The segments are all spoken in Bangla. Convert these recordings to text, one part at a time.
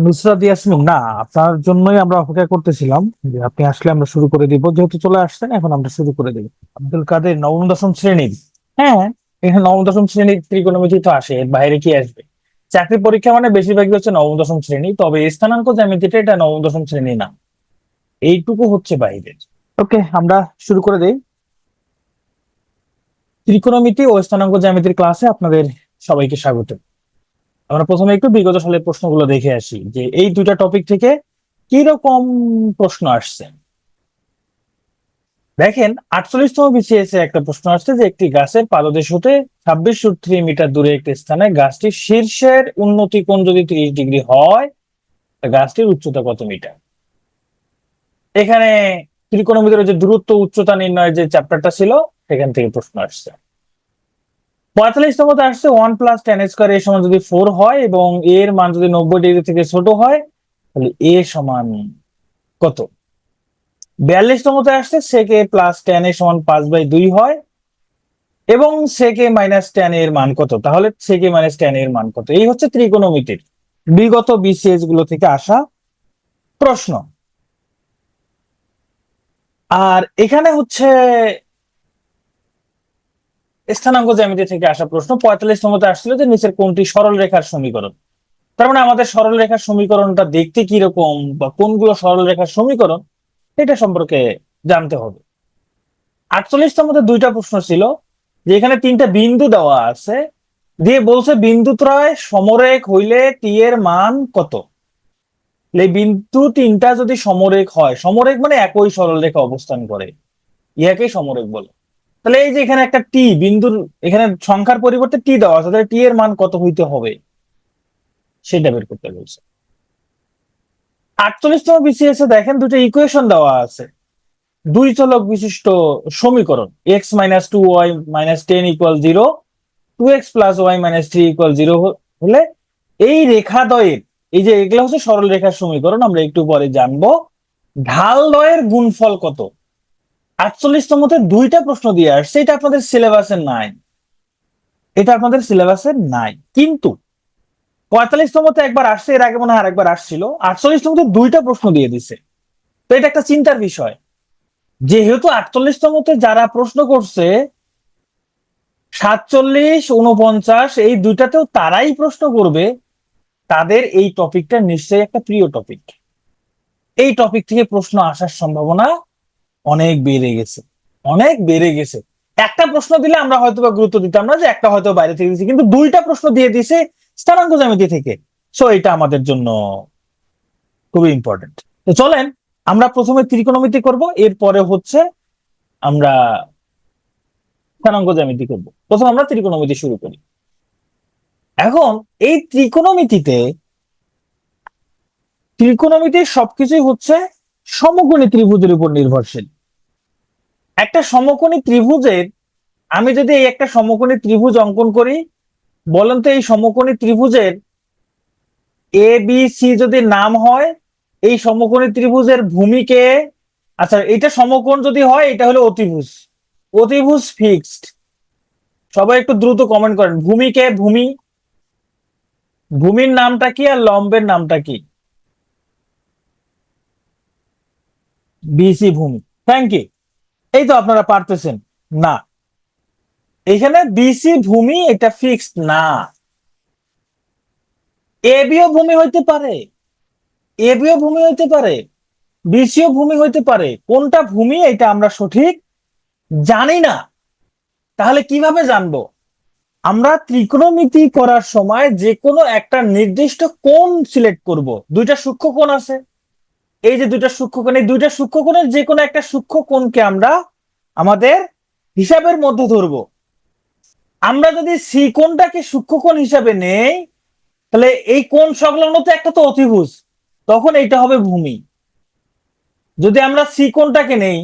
নুসরাত ইয়াসমিন, না আপনার জন্যই আমরা অপেক্ষা করতেছিলাম যে আপনি আসলে আমরা শুরু করে দিব। যেহেতু চলে আসছেন, এখন আমরা শুরু করে দিব। আব্দুল কাদের নবম দশম শ্রেণীর? হ্যাঁ, এখানে নবম দশম শ্রেণীর ত্রিকোণমিতি তো আসে, এর বাইরে কি আসবে? চাকরি পরীক্ষা মানে বেশিরভাগই হচ্ছে নবম দশম শ্রেণী, তবে স্থানাঙ্ক জ্যামিতিটা এটা নবম দশম শ্রেণী না, এইটুকু হচ্ছে বাইরের। ওকে, আমরা শুরু করে দেই। ত্রিকোণমিতি ও স্থানাঙ্ক জ্যামিতির ক্লাসে আপনাদের সবাইকে স্বাগত। আমরা প্রথমে একটু বিগত সালের প্রশ্নগুলো দেখে আসি যে এই দুইটা টপিক থেকে কি রকম প্রশ্ন আসছে। দেখেন, 48তম বিসিএস এ একটা প্রশ্ন আসছে যে একটি গাছের পাদদেশ হতে 26 মিটার দূরে একটি স্থানে গাছটির শীর্ষের উন্নতি কোণ যদি 30 ডিগ্রি হয়, তা গাছটির উচ্চতা কত মিটার? এখানে ত্রিকোণমিতির যে দূরত্ব উচ্চতা নির্ণয়ের যে চ্যাপ্টারটা ছিল, সেখান থেকে প্রশ্ন আসছে। 45তমতে আসছে 1 + tan² এর সমান যদি 4 হয় এবং এর মান যদি 90 ডিগ্রি থেকে ছোট হয়, তাহলে এ সমান কত? 42তমতে আসছে সেকে প্লাস ট্যান এর সমান 5/2 হয় এবং সেকে মাইনাস ট্যান এর মান কত? তাহলে সেকে মাইনাস ট্যান এর মান কত? এই হচ্ছে ত্রিকোণমিতির বিগত বিসিএস গুলো থেকে আসা প্রশ্ন। আর এখানে হচ্ছে স্থানাঙ্ক জ্যামিতি থেকে আসা প্রশ্ন। 45তমতে আসছিল যে নিচের কোনটি সরল রেখার সমীকরণ। তার মানে আমাদের সরল রেখার সমীকরণটা দেখতে কিরকম বা কোনগুলো সরল রেখার সমীকরণ, এটা সম্পর্কে জানতে হবে। 48তমতে দুইটা প্রশ্ন ছিল, যে এখানে তিনটা বিন্দু দেওয়া আছে, দিয়ে বলছে বিন্দুত্রয় সমরেখ হইলে টি এর মান কত? এই বিন্দু তিনটা যদি সমরেখ হয়, সমরেখ মানে একই সরল রেখা অবস্থান করে, ইহাকেই সমরেখ বলে। তাহলে এই যে এখানে একটা টি বিন্দুর, এখানে সংখ্যার পরিবর্তে টি দেওয়া আছে, তাহলে টি এর মান কত হইতে হবে সেটা বের করতে বলছে। 48তম বিসিএস এ দেখেন দুটো ইকুয়েশন দেওয়া আছে, দুই চলক বিশিষ্ট সমীকরণ, x - 2y - 10 = 0, 2x + y - 3 = 0 হলে এই রেখাদ্বয়ের, এই যে এগুলো হচ্ছে সরল রেখার সমীকরণ, আমরা একটু পরে জানবো, ঢাল দ্বয়ের গুণফল কত? 48তমতে দুইটা প্রশ্ন দিয়ে আসছে, এটা আপনাদের সিলেবাসে নাই, এটা আপনাদের সিলেবাসে নাই। কিন্তু 45তমতে একবার আসছে, এর আগে মনে হয় আরেকবার আসছিল। 48তমতে দুইটা প্রশ্ন দিয়ে দিছে, তো এটা একটা চিন্তার বিষয়। যেহেতু 48তমতে যারা প্রশ্ন করছে 47, 49, এই দুইটাতেও তারাই প্রশ্ন করবে, তাদের এই টপিকটা নিশ্চয়ই একটা প্রিয় টপিক। এই টপিক থেকে প্রশ্ন আসার সম্ভাবনা অনেক বেড়ে গেছে, অনেক বেড়ে গেছে। একটা প্রশ্ন দিলে আমরা হয়তো বা গুরুত্ব দিতাম না, যে একটা হয়তো বাইরে থেকে দিচ্ছে, কিন্তু দুইটা প্রশ্ন দিয়ে দিছে স্থানাঙ্ক জ্যামিতি থেকে। সো এটা আমাদের জন্য খুবই ইম্পর্টেন্ট। তো চলেন আমরা প্রথমে ত্রিকোণমিতি করব, এরপরে হচ্ছে আমরা স্থানাঙ্ক জ্যামিতি করব। প্রথমে আমরা ত্রিকোণমিতি শুরু করি। এখন এই ত্রিকোণমিতির সবকিছুই হচ্ছে সমকোণী ত্রিভুজের উপর নির্ভরশীল। একটা সমকোণী ত্রিভুজের, আমি যদি এই একটা সমকোণী ত্রিভুজ অঙ্কন করি, বলেন তো এই সমকোণী ত্রিভুজের এ বি সি যদি নাম হয়, এই সমকোণী ত্রিভুজের ভূমিকে, আচ্ছা এটা সমকোণ যদি হয়, এটা হলো অতিভুজ, অতিভুজ ফিক্সড। সবাই একটু দ্রুত কমেন্ট করেন, ভূমিকে, ভূমি, ভূমির নামটা কি আর লম্বের নামটা কি? বিসি ভূমি, থ্যাংক ইউ। এই তো আপনারা পারতেছেন। না, এখানে বিসি ভূমি এটা ফিক্সড না, এবিও ভূমি হইতে পারে, এবিও ভূমি হইতে পারে, বিসিও ভূমি হইতে পারে। কোনটা ভূমি এটা আমরা সঠিক জানি না। তাহলে কিভাবে জানবো? আমরা ত্রিকোণমিতি করার সময় যে কোনো একটা নির্দিষ্ট কোণ সিলেক্ট করব। দুইটা সূক্ষ্ম কোণ আছে, এই যে দুইটা সূক্ষ্ম কোণ, এই দুইটা সূক্ষ্ম কোণের যে কোনো একটা সূক্ষ্ম কোণকে আমরা আমাদের হিসাবের মধ্যে ধরবো। আমরা যদি সি কোণটাকে সূক্ষ্ম কোণ হিসাবে নেই, তাহলে এই কোণ সংলগ্ন তো একটা তো অতিভুজ, তখন এইটা হবে ভূমি। যদি আমরা সি কোণটাকে নেই,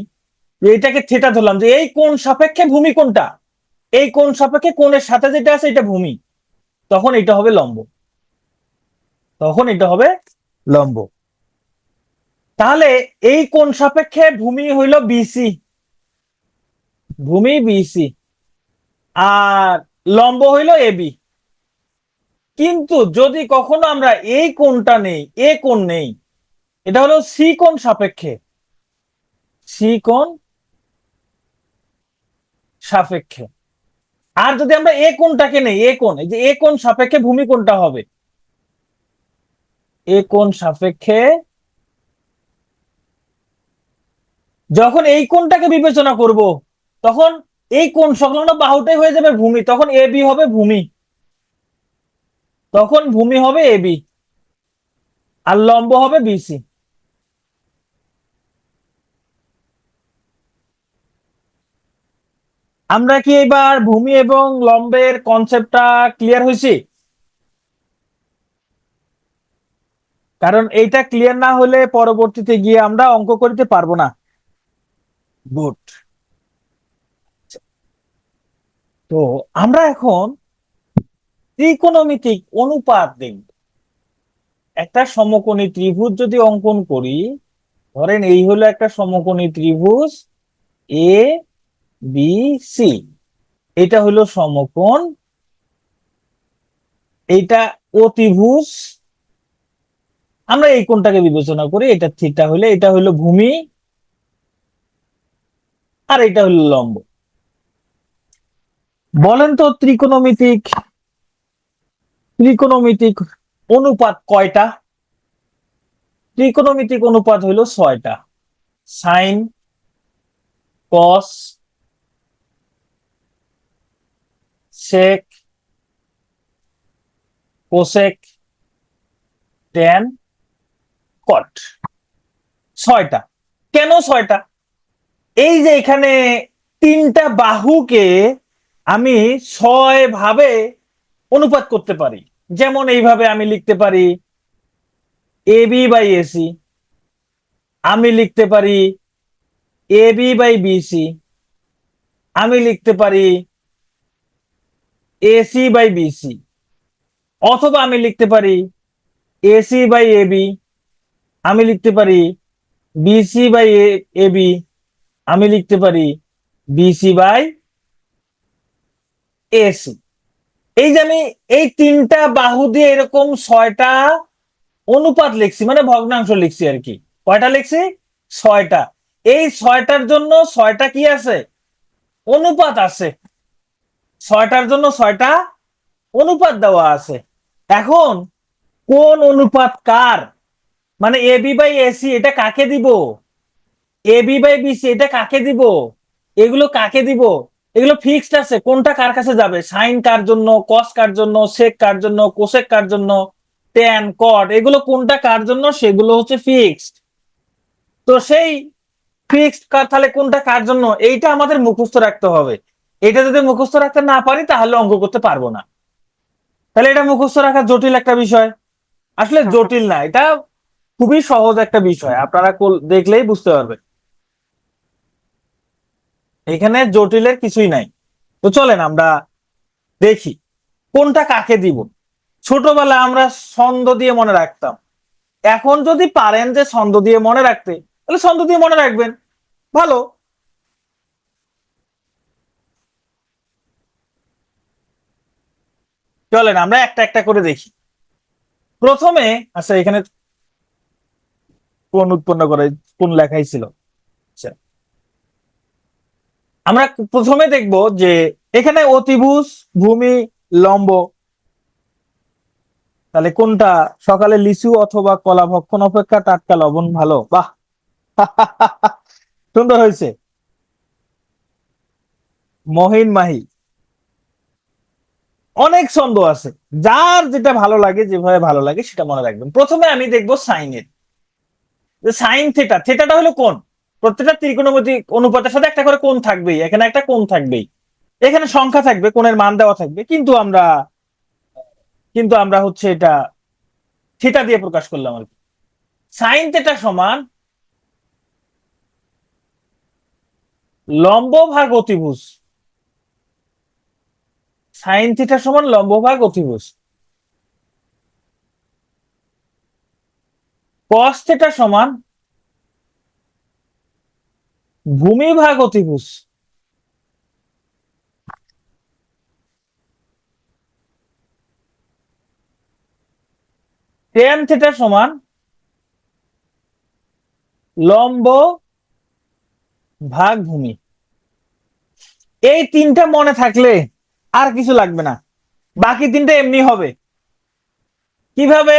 এইটাকে থেটা ধরলাম, যে এই কোণ সাপেক্ষে ভূমি কোনটা, এই কোণ সাপেক্ষে কোণের সাথে যেটা আছে এটা ভূমি, তখন এটা হবে লম্ব, তখন এটা হবে লম্ব। তাহলে এই কোণ সাপেক্ষে ভূমি হইল বিসি, ভূমি বিসি, আর লম্ব হইল এবি। কিন্তু যদি কখনো আমরা এই কোণটা নেই, এ কোণ নেই, এটা হলো সি কোণ সাপেক্ষে, সি কোণ সাপেক্ষে। আর যদি আমরা এ কোণটাকে নেই, এ কোণ, এই যে এ কোণ সাপেক্ষে ভূমি কোণটা হবে, এ কোণ সাপেক্ষে যখন এই কোণটাকে বিবেচনা করব, তখন এই কোণ সংলগ্ন বাহুটাই হয়ে যাবে ভূমি, তখন এ বি হবে ভূমি, তখন ভূমি হবে এ বি, আর লম্ব হবে বিসি। আমরা কি এবার ভূমি এবং লম্বের কনসেপ্টটা ক্লিয়ার হয়েছি? কারণ এইটা ক্লিয়ার না হলে পরবর্তীতে গিয়ে আমরা অঙ্ক করতে পারবো না। গুড। তো আমরা এখন ত্রিকোণমিতিক অনুপাত দেখব। একটা সমকোণী ত্রিভুজ যদি অঙ্কন করি, ধরেন এই হলো একটা সমকোণী ত্রিভুজ এ বি সি, এটা হলো সমকোণ, এইটা অতিভুজ, আমরা এই কোণটাকে বিবেচনা করি, এটা থিটা হলে এটা হলো ভূমি, আর এটা হলো লম্ব। বলেন তো ত্রিকোণমিতিক ত্রিকোণমিতিক অনুপাত কয়টা? ত্রিকোণমিতিক অনুপাত হলো 6টা। সাইন, কস, সেক, কোসেক, ট্যান, কট। 6টা। কেন 6টা? এই যে এখানে তিনটা বাহুকে আমি 6 ভাবে অনুপাত করতে পারি। যেমন এইভাবে আমি লিখতে পারি এ বি বাই এসি, আমি লিখতে পারি এ বি বাই বিসি, আমি লিখতে পারি এসি বাই বিসি, অথবা আমি লিখতে পারি এসি বাই এবি, আমি লিখতে পারি বিসি বাই এবি, আমি লিখতে পারি বিসি বাই এসি। এই যে আমি এই তিনটা বাহু দিয়ে এরকম 6টা অনুপাত লিখছি, মানে ভগ্নাংশ লিখছি আর কি। কয়টা লিখছি? 6টা। এই 6টার জন্য 6টা কি আছে? অনুপাত আছে। 6টার জন্য 6টা অনুপাত দেওয়া আছে। এখন কোন অনুপাত কার, মানে এ বি বাই এসি এটা কাকে দিব, এ বি বাই বিসি এটা কাকে দিব, এগুলো কাকে দিব? এগুলো ফিক্সড আছে, কোনটা কার কাছে যাবে, সাইন কার জন্য, কস কার জন্য, সেক কার জন্য, কোসেক কার জন্য, ট্যান, কট, এগুলো কোনটা কার জন্য, সেগুলো হচ্ছে ফিক্সড। তো সেই ফিক্সড কার তাহলে কোনটা কার জন্য, এইটা আমাদের মুখস্থ রাখতে হবে। এটা যদি মুখস্থ রাখতে না পারি তাহলে অঙ্ক করতে পারবো না। তাহলে এটা মুখস্থ রাখা জটিল একটা বিষয়? আসলে জটিল না, এটা খুবই সহজ একটা বিষয়, আপনারা দেখলেই বুঝতে পারবেন। এখানে জটিলের কিছুই নাই। তো চলেন আমরা দেখি কোনটা কাকে দিব। ছোটবেলায় আমরা ছন্দ দিয়ে মনে রাখতাম, এখন যদি পারেন যে ছন্দ দিয়ে মনে রাখতে, তাহলে ছন্দ দিয়ে মনে রাখবেন, ভালো। চলেন আমরা একটা একটা করে দেখি। প্রথমে, আচ্ছা এখানে কোন উৎপন্ন করে, কোন লেখাই ছিল। আচ্ছা, আমরা প্রথমে দেখব যে এখানে অতিভুজ, ভূমি, লম্ব, তাহলে কোনটা? সকালে লিচু অথবা কলা ভক্ষণ অপেক্ষা টাটকা লবণ ভালো। বাহ! সুন্দর হয়েছে। মহিন মাহি। অনেক ছন্দ আছে, যার যেটা ভালো লাগে, যেভাবে ভালো লাগে সেটা মনে রাখবেন। প্রথমে আমি দেখবো সাইনের, সাইন থিটা। থিটাটা হলো কোণ। প্রত্যেকটা ত্রিকোণমিতিক অনুপাতের সাথে একটা করে কোণ থাকবেই, এখানে একটা কোণ থাকবেই, এখানে সংখ্যা থাকবে, কোণের মান দেওয়া থাকবে, কিন্তু আমরা হচ্ছে এটা থিটা দিয়ে প্রকাশ করলাম আর কি। সাইন থিটা সমান লম্ব ভাগ অতিভুজ। সাইন থিটা সমান লম্ব ভাগ অতিভুজ। কস থিটা সমান ভূমি ভাগ অতিভুজ। টেন থিটা সমান লম্ব ভাগ ভূমি। এই তিনটা মনে থাকলে আর কিছু লাগবে না, বাকি তিনটা এমনি হবে। কিভাবে?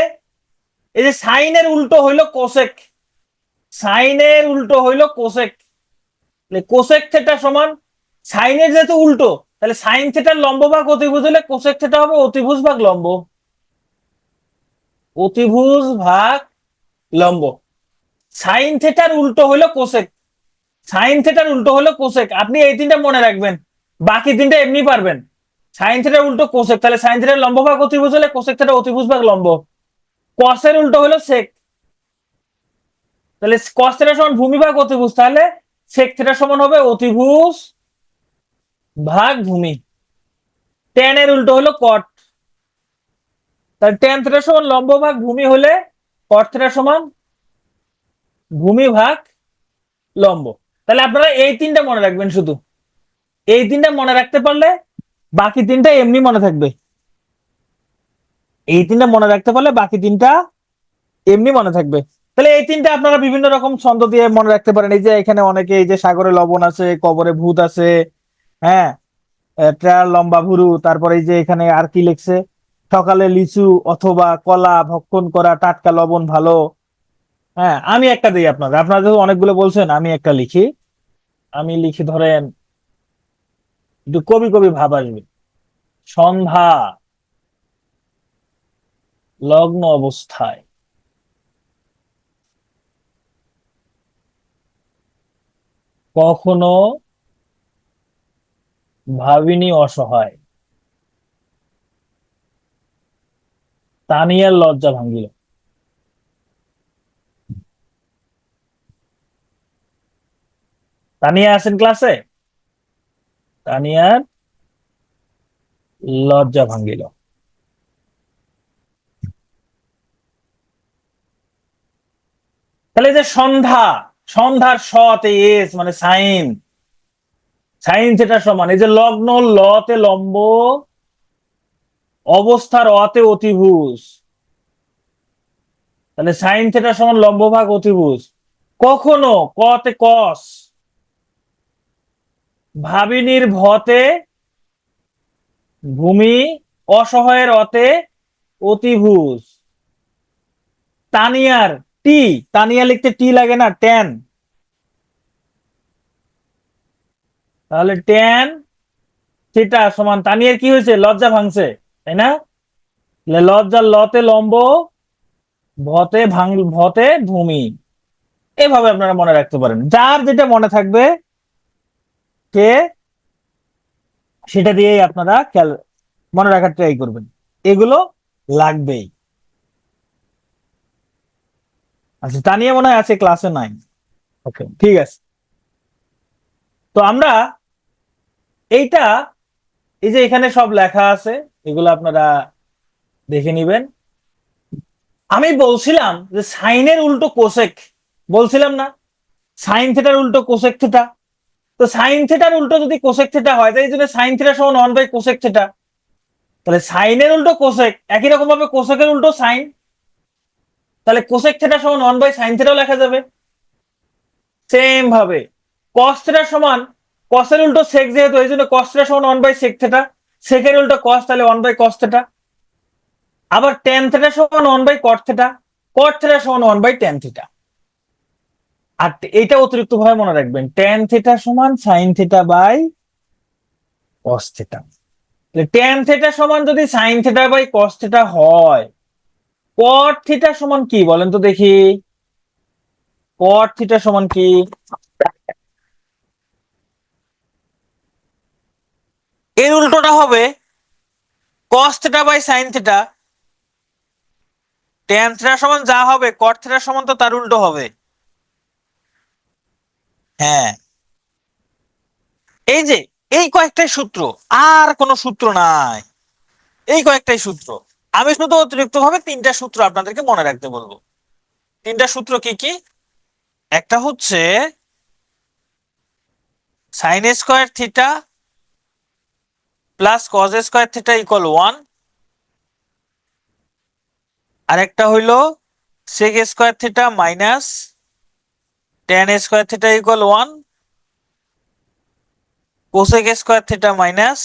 এই যে সাইনের উল্টো হইলো কোসেক, সাইনের উল্টো হইলো কোসেক, কোসেক থিটা সমান সাইনের যেহেতু উল্টো, তাহলে সাইন থিটার লম্ব ভাগ অতিভুজ হলে কোসেক থিটা হবে অতিভুজ ভাগ লম্ব, অতিভুজ ভাগ লম্ব। সাইন থিটার উল্টো হইলো কোসেক, সাইন থিটার উল্টো হলো কোসেক। আপনি এই তিনটা মনে রাখবেন, বাকি তিনটা এমনি পারবেন। সাইন থিটার উল্টো কোসেক, তাহলে সাইন থিটার লম্ব ভাগ অতিভুজ হলে কোসেক থিটা অতিভুজ ভাগ লম্ব। কসের উল্টো হলো সেক, তাহলে কস থিটা সমান ভূমি ভাগ অতিভুজ, তাহলে সেক থিটা সমান হবে অতিভুজ ভাগ ভূমি। ট্যান এর উল্টো হলো কট, তাহলে ট্যান থিটা সমান লম্ব ভাগ ভূমি হলে কট থিটা সমান ভূমি ভাগ লম্ব। তাহলে আপনারা এই তিনটা মনে রাখবেন, শুধু এই তিনটা মনে রাখতে পারলে বাকি তিনটা এমনি মনে থাকবে। এই তিনটা মনে রাখতে পারলে বাকি তিনটা এমনি মনে থাকবে। তাহলে এই তিনটা আপনারা বিভিন্ন রকম ছন্দ দিয়ে মনে রাখতে পারেন। এই যে এখানে অনেকে এই যে সাগরে লবণ আছে, কবরে ভূত আছে, হ্যাঁ, ট্রায়ার লম্বা ভুরু, তারপরে এই যে এখানে আর কি লিখছে, সকালে লিচু অথবা কলা ভক্ষণ করা টাটকা লবণ ভালো। হ্যাঁ, আমি একটা দিই আপনাদের, আপনারা যেহেতু অনেকগুলো বলছেন আমি একটা লিখি। আমি লিখি ধরেন, একটু কবি কবি ভাব আসবে। সন্ধ্যা লগ্ন অবস্থায় কখনো ভাবিনি অসহায়, তানিয়ার লজ্জা ভাঙ্গিল। তানিয়া আছেন ক্লাসে? তানিয়ার লজ্জা ভাঙ্গিল। তাহলে এই যে সন্ধ্যা, সন্ধ্যার সতে এস মানে সাইন, সাইন যেটা সমান এই যে লগ্ন লতে লম্ব, অবস্থার অতে অতিভুজ, তাহলে সাইন থিটা সমান লম্ব ভাগ অতিভুজ। কখনো কতে কস, ভাবিনীর ভতে ভূমি, অসহায়ের অতে অতিভুজ, তানিয়ার টি, তানিয়া লিখতে টি লাগে না, ট্যান, তাহলে ট্যান থিটা সমান তানিয়ার কি হয়েছে, লজ্জা ভাঙছে, তাই না? লজ্জার লতে লম্ব, ভতে ভতে ভূমি। এভাবে আপনারা মনে রাখতে পারেন, যার যেটা মনে থাকবে সে সেটা দিয়েই আপনারা খেয়াল মনে রাখার ট্রাই করবেন। এগুলো লাগবেই। আচ্ছা, তা নিয়ে মনে হয় আছে ক্লাসে 9। ওকে, ঠিক আছে। তো আমরা এইটা, এই যে এখানে সব লেখা আছে, এগুলো আপনারা দেখে নিবেন। আমি বলছিলাম যে সাইনের উল্টো কোসেক, বলছিলাম না, সাইন থিটার উল্টো কোসেক থিটা। তো সাইন থিটার উল্টো যদি কোসেক থিটা হয়, তাই এই জন্য সাইন থিটা সমান 1/কোসেক থিটা। তাহলে সাইনের উল্টো কোসেক, একই রকম ভাবে কোসেকের উল্টো সাইন, তাহলে কোসেক থিটা সমান 1/সাইন থিটাও লেখা যাবে। সেম ভাবে কস থিটা সমান, কসের উল্টো সেক যেহেতু, এই জন্য কস থিটা সমান 1/সেক থিটা, সেকের উল্টো কস, তাহলে 1/কস থিটা। আবার টেন থিটা সমান 1/কট থিটা, কট থিটা সমান 1/টেন থিটা। আর এইটা অতিরিক্ত ভাবে মনে রাখবেন, টেন থিটা সমান sine theta by cos theta. Tan theta সমান যদি sine theta by cos theta হয়, কট থিটা সমান কি বলেন তো দেখি? কট থিটা সমান কি? এর উল্টোটা হবে cos theta by sine theta. Tan theta সমান যা হবে, কট থিটা সমান তো তার উল্টো হবে। হ্যাঁ, এই যে এই কয়েকটাই সূত্র, আর কোনো সূত্র নাই, এই কয়েকটাই সূত্র। আমি শুধু অতিরিক্ত ভাবে তিনটা সূত্র আপনাদেরকে মনে রাখতে বলবো। তিনটা সূত্র কি কি? একটা হচ্ছে sine square theta plus cos square theta equal 1। আর একটা হইল sec square theta minus tan square theta equal 1, cosec square theta minus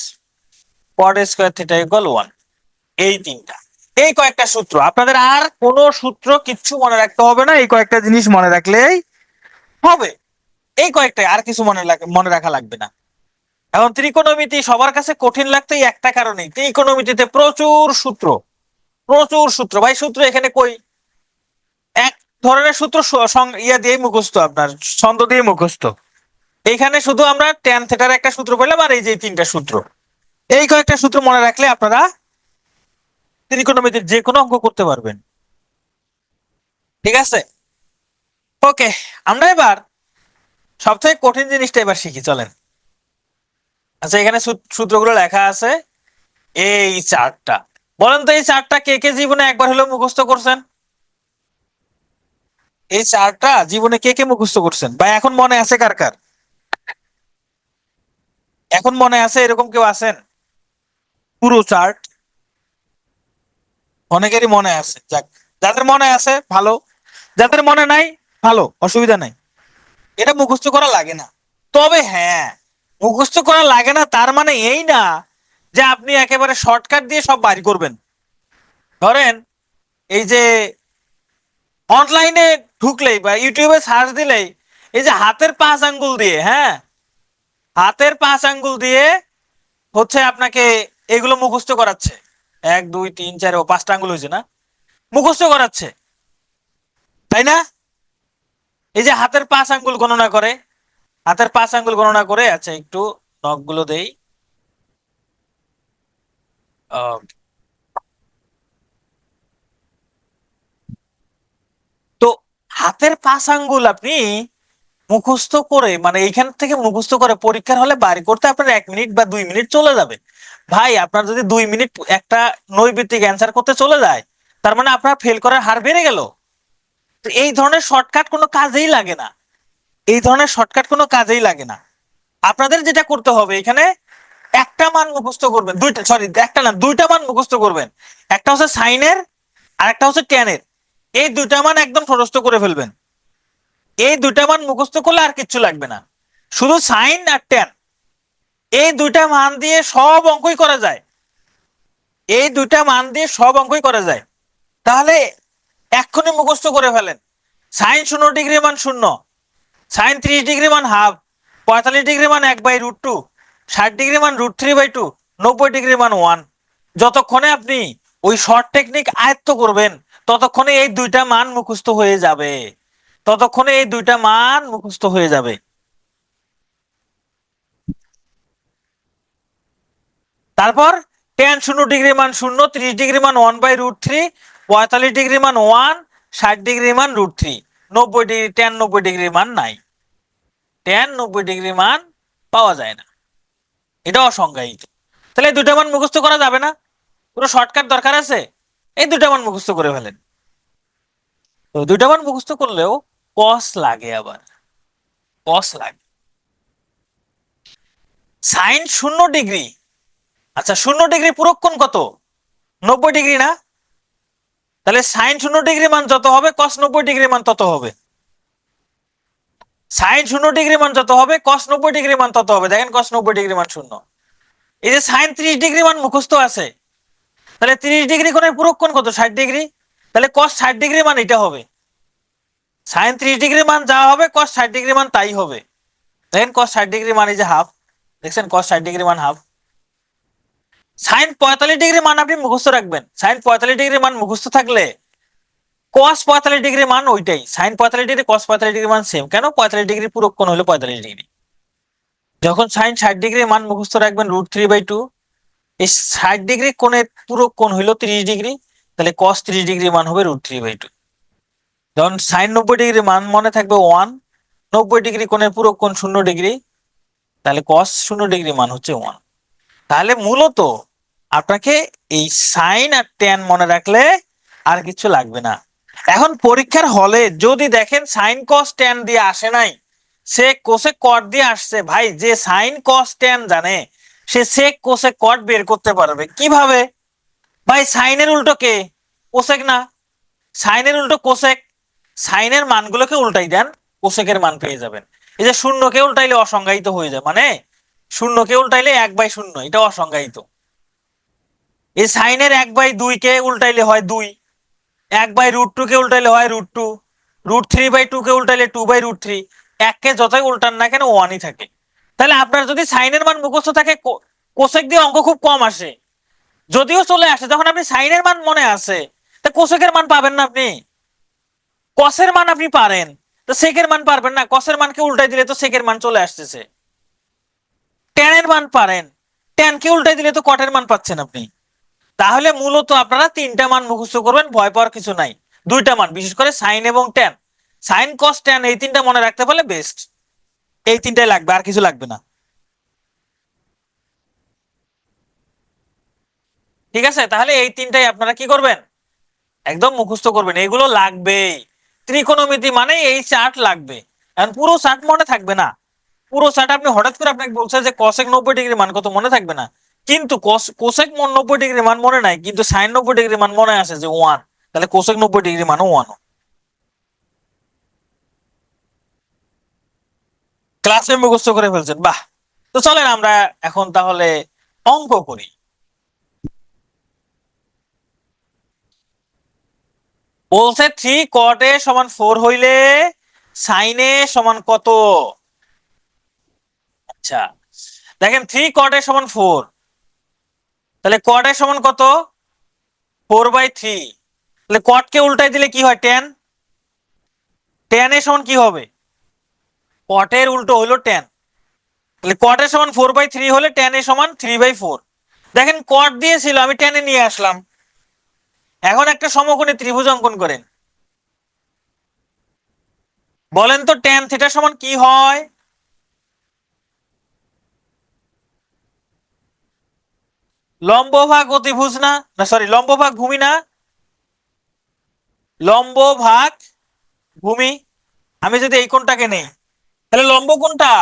cot square theta equal 1। এই তিনটা, এই কয়েকটা সূত্র, আপনাদের আর কোনো সূত্র কিচ্ছু মনে রাখতে হবে না, এই কয়েকটা জিনিস মনে রাখলেই হবে। এই কয়েকটা, আর কিছু মনে রাখা লাগবে না। এখন ত্রিকোণমিতি সবার কাছে কঠিন লাগতে এই একটা কারণেই, ত্রিকোণমিতিতে প্রচুর সূত্র, প্রচুর সূত্র। ভাই সূত্র এখানে কই, এক ধরনের সূত্র ইয়া দিয়ে মুখস্থ, আপনার ছন্দ দিয়ে মুখস্থ। এইখানে শুধু আমরা ট্যান থিটার একটা সূত্র পেলাম, আর এই যে তিনটা সূত্র, এই কয়েকটা সূত্র মনে রাখলে আপনারা ত্রিকোণমিতির যে কোনো অঙ্ক করতে পারবেন। ঠিক আছে, ওকে। আমরা এবার সবথেকে কঠিন জিনিসটা এবার শিখি, চলেন। আচ্ছা, এখানে সূত্রগুলো লেখা আছে, এই চারটা। বলেন তো এই চারটা কে কে জীবনে একবার হলেও মুখস্থ করছেন? এই চারটা জীবনে কে কে মুখস্থ করছেন? বা এখন মনে আছে কার কার? এখন মনে আছে এরকম কেউ আছেন? পুরো চার্ট অনেকেরই মনে আছে, যাক, যাদের মনে আছে ভালো, যাদের মনে নাই ভালো, অসুবিধা নাই। এটা মুখস্থ করা লাগে না। তবে হ্যাঁ, মুখস্থ করা লাগে না তার মানে এই না যে আপনি একেবারে শর্টকাট দিয়ে সব বাড়ি করবেন। ধরেন এই যে অনলাইনে ঢুকলেই বা ইউটিউবে সার্চ দিলেই এই যে হাতের 5 আঙ্গুল দিয়ে, হ্যাঁ, হাতের 5 আঙ্গুল দিয়ে হচ্ছে আপনাকে এগুলো মুখস্থ করাচ্ছে। 1 2 3 4, ও 5টা আঙ্গুল হয়েছে না, মুখস্থ করাচ্ছে, তাই না? এই যে হাতের 5 আঙ্গুল গণনা করে, হাতের 5 আঙ্গুল গণনা করে, আচ্ছা একটু নখগুলো দেই। আহ, তো হাতের 5 আঙ্গুল আপনি মুখস্থ করে, মানে এইখান থেকে মুখস্থ করে পরীক্ষার হলে বাড়ি করতে আপনার 1 মিনিট বা 2 মিনিট চলে যাবে। ভাই আপনার যদি 2 মিনিট একটা নৈবেদিক অ্যান্সার করতে চলে যায়, তার মানে আপনার ফেল করার হার বেড়ে গেল। তো এই ধরনের শর্টকাট কোনো কাজেই লাগে না, এই ধরনের শর্টকাট কোনো কাজেই লাগে না। আপনাদের যেটা করতে হবে এখানে, একটা মান মুখস্থ করবেন, দুইটা, সরি একটা না, দুইটা মান মুখস্থ করবেন। একটা হচ্ছে সাইনের আর একটা হচ্ছে ট্যানের। এই দুইটা মান একদম মুখস্থ করে ফেলবেন। এই দুইটা মান মুখস্থ করলে আর কিচ্ছু লাগবে না, শুধু সাইন আর ট্যান, এই দুইটা মান দিয়ে সব অঙ্কই করা যায়, এই দুইটা মান দিয়ে সব অঙ্কই করা যায়। তাহলে এক্ষুনি মুখস্থ করে ফেলেন। সাইন 0 ডিগ্রি মান 0, সাইন 30 ডিগ্রি মান হাফ, 45 ডিগ্রি মান 1/√2, 60 ডিগ্রি মান √3/2, 90 ডিগ্রি মান 1। যতক্ষণে আপনি ওই শর্ট টেকনিক আয়ত্ত করবেন ততক্ষণে এই দুইটা মান মুখস্থ হয়ে যাবে, ততক্ষণে এই দুইটা মান মুখস্থ হয়ে যাবে। তারপর tan 0 ডিগ্রি মান 0, 30 ডিগ্রি মান 1/√3, 45 ডিগ্রি মান 1, 60 ডিগ্রি মান √3, 90 ডিগ্রি, tan 90 ডিগ্রি মান নাই, tan 90 ডিগ্রি মান পাওয়া যায় না, এটা অসংজ্ঞায়িত। তাহলে এই দুটা মান মুখস্থ করা যাবে না, পুরো শর্টকাট দরকার আছে, এই দুটা মান মুখস্থ করে ফেলেন। তো দুইটা মান মুখস্থ করলেও কস লাগে, আবার কস লাগে। সাইন 0 ডিগ্রি, আচ্ছা 0 ডিগ্রি পূরক কোণ কত? 90 ডিগ্রি না? তাহলে সাইন 0 ডিগ্রি মান যত হবে কস 90 ডিগ্রি মান তত হবে, সাইন 0 ডিগ্রি মান যত হবে কস 90 ডিগ্রি মান তত হবে। দেখেন কস 90 ডিগ্রি মান 0। এই যে সাইন 30 ডিগ্রি মান মুখস্থ আছে, তাহলে 30 ডিগ্রি কোণের পূরক কোণ কত? 60 ডিগ্রি, তাহলে কস 60 ডিগ্রি মান এটা হবে। সাইন 30 ডিগ্রি মান যা হবে কস 60 ডিগ্রি মান তাই হবে। দেখেন কস 60 ডিগ্রি মান এই যে হাফ, দেখছেন কস 60 ডিগ্রি মান হাফ। সাইন 45 ডিগ্রি মান আপনি মুখস্থ রাখবেন, সাইন 45 ডিগ্রি মান মুখস্থ থাকলে কস 45 ডিগ্রি মান ওইটাই, সাইন 45 ডিগ্রি কস 45 ডিগ্রি মান সেম। কেন? 45 ডিগ্রি পূরক কোণ হলো 45 ডিগ্রি। যখন সাইন 60 ডিগ্রি মান মুখস্থ রাখবেন √3/2, এই 60 ডিগ্রি কোণের পূরক কোণ হলো 30 ডিগ্রি, তাহলে কস 30 ডিগ্রি মান হবে √3/2। যখন সাইন 90 ডিগ্রি মান মনে থাকবে 1, 90 ডিগ্রি কোণের পূরক কোণ 0 ডিগ্রি, তাহলে কস 0 ডিগ্রি মান হচ্ছে 1। তাহলে মূলত আপনাকে এই সাইন আর ট্যান মনে রাখলে আর কিছু লাগবে না। এখন পরীক্ষার হলে যদি দেখেন সাইন কস ট্যান দিয়ে আসে নাই, সে কোসেক কট দিয়ে আসছে, ভাই যে সাইন কস ট্যান জানে সে সেক কোসেক কট বের করতে পারবে কিভাবে? ভাই সাইনের উল্টো কে? কোসেক না? সাইনের উল্টো কোসেক, সাইনের মানগুলোকে উল্টাই দেন, কোসেকের মান পেয়ে যাবেন। এই যে শূন্যকে উল্টাইলে অসংজ্ঞায়িত হয়ে যায়, মানে শূন্যকে উল্টাইলে 1/0, এটা অসংজ্ঞায়িত। এই সাইনের 1/2 কে উল্টাইলে হয় 2, 1/√2 কে উল্টাইলে হয় √2, √3/2 কে উল্টাইলে 2/√3। এককে যতই উল্টান না কেন ওয়ানই থাকে। তাহলে আপনার যদি সাইনের মান মুখস্থ থাকে, কোসেক দিয়ে অঙ্ক খুব কম আসে, যদিও চলে আসে। যখন আপনি সাইনের মান মনে আছে, তা কোসেকের মান পাবেন না আপনি। কসের মান আপনি পারেন, তো সেকের মান পারবেন না। কসের মানকে উল্টাই দিলে তো সেকের মান চলে আসতেছে। ট্যানের মান পারেন, ট্যানকে উল্টাই দিলে তো কটের মান পাচ্ছেন আপনি। তাহলে মূলত আপনারা 3টা মান মুখস্থ করবেন, ভয় পাওয়ার কিছু নাই। 2টা মান, বিশেষ করে সাইন এবং ট্যান, সাইন কস ট্যান, এই 3টা মনে রাখতে পারলে বেস্ট। এই 3টাই লাগবে, আর কিছু লাগবে না। ঠিক আছে, তাহলে এই 3টাই আপনারা কি করবেন, একদম মুখস্থ করবেন, এগুলো লাগবেই। ত্রিকোণমিতি মানে এই চার্ট লাগবে। এখন পুরো চার্ট মনে থাকবে না, পুরো চার্ট আপনি হঠাৎ করে আপনাকে বলছে যে কসেক 90 ডিগ্রি মান কত, মনে থাকবে না। কিন্তু কোসেক 90 ডিগ্রি মান মনে নাই, কিন্তু সাইন 90 ডিগ্রি মান মনে আছে যে 1, তাহলে কোসেক 90 ডিগ্রি মানও 1। ক্লাসে মুখস্থ করে ফেলছেন, বাহ। তো চলেন আমরা এখন তাহলে অঙ্ক করি। বলছে 3 cot A = 4 হইলে sin A সমান কত? আচ্ছা, দেখেন 3 cot A = 4, তাহলে cot A সমান কত? 4/3। তাহলে cot কে উল্টাই দিলে কি হয়? tan। tan A সমান কি হবে? cot এর উল্টো হলো tan। তাহলে cot A সমান 4/3 হলে tan A সমান 3/4। দেখেন cot দিয়েছিল, আমি tan A নিয়ে আসলাম। এখন একটা সমকোণী ত্রিভুজ অঙ্কন করেন। বলেন তো tan থিটা সমান কি হয়? লম্ব ভাগ অতিভুজ না, না সরি, লম্ব ভাগ ভূমি না, লম্ব ভাগ ভূমি। আমি যদি এই কোণটাকে নেই, তাহলে লম্ব কোনটা?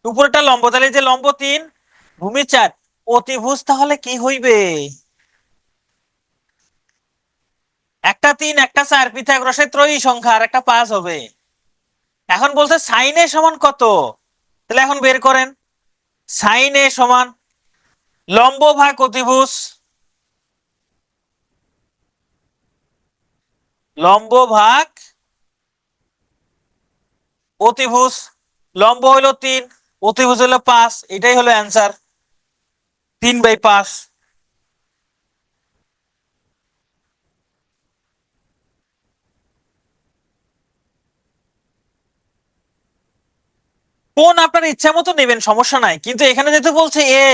উপরেরটা লম্ব, তাহলে এই যে লম্ব 3, ভূমি 4, অতিভুজ তাহলে কি হইবে? একটা 3 একটা 4, পিথাগোরাসের ত্রয়ী সংখ্যা, আর একটা 5 হবে। এখন বলছে সাইন এ সমান কত, তাহলে এখন বের করেন। সাইন এ সমান লম্ব ভাগ অতিভুজ, লম্ব ভাগ অতিভুজ। লম্ব হলো 3, অতিভুজ হলো 5, এটাই হলো অ্যান্সার, 3/5। কোন আপনার ইচ্ছা মতো নেবেন, সমস্যা নাই, কিন্তু এখানে যেহেতু বলছে এ,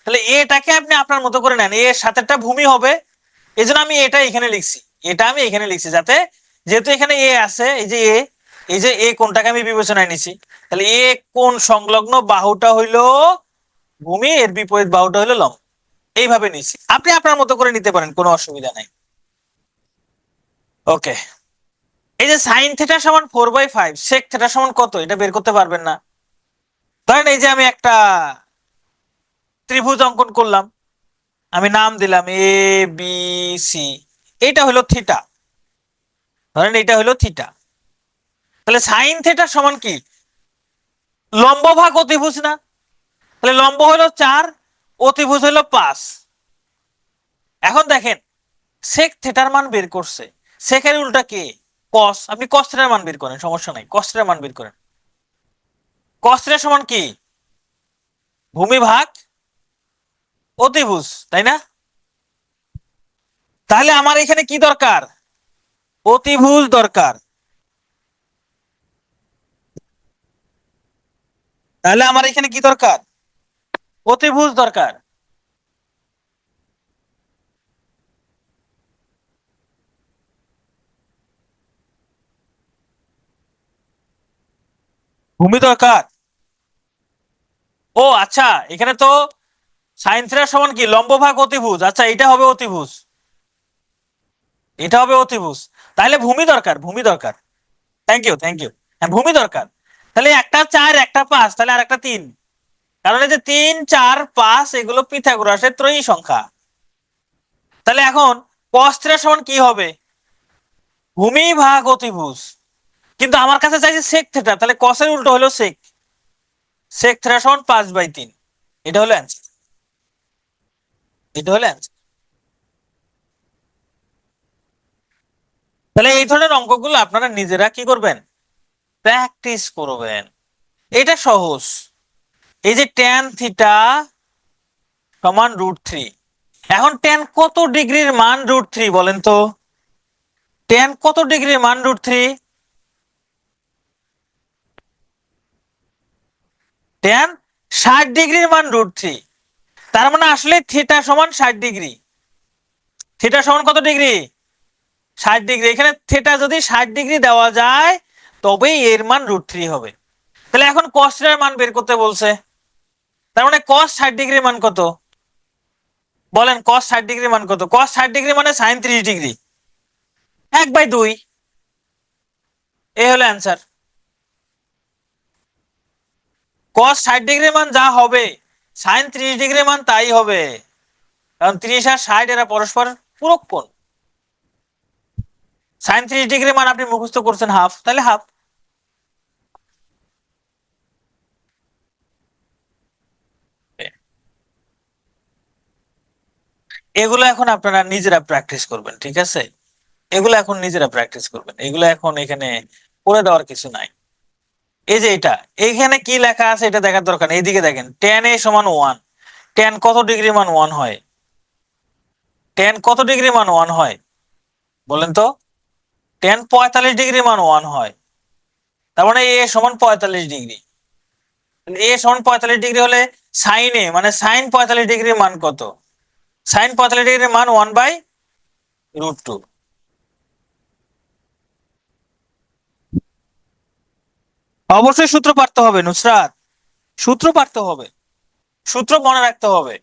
তাহলে এটাকে আপনি আপনার মতো করে নেন। এর সাথে একটা ভূমি হবে, এই জন্য আমি এটা এখানে লিখছি, এটা আমি এখানে লিখছি যাতে, যেহেতু এখানে এ আছে, এই যে এ, এই যে এ কোনটাকে আমি বিবেচনায় নিছি, তাহলে এ কোন সংলগ্ন বাহুটা হইলো ভূমি, এর বিপরীত বাহুটা হইলো লম্ব, এইভাবে নিছি। আপনি আপনার মতো করে নিতে পারেন, কোনো অসুবিধা নাই। ওকে, এই যে সাইন থিটা সমান 4/5, সেক থিটা সমান কত, এটা বের করতে পারবেন না। ধরেন এই যে আমি একটা ত্রিভুজ অঙ্কন করলাম, আমি নাম দিলাম ABC, এইটা হলো থিটা, ধরেন এটা হলো থিটা। তাহলে সাইন থিটা সমান কি? লম্ব ভাগ অতিভুজ না, তাহলে লম্ব হলো 4, অতিভুজ হলো 5। এখন দেখেন সেক থিটার মান বের করছে, সেকের উল্টা কে? কস। আপনি কস থিটার মান বের করেন, সমস্যা নাই, কস থিটার মান বের করেন। কস থিটা সমান কি? ভূমি ভাগ অতিভুজ, তাই না? তাহলে আমার এখানে কি দরকার? অতিভুজ দরকার। তাহলে আমার এখানে কি দরকার? অতিভুজ দরকার। ভূমি দরকার। ও আচ্ছা, এখানে তো সাইন থিটা সমান কি? লম্ব ভাগ অতিভুজ। আচ্ছা, এটা হবে অতিভুজ, এটা হবে অতিভুজ। তাহলে ভূমি দরকার, ভূমি দরকার। Thank you, thank you. হ্যাঁ, ভূমি দরকার। তাহলে একটা 4 একটা 5, তাহলে আর একটা 3, কারণ এই যে 3 4 5 এগুলো পিথাগোরাসের ত্রয়ী সংখ্যা। তাহলে এখন cos থিটা সমান কি হবে? ভূমি ভাগ অতিভুজ, কিন্তু আমার কাছে চাইছে সেক থিটা, তাহলে কসের উল্টো হলো সেক। সেক থিটা সমান 5/3। এটা হলো অ্যান্সার, এটা হলো অ্যান্সার। তাহলে এই ধরনের অঙ্কগুলো আপনারা নিজেরা কি করবেন, প্র্যাকটিস করবেন। এটা সহজ। এই যে ট্যান থিটা সমান √3, এখন ট্যান কত ডিগ্রির মান √3 বলেন তো? ট্যান কত ডিগ্রির মান √3? ট্যান 60 ডিগ্রির মান √3। তার মানে আসলে থিটা সমান 60 ডিগ্রি। থিটা সমান কত ডিগ্রি? 60 ডিগ্রি। এখানে থিটা যদি 60 ডিগ্রি দেওয়া যায় তবেই এর মান √3 হবে। তাহলে এখন কস এর মান বের করতে বলছে, তার মানে কস 60 ডিগ্রির মান কত? বলেন কস 60 ডিগ্রির মান কত? কস 60 ডিগ্রি মানে সাইন 30 ডিগ্রি, 1/2। এই হলো অ্যান্সার। কস 60 ডিগ্রির মান যা হবে সাইন 30 ডিগ্রির মান তাই হবে, কারণ 30 আর 60 এরা পরস্পর পূরক কোণ। সাইন 30 ডিগ্রির মান আপনি মুখস্থ করছেন হাফ, তাহলে হাফ। এগুলো এখন আপনারা নিজেরা প্র্যাকটিস করবেন, ঠিক আছে? এগুলো এখন নিজেরা প্র্যাকটিস করবেন, এগুলো এখন এখানে করে দেওয়ার কিছু নাই। এই যে এটা, এইখানে কি লেখা আছে এটা দেখার দরকার নেই। এইদিকে দেখেন tan a সমান 1। tan কত ডিগ্রি মান 1 হয়? tan কত ডিগ্রি মান 1 হয় বলেন তো? tan 45 ডিগ্রি মান 1 হয়। তার মানে a সমান 45 ডিগ্রি। a সমান 45 ডিগ্রি হলে সাইন a মানে সাইন 45 ডিগ্রির মান কত? সাইন 45 ডিগ্রির মান 1/√2। অবশ্যই সূত্র পারতে হবে নুসরাত, সূত্র পারতে হবে, সূত্র মনে রাখতে হবে।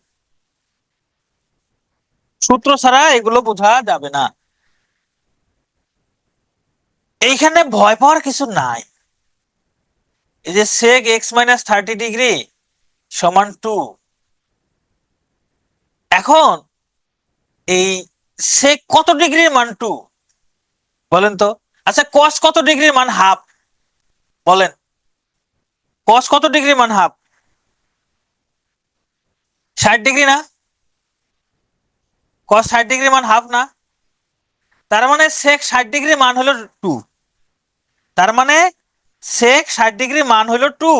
সূত্র ছাড়া এগুলো বোঝা যাবে না। এইখানে ভয় পাওয়ার কিছু নাই। এই যে sec x - 30 ডিগ্রি সমান 2, এখন এই sec কত ডিগ্রির মান 2 বলেন তো? আচ্ছা cos কত ডিগ্রির মান হাফ বলেন? cos কত ডিগ্রির মান হাফ? 60 ডিগ্রি না? cos 60 ডিগ্রির মান হাফ না? তার মানে sec 60 ডিগ্রির মান হলো 2। তার মানে sec 60 ডিগ্রির মান হলো 2।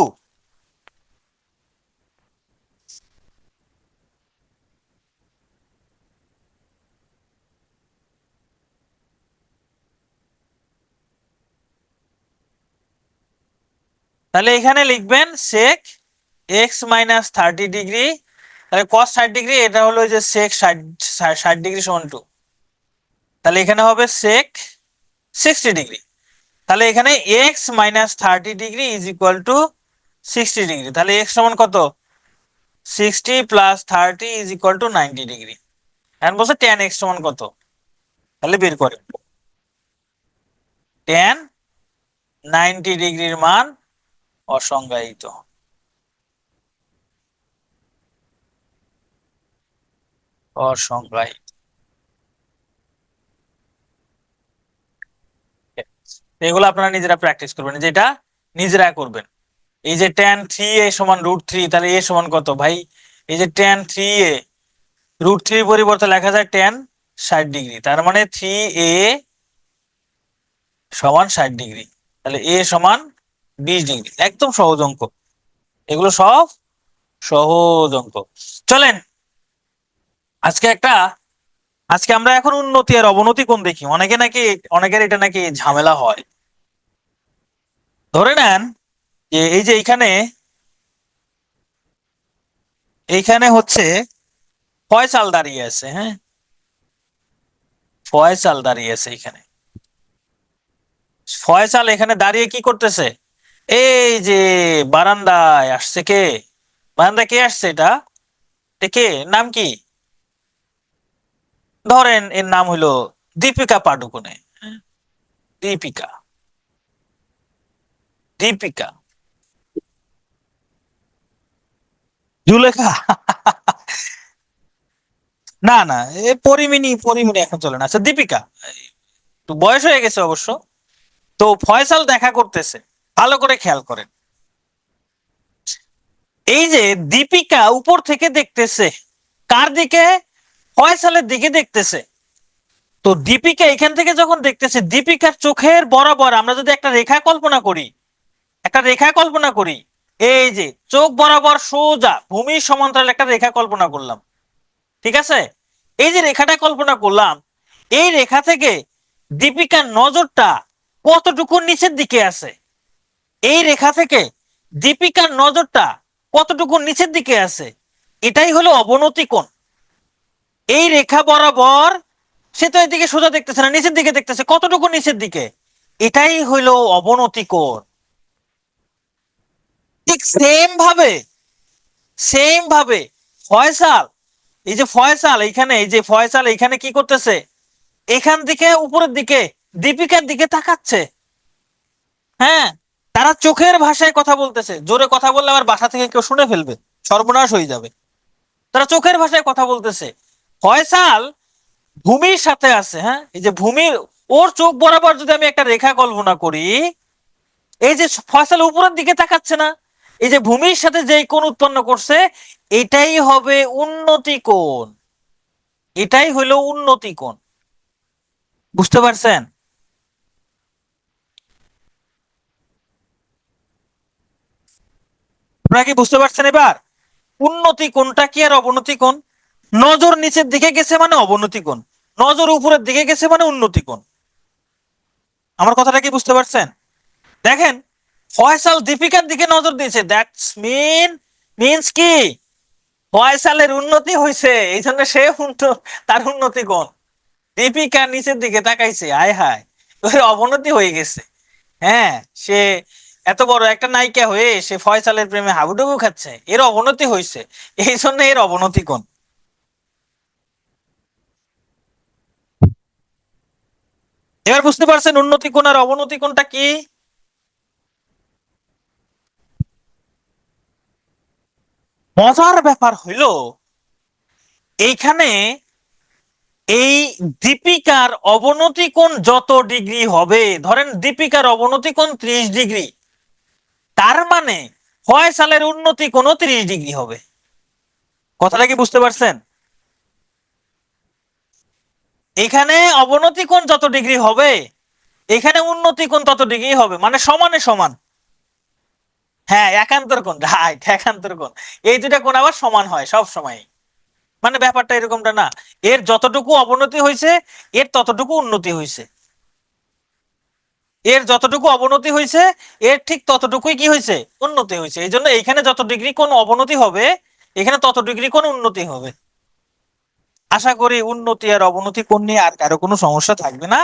তাহলে এখানে লিখবেন sec x - 30 ডিগ্রি, তাহলে cos 60 ডিগ্রি, এটা হলো যে sec 60 ডিগ্রি সমান 2। তাহলে এখানে হবে sec 60 ডিগ্রি। তাহলে এখানে x - 30 degree is equal to 60 degree. তাহলে x সমান কত? 60 + 30 ইজ ইকুয়াল টু 90 ডিগ্রি। এখন বলছে tan x সমান কত, তাহলে বের করে। tan 90 ডিগ্রির মান অসংজ্ঞায়িত। অসংজ্ঞায়িত। এগুলো আপনারা নিজেরা প্র্যাকটিস করবেন, যেটা নিজেরা করবেন। এই যে tan 3a সমান √3, তাহলে a সমান কত ভাই? এই যে tan 3a, √3 পরিবর্তে লেখা যায় tan 60 ডিগ্রি, তার মানে 3a সমান 60 ডিগ্রি। তাহলে a সমান 20 ডিগ্রি। একদম সহজ অঙ্ক, এগুলো সব সহজ অঙ্ক। চলেন আজকে একটা, আজকে আমরা এখন উন্নতি আর অবনতি কোণ দেখি। অনেকের এটা নাকি ঝামেলা হয়। ধরে নেন যে এই যে এইখানে, এইখানে হচ্ছে ফয়সাল দাঁড়িয়ে আছে, হ্যাঁ, ফয়সাল দাঁড়িয়ে আছে এখানে। ফয়সাল এখানে দাঁড়িয়ে কি করতেছে? এই যে বারান্দায় আসছে কে? বারান্দায় কে আসছে? এটা কে? নাম কি? ধরেন এর নাম হলো দীপিকা পাডুকোনে। দীপিকা, দীপিকা, জুলেখা। না না, এ পরিমিনী, পরিমিনী এখন চলে না। আচ্ছা দীপিকা, তো বয়স হয়ে গেছে অবশ্য। তো ফয়সাল দেখা করতেছে, ভালো করে খেয়াল করেন। এই যে দীপিকা উপর থেকে দেখতেছে কার দিকে? ফয়সালের দিকে দেখতেছে। তো দীপিকা এখান থেকে যখন দেখতেছে, দীপিকার চোখের বরাবর আমরা যদি একটা রেখা কল্পনা করি, একটা রেখা কল্পনা করি, এই যে চোখ বরাবর সোজা ভূমির সমান্তরাল একটা রেখা কল্পনা করলাম, ঠিক আছে? এই যে রেখাটা কল্পনা করলাম, এই রেখা থেকে দীপিকার নজরটা কতটুকু নিচের দিকে আছে? এই রেখা থেকে দীপিকার নজরটা কতটুকু নিচের দিকে আছে? এটাই হলো অবনতি কোণ। এই রেখা বরাবর সে তো এদিকে সোজা দেখতেছে না, নিচের দিকে দেখতেছে, কতটুকু নিচের দিকে? এটাই হইলো অবনতি কোণ। ঠিক সেম ভাবে ফয়সাল, এই যে ফয়সাল এইখানে, এই যে ফয়সাল এইখানে কি করতেছে? এখান থেকে উপরের দিকে দীপিকার দিকে তাকাচ্ছে। হ্যাঁ, তারা চোখের ভাষায় কথা বলতেছে। জোরে কথা বললে আবার বাসা থেকে কেউ শুনে ফেলবে, সর্বনাশ হয়ে যাবে। তারা চোখের ভাষায় কথা বলতেছে। ফয়সাল ভূমির সাথে আছে, হ্যাঁ, এই যে ভূমির, ওর চোখ বরাবর যদি আমি একটা রেখা কল্পনা করি, এই যে ফয়সাল উপরের দিকে তাকাচ্ছে না, এই যে ভূমির সাথে যে কোণ উৎপন্ন করছে, এটাই হবে উন্নতি কোণ। এটাই হলো উন্নতি কোণ। বুঝতে পারছেন? আপনারা কি বুঝতে পারছেন এবার? উন্নতি কোণটা কি আর অবনতি কোণ? নজর নিচের দিকে গেছে মানে অবনতি কোণ, নজর উপরের দিকে গেছে মানে উন্নতি কোণ। আমার কথাটা কি বুঝতে পারছেন? দেখেন, ফয়সাল দীপিকার দিকে নজর দিয়েছে, দ্যাটস মিনস কি ফয়সালের উন্নতি হয়েছে, এই জন্য সে তার উন্নতি কোণ। দীপিকা নিচের দিকে তাকাইছে, আয় হায়, ওর অবনতি হয়ে গেছে। হ্যাঁ, সে এত বড় একটা নায়িকা হয়ে সে ফয়সালের প্রেমে হাবুডুবু খাচ্ছে, এর অবনতি হয়েছে, এই জন্য এর অবনতি কোণ। এবার বুঝতে পারছেন উন্নতি কোণ আর অবনতি কোণটা কি? মজার ব্যাপার হইল এইখানে এই দীপিকার অবনতি কোণ যত ডিগ্রি হবে, ধরেন দীপিকার অবনতি কোণ 30 ডিগ্রি, তার মানে ফয়সালের উন্নতি কোণও 30 ডিগ্রি হবে। কথাটা কি বুঝতে পারছেন? এখানে অবনতি কোণ যত ডিগ্রি হবে, এখানে উন্নতি কোণ তত ডিগ্রি হবে, মানে সমানে সমান। হ্যাঁ, একান্তর কোণ, রাইট, একান্তর কোণ। এই দুটা কোণ আবার সমান হয় সব সময়। মানে ব্যাপারটা এরকমটা না, এর যতটুকু অবনতি হয়েছে এর ততটুকু উন্নতি হয়েছে, এর যতটুকু অবনতি হয়েছে এর ঠিক ততটুকুই কি হয়েছে? উন্নতি হয়েছে। এই জন্য এইখানে যত ডিগ্রি কোণ অবনতি হবে, এখানে তত ডিগ্রি কোণ উন্নতি হবে। আশা করি উন্নতি আর অবনতি কোণ নিয়ে আর কারো কোনো সমস্যা থাকবে না।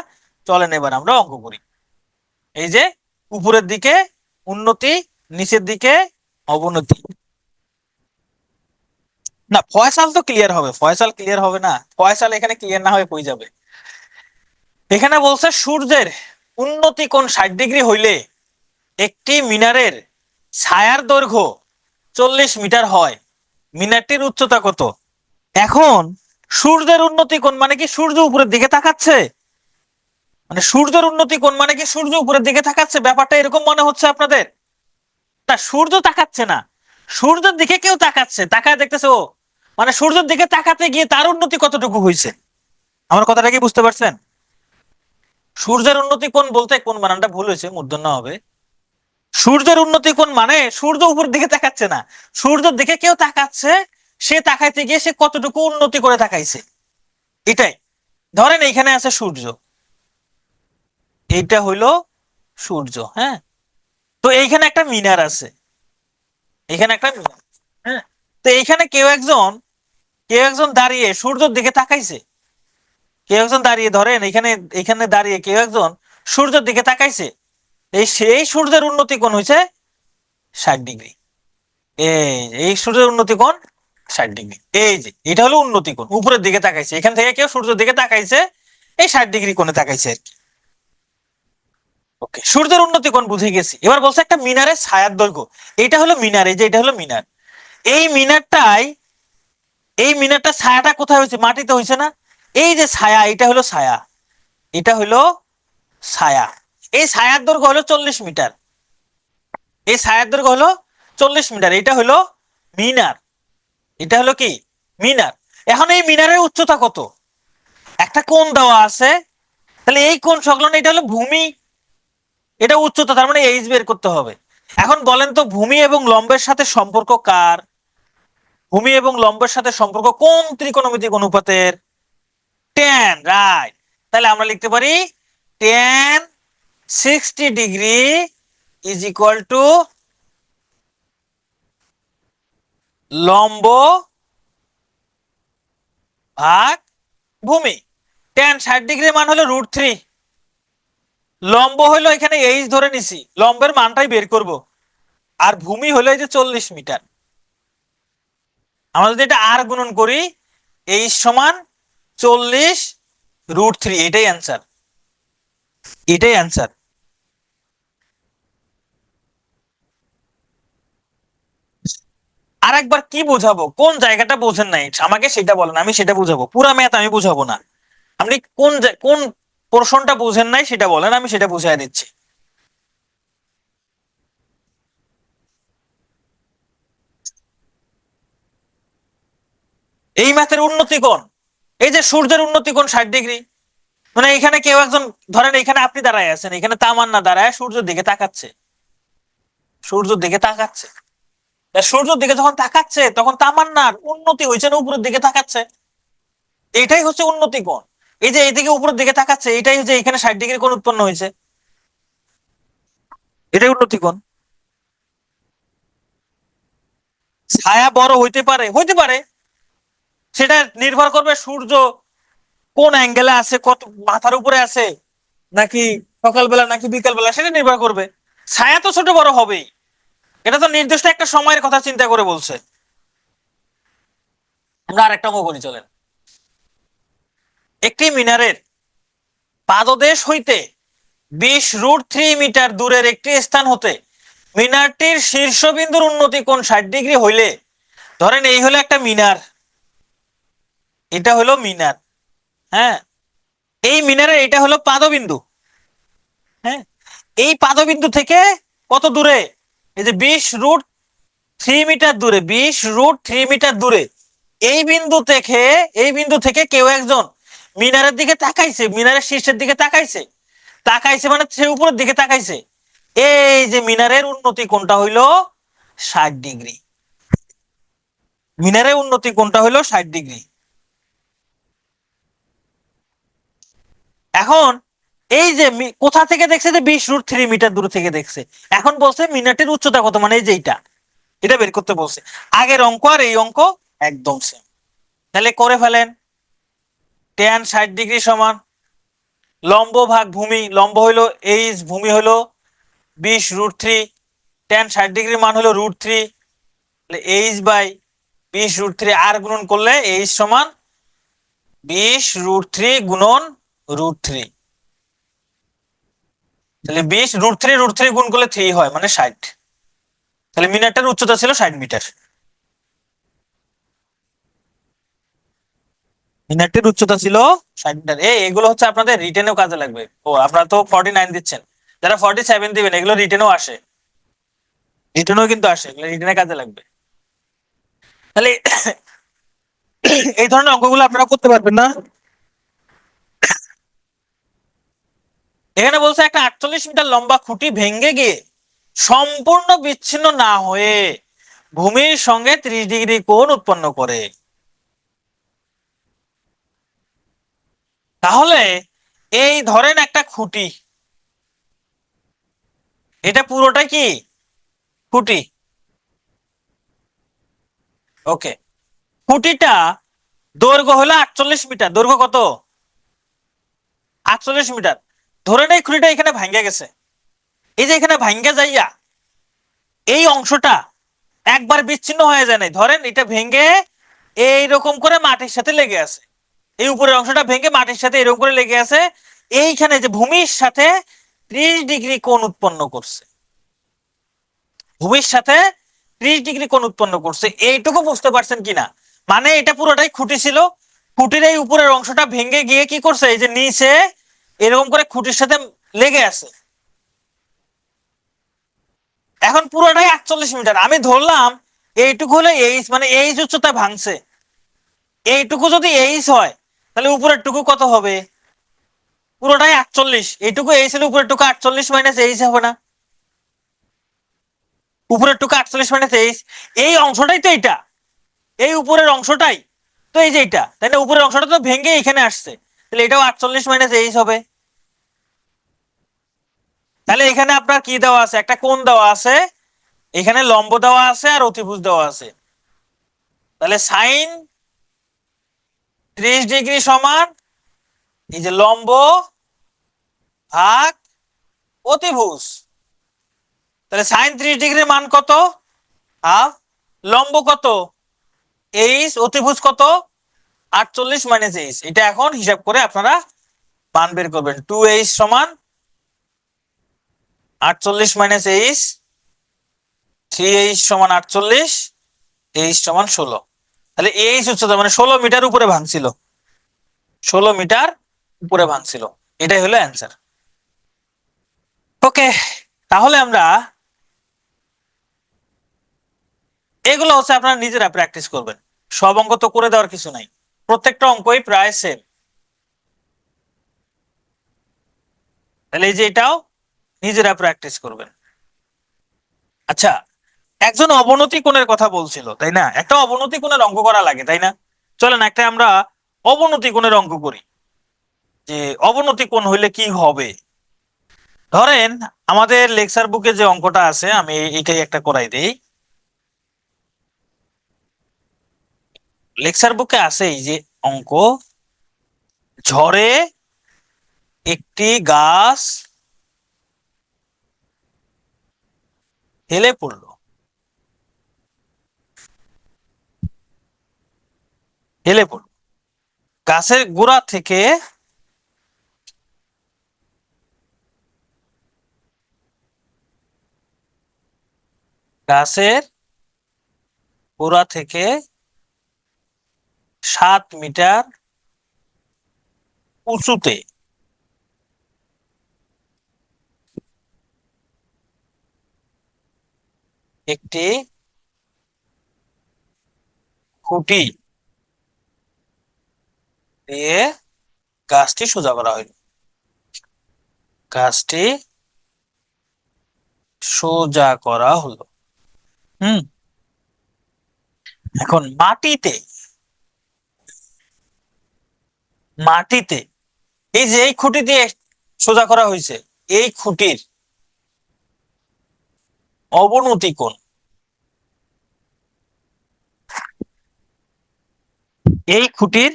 চলেন এবার আমরা অঙ্ক করি। এই যে উপরের দিকে উন্নতি, নিচের দিকে অবনতি। না, ফয়সাল তো ক্লিয়ার হবে, ফয়সাল ক্লিয়ার হবে না? ফয়সাল এখানে ক্লিয়ার না হয়ে কই যাবে? এখানে বলছে সূর্যের উন্নতি কোণ 60 ডিগ্রি হইলে একটি মিনারের ছায়ার দৈর্ঘ্য 40 মিটার হয়। মিনারটির উচ্চতা কত? এখন সূর্যের উন্নতি কোণ মানে কি সূর্য উপরের দিকে তাকাচ্ছে, মানে সূর্যের উন্নতি কোণ মানে কি সূর্য উপরের দিকে তাকাচ্ছে, ব্যাপারটা এরকম মনে হচ্ছে আপনাদের? তা সূর্য তাকাচ্ছে না, সূর্যের দিকে কেউ তাকাচ্ছে, তাকায় দেখতেছে ও, মানে সূর্যের দিকে তাকাতে গিয়ে তার উন্নতি কতটুকু হয়েছে। আমার কথাটা কি বুঝতে পারছেন? সূর্যের উন্নতি কোণ বলতে কোন বানানটা ভুল হয়েছে, মূর্ধন্য হবে। সূর্যের উন্নতি কোণ মানে সূর্য উপর দিকে তাকাচ্ছে না, সূর্যের দিকে কেউ তাকাচ্ছে, সে তাকাইতে গিয়ে সে কতটুকু উন্নতি করে তাকাইছে, এটাই। ধরেন এইখানে আছে সূর্য, এইটা হইলো সূর্য, হ্যাঁ। তো এইখানে একটা মিনার আছে, এখানে একটা মিনার, হ্যাঁ। তো এইখানে কেউ একজন দাঁড়িয়ে সূর্যের দিকে তাকাইছে, কেউ একজন দাঁড়িয়ে, ধরেন এখানে এখানে দাঁড়িয়ে কেউ একজন সূর্যের দিকে তাকাইছে, এই সেই সূর্যের উন্নতি কোণ হয়েছে 60 ডিগ্রি। এই সূর্যের উন্নতি কোণ 60 ডিগ্রি। এই যে এটা হলো উন্নতি কোণ, উপরের দিকে তাকাইছে, এখান থেকে কেউ সূর্যের দিকে তাকাইছে, এই 60 ডিগ্রি কোণে তাকাইছে আর কি। ওকে, সূর্যের উন্নতি কোণ বুঝে গেছি। এবার বলছে একটা মিনারের ছায়ার দৈর্ঘ্য, এটা হলো মিনার, এই যে এটা হলো মিনার। এই মিনারটাই, এই মিনারটা ছায়াটা কোথায় হয়েছে? মাটিতে হয়েছে না? এই যে ছায়া, এটা হলো ছায়া, এটা হলো ছায়া। এই ছায়ার দৈর্ঘ্য হলো 40 মিটার। এই ছায়ার দৈর্ঘ্য হলো 40 মিটার। এটা হলো মিনার। এটা হলো কি? মিনার। এখন এই মিনারের উচ্চতা কত? একটা কোণ দেওয়া আছে, তাহলে এই কোণ সংলগ্ন এটা হলো ভূমি, এটা উচ্চতা, তার মানে এইচ বের করতে হবে। এখন বলেন তো ভূমি এবং লম্বের সাথে সম্পর্ক কার? ভূমি এবং লম্বের সাথে সম্পর্ক কোন ত্রিকোণমিতিক অনুপাতের? tan, right. তাহলে আমরা লিখতে পারি tan 60 degree is equal to লম্ব ভাগ ভূমি। tan 60 ডিগ্রি মান হলো √3, লম্ব হলো এখানে এইচ ধরে নিছি, লম্বের মানটাই বের করব, আর ভূমি হলো এই যে 40 মিটার। আমরা যদি এটা আর গুণন করি, এইচ সমান 40 √3, এটাই অ্যান্সার, এটাই অ্যান্সার। আর একবার কি বোঝাবো, কোন জায়গাটা বোঝেন নাই আমাকে সেটা বলেন, আমি সেটা বুঝাবো। পুরা ম্যাথ আমি বুঝাবো না, আপনি কোন পোর্শনটা বুঝেন নাই সেটা বলেন, আমি সেটা বুঝাই দিচ্ছি। এই ম্যাথের উন্নতি কোণ, এই যে সূর্যের উন্নতি কোণ 60 ডিগ্রি। মানে এখানে কেউ একজন, ধরেন এখানে আপনি দাঁড়ায় আছেন, এখানে তামান্না দাঁড়ায় সূর্যের দিকে তাকাচ্ছে, সূর্যের দিকে তাকাচ্ছে। তা সূর্যের দিকে যখন তাকাচ্ছে তখন তামান্নার উন্নতি হয়েছে না উপরের দিকে তাকাচ্ছে? এটাই হচ্ছে উন্নতি কোণ। এই যে এইদিকে উপরের দিকে তাকাচ্ছে, এটাই হচ্ছে এখানে 60 ডিগ্রি কোণ উৎপন্ন হয়েছে, এটাই উন্নতি কোণ। ছায়া বড় হইতে পারে, হইতে পারে, সেটা নির্ভর করবে সূর্য কোন অ্যাঙ্গেলে আছে, কত মাথার উপরে আছে, নাকি সকালবেলা নাকি বিকালবেলা, সেটা নির্ভর করবে। ছায়া তো ছোট বড় হবেই, এটা তো নির্দিষ্ট একটা সময়ের কথা চিন্তা করে বলছে। আমরা আরেকটা অঙ্ক করি চলেন। একটি মিনারের পাদদেশ হইতে 20 √3 মিটার দূরের একটি স্থান হতে মিনারটির শীর্ষবিন্দুর উন্নতি কোণ 60 ডিগ্রি হইলে, ধরেন এই হলো একটা মিনার, এটা হলো মিনার, হ্যাঁ, এই মিনারের এটা হলো পাদবিন্দু, হ্যাঁ, এই পাদবিন্দু থেকে কত দূরে? এই যে 20 √3 মিটার দূরে, 20 √3 মিটার দূরে। এই বিন্দু থেকে কেউ একজন মিনারের দিকে তাকাইছে, মিনারের শীর্ষের দিকে তাকাইছে, তাকাইছে মানে সে উপরের দিকে তাকাইছে। এই যে মিনারের উন্নতি কোণটা হইলো 60 ডিগ্রি, মিনারের উন্নতি কোণটা হইলো 60 ডিগ্রি। এখন এই যে কোথা থেকে দেখছে? যে 20 √3 মিটার দূর থেকে দেখছে। এখন বলছে মিনারটির উচ্চতা কত, মানে এই যে এটা বের করতে বলছে। আগের অঙ্ক আর এই অঙ্ক একদম সেম, তাহলে করে ফেলেন। tan 60 ডিগ্রি সমান লম্ব ভাগ ভূমি, লম্ব হইলো এইচ, ভূমি হইলো 20 √3, tan 60 ডিগ্রির মান হলো √3, এইচ বাই 20 √3, আর গুণন করলে এইচ সমান 20 √3 গুণন √3, তাহলে 20 √3 গুণ করলে 3 হয়, মানে 60। তাহলে মিনারটার উচ্চতা ছিল 60 মিটার। মিনারটির উচ্চতা ছিল 60 মিটার। এগুলো হচ্ছে আপনাদের রিটেনেও কাজে লাগবে। ও আপনারা তো 49 দিচ্ছেন, যারা 47 দিবেন এগুলো রিটেনেও আসে, রিটেনেও কিন্তু আসে, এগুলো রিটেনে কাজে লাগবে। তাহলে এই ধরনের অঙ্কগুলো আপনারা করতে পারবেন না? এখানে বলছে একটা 48 মিটার লম্বা খুঁটি ভেঙে গিয়ে সম্পূর্ণ বিচ্ছিন্ন না হয়ে ভূমির সঙ্গে 30 ডিগ্রি কোণ উৎপন্ন করে। তাহলে এই ধরেন একটা খুঁটি, এটা পুরোটাই কি খুঁটি, ওকে। খুঁটিটা দৈর্ঘ্য হলো 48 মিটার, দৈর্ঘ্য কত? 48 মিটার। ধরেন এই খুঁটিটা এখানে ভাঙ্গা গেছে, এই যে এখানে ভাঙ্গা যাইয়া এই অংশটা একবার বিচ্ছিন্ন হয়ে যায় নাই, ধরেন এটা ভেঙে এইরকম করে মাটির সাথে লেগে আছে, এই উপরের অংশটা ভেঙে মাটির সাথে এরকম করে লেগে আছে, এইখানে যে ভূমির সাথে 30 ডিগ্রি কোণ উৎপন্ন করছে, ভূমির সাথে 30 ডিগ্রি কোণ উৎপন্ন করছে। এইটুকু বুঝতে পারছেন কিনা? মানে এটা পুরোটাই খুঁটি ছিল, খুঁটির এই উপরের অংশটা ভেঙে গিয়ে কি করছে, এই যে নিচে এরকম করে খুঁটির সাথে লেগে আছে। এখন পুরোটাই 48 মিটার, আমি ধরলাম এইটুকু হলে এইচ, মানে এইচ উচ্চতা ভাঙছে। এইটুকু যদি এইচ হয় তাহলে উপরের টুকু কত হবে? পুরোটাই 48, এইটুকু এইচ হলে উপরের টুকু 48 মাইনাস এইচ হবে না? উপরের টুকু 48 মাইনাস এইচ, এই অংশটাই তো এটা, এই উপরের অংশটাই তো এই যে এটা, তাই না? উপরের অংশটা তো ভেঙে এখানে আসছে, তাহলে এটাও 48 মাইনাস এইচ হবে। তাহলে এখানে আপনার কি দেওয়া আছে? একটা কোণ দেওয়া আছে, এখানে লম্ব দেওয়া আছে আর অতিভুজ দেওয়া আছে। তাহলে সাইন 30 ডিগ্রি সমান এই যে লম্ব ভাগ অতিভুজ। তাহলে সাইন 30 ডিগ্রির মান কত? হাফ। লম্ব কত? এইচ। অতিভুজ কত? 48 মাইনাস এইচ। এটা এখন হিসাব করে আপনারা মান বের করবেন। 2h সমান 48 মাইনাস এইচ, 3h সমান 48, এইচ সমান 16। তাহলে এইচ উচ্চতা মানে 16 মিটার উপরে ভাঙছিল, 16 মিটার উপরে ভাঙছিল। এটাই হলো অ্যান্সার। ওকে, তাহলে আমরা এগুলো হচ্ছে আপনারা নিজেরা প্র্যাকটিস করবেন। সব অঙ্ক তো করে দেওয়ার কিছু নাই, প্রত্যেকটা অঙ্কই প্রায় সেম। তাহলে এই যে এটাও নিজেরা প্র্যাকটিস করবেন। আচ্ছা, একজন অবনতি কোণের কথা বলছিল, তাই না? একটা অবনতি কোণের অঙ্ক করা লাগে, তাই না? চলেন একটা আমরা অবনতি কোণের অঙ্ক করি, যে অবনতি কোণ হইলে কি হবে। ধরেন আমাদের লেকচার বুকে যে অঙ্কটা আছে, আমি এটাই একটা করাই দেই। লেকচার বুকে আছে এই যে অঙ্ক, ঝড়ে একটি গাছ হেলে পড়লো, হেলে পড়লো। গাছের গোড়া থেকে গাছের গোড়া থেকে 7 মিটার উঁচুতে একটি খুঁটি দিয়ে গাছটি সোজা করা হইল। গাছটি সোজা করা হলো। হুম, এখন মাটিতে, মাটিতে এই যে এই খুঁটি দিয়ে সোজা করা হয়েছে, এই খুঁটির অবনতি কোণ, এই খুঁটির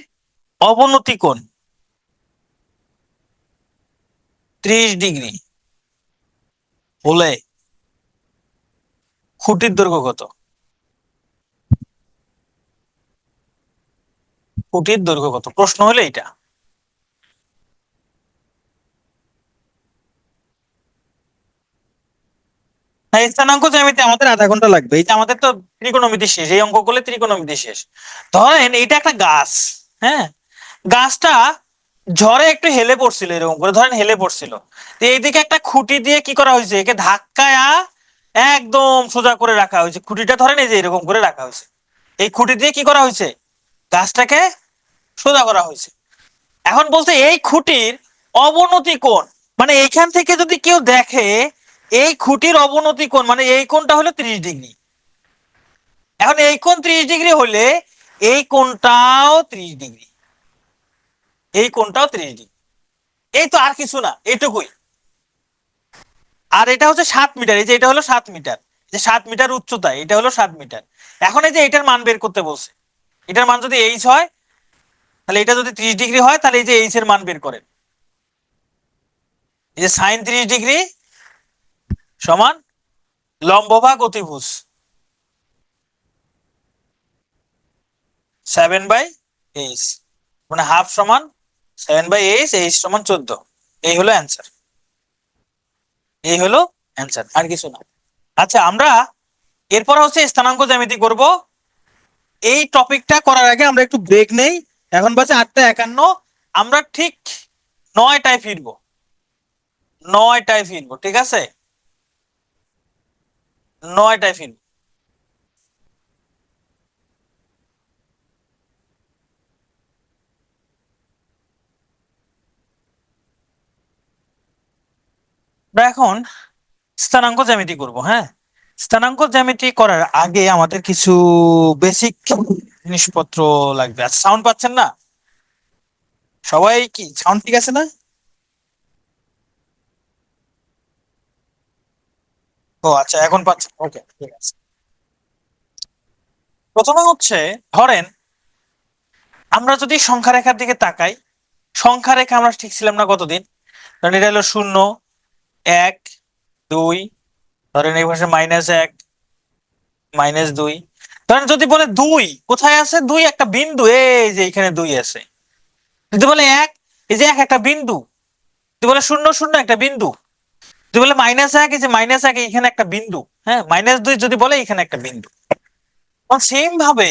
অবনতি কোণ 30 ডিগ্রি হলে খুঁটির দৈর্ঘ্য কত? খুঁটির দৈর্ঘ্য কত, প্রশ্ন হলে এটা। হ্যাঁ, স্থানাঙ্ক জ্যামিতি আমাদের আধা ঘন্টা লাগবে। এই যে আমাদের তো ত্রিকোণমিতি শেষ, এই অঙ্ক করলে ত্রিকোণমিতি শেষ। ধরেন এটা একটা গাছ, হ্যাঁ, গাছটা ঝড়ে একটু হেলে পড়ছিল, এরকম করে ধরেন হেলে পড়ছিল। তো এইদিকে একটা খুঁটি দিয়ে কি করা হয়েছে, একে ধাক্কায়া একদম সোজা করে রাখা হয়েছে। খুঁটিটা ধরেন এই যে এরকম করে রাখা হয়েছে, এই খুঁটি দিয়ে কি করা হয়েছে, গাছটাকে সোজা করা হয়েছে। এখন বলতে এই খুঁটির অবনতি কোণ, মানে এইখান থেকে যদি কেউ দেখে এই খুঁটির অবনতি কোণ, মানে এই কোণটা হলো 30 ডিগ্রি। এখন এই কোণ 30 ডিগ্রি হলে এই কোণটাও 30 ডিগ্রি, এই কোণটাও 30 ডিগ্রি। এই তো, আর কিছু না, এটুকুই। আর এটা হচ্ছে 7 মিটার, এই যে এটা হলো 7 মিটার, যে 7 মিটার উচ্চতা, এটা হলো 7 মিটার। এখন এই যে এটার মান বের করতে বলছে, এটার মান যদি এইচ হয়, তাহলে এটা যদি 30 ডিগ্রি হয়, তাহলে এই যে এইচ এর মান বের করেন। এই যে সাইন 30 ডিগ্রি সমান লম্ব ভাগ অতিভুজ 7/8, মানে হাফ সমান 7/8, এইচ সমান 14। এই হলো অ্যান্সার, এই হলো অ্যান্সার, আর কিছু না। আচ্ছা, আমরা এরপর হচ্ছে স্থানাঙ্ক জ্যামিতি করব। এই টপিকটা করার আগে আমরা একটু ব্রেক নেই। এখন বাজে 8টা 51, আমরা ঠিক 9টায় ফিরবো। 9টায় ফিরবো, ঠিক আছে, 9টায় ফিরবো। আমরা এখন স্থানাঙ্ক জ্যামিতি করব। হ্যাঁ, স্থানাঙ্ক জ্যামিতি করার আগে আমাদের কিছু বেসিক জিনিসপত্র লাগবে। আচ্ছা, সাউন্ড পাচ্ছেন না সবাই? কি সাউন্ড ঠিক আছে না? ও আচ্ছা, এখন পাচ্ছেন, ওকে ঠিক আছে। প্রথমে হচ্ছে, ধরেন আমরা যদি সংখ্যা রেখার দিকে তাকাই, সংখ্যা রেখা আমরা ঠিক ছিলাম না কতদিন? ধরেন এটা হলো 0, 1, 2, ধরেন এই পাশে -1, -2। ধরেন যদি বলে 2 কোথায় আছে, 2 একটা বিন্দু, এই যে এখানে 2 আছে। যদি বলে 1, এই যে 1 একটা বিন্দু। যদি বলে 0, 0 একটা বিন্দু। যদি বলে -1, এই যে -1 এখানে একটা বিন্দু। হ্যাঁ, -2 যদি বলে এখানে একটা বিন্দু। সেম ভাবে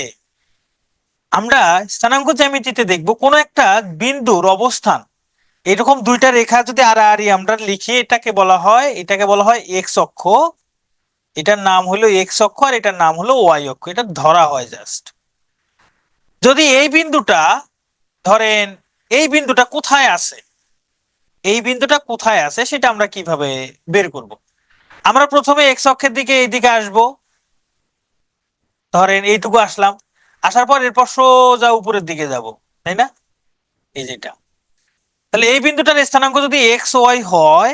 আমরা স্থানাঙ্ক জ্যামিতিতে দেখব কোন একটা বিন্দুর অবস্থান, এরকম দুইটা রেখা যদি আড়াআড়ি আমরা লিখি, এটাকে বলা হয় এক্স অক্ষ। এটার নাম হলো এক্স অক্ষ, আর এটার নাম হলো ওয়াই অক্ষ। এটা ধরা হয় জাস্ট। যদি এই বিন্দুটা, ধরেন এই বিন্দুটা কোথায় আছে, এই বিন্দুটা কোথায় আছে সেটা আমরা কিভাবে বের করব? আমরা প্রথমে এক্স অক্ষের দিকে এইদিকে আসব। ধরেন এইটুকু আসলাম, আসার পর এরপর সোজা উপরের দিকে যাব, তাই না? এই যেটা, তাহলে এই বিন্দুটার স্থানাঙ্ক যদি এক্স ওয়াই হয়,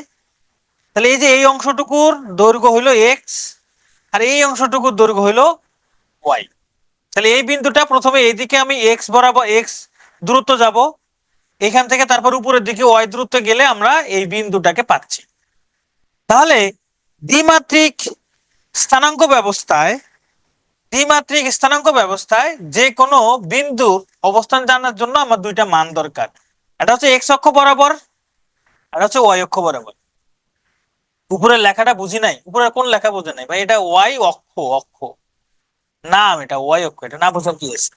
তাহলে এই যে এই অংশটুকুর দৈর্ঘ্য হইলো এক্স, আর এই অংশটুকুর দৈর্ঘ্য হইলো ওয়াই। তাহলে এই বিন্দুটা প্রথমে এইদিকে আমি এক্স বরাবর এক্স দূরত্ব যাব, এখান থেকে তারপর উপরের দিকে ওয়াই দূরত্ব গেলে আমরা এই বিন্দুটাকে পাচ্ছি। তাহলে দ্বিমাত্রিক স্থানাঙ্ক ব্যবস্থায়, দ্বিমাত্রিক স্থানাঙ্ক ব্যবস্থায় যে কোনো বিন্দুর অবস্থান জানার জন্য আমার দুইটা মান দরকার। এটা হচ্ছে এক্স অক্ষ বরাবর, আর হচ্ছে ওয়াই অক্ষ বরাবর। উপরের লেখাটা বুঝি নাই, উপরের কোন লেখা বোঝে নাই ভাই? এটা ওয়াই অক্ষ, অক্ষ নাম, এটা ওয়াই অক্ষ, এটা না বোঝার কি আছে?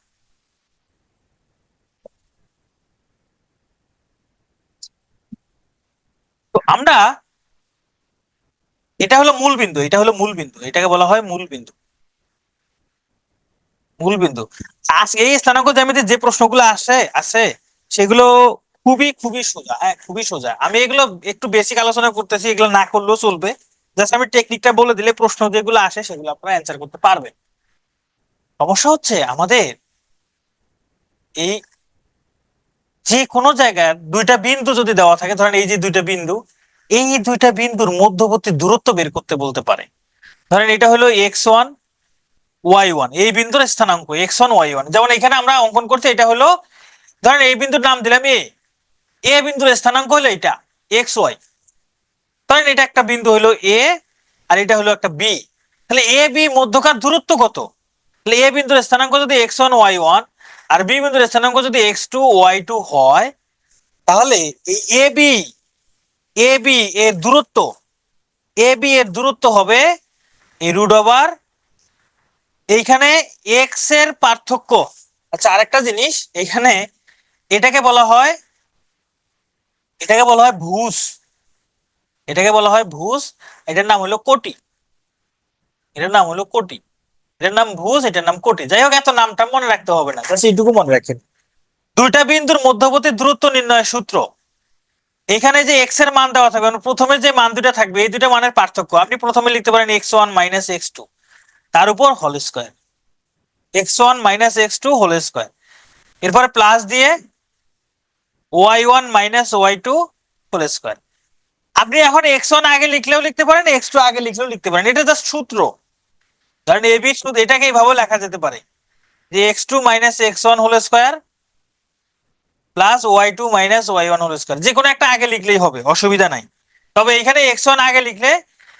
তো আমরা, এটা হলো মূল বিন্দু, এটা হলো মূল বিন্দু, এটাকে বলা হয় মূল বিন্দু, মূল বিন্দু। আজকে এই স্থানাঙ্ক জ্যামিতির যে প্রশ্নগুলো আসে আছে সেগুলো খুবই খুবই সোজা। হ্যাঁ, খুবই সোজা। আমি এগুলো একটু বেসিক আলোচনা করতেছি, এগুলো না করলেও চলবে। জাস্ট আমি টেকনিকটা বলে দিলে প্রশ্ন যেগুলো আসে সেগুলো আপনারা অ্যান্সার করতে পারবেন। সমস্যা হচ্ছে আমাদের এই যে কোনো জায়গায় দুইটা বিন্দু যদি দেওয়া থাকে, ধরেন এই যে দুইটা বিন্দু, এই দুইটা বিন্দুর মধ্যবর্তী দূরত্ব বের করতে বলতে পারে। ধরেন এটা হলো x1 y1, এই বিন্দুর স্থানাঙ্ক x1 y1। যেমন এখানে আমরা অঙ্কন করছি, এটা হলো, ধরেন এই বিন্দুর নাম দিলাম এ, এ বিন্দুর স্থানাঙ্ক হলো এটা এক্স ওয়াই। ধরেন এটা একটা বিন্দু হলো এ, আর এটা হলো একটা বি। তাহলে এ বি মধ্যকার দূরত্ব কত? তাহলে এ বিন্দুর স্থানাঙ্ক যদি x1 y1, আর বি বিন্দুর স্থানাঙ্ক যদি x2 y2 হয়, তাহলে এই এ বি, এ বি এর দূরত্ব, এ বি এর দূরত্ব হবে এই রুট ওভার এইখানে এক্স এর পার্থক্য। আচ্ছা, আরেকটা জিনিস এখানে, এটাকে বলা হয়, এটাকে বলা হয় ভুজ, এটাকে বলা হয় ভুজ। এটার নাম হলো কোটি, এটার নাম হলো কোটি। এটার নাম ভুজ, এটার নাম কোটি। যাই হোক, এত নামটা মনে রাখতে হবে না, জাস্ট এইটুকু মনে রাখেন। দুইটা বিন্দুর মধ্যবর্তী দূরত্ব নির্ণয়ের সূত্র, এখানে যে এক্স এর মান দেওয়া থাকবে, প্রথমে যে মান দুটা থাকবে এই দুটা মানের পার্থক্য আপনি প্রথমে লিখতে পারেন x1 - x2, তার উপর whole square, x1 - x2 whole square. এরপরে প্লাস দিয়ে y1 - y2 হোল স্কয়ার। আপনি এখন x1 আগে লিখলেও লিখতে পারেন, x2 আগে লিখলেও লিখতে পারেন, এটা জাস্ট সূত্র। ধরেন এ বি সূত্র, এটাকে এইভাবে লেখা যেতে পারে যে x2 - x1 whole square plus y2 - y1 whole square. যে কোনো একটা আগে লিখলেই হবে, অসুবিধা নাই। তবে এখানে x1 আগে লিখলে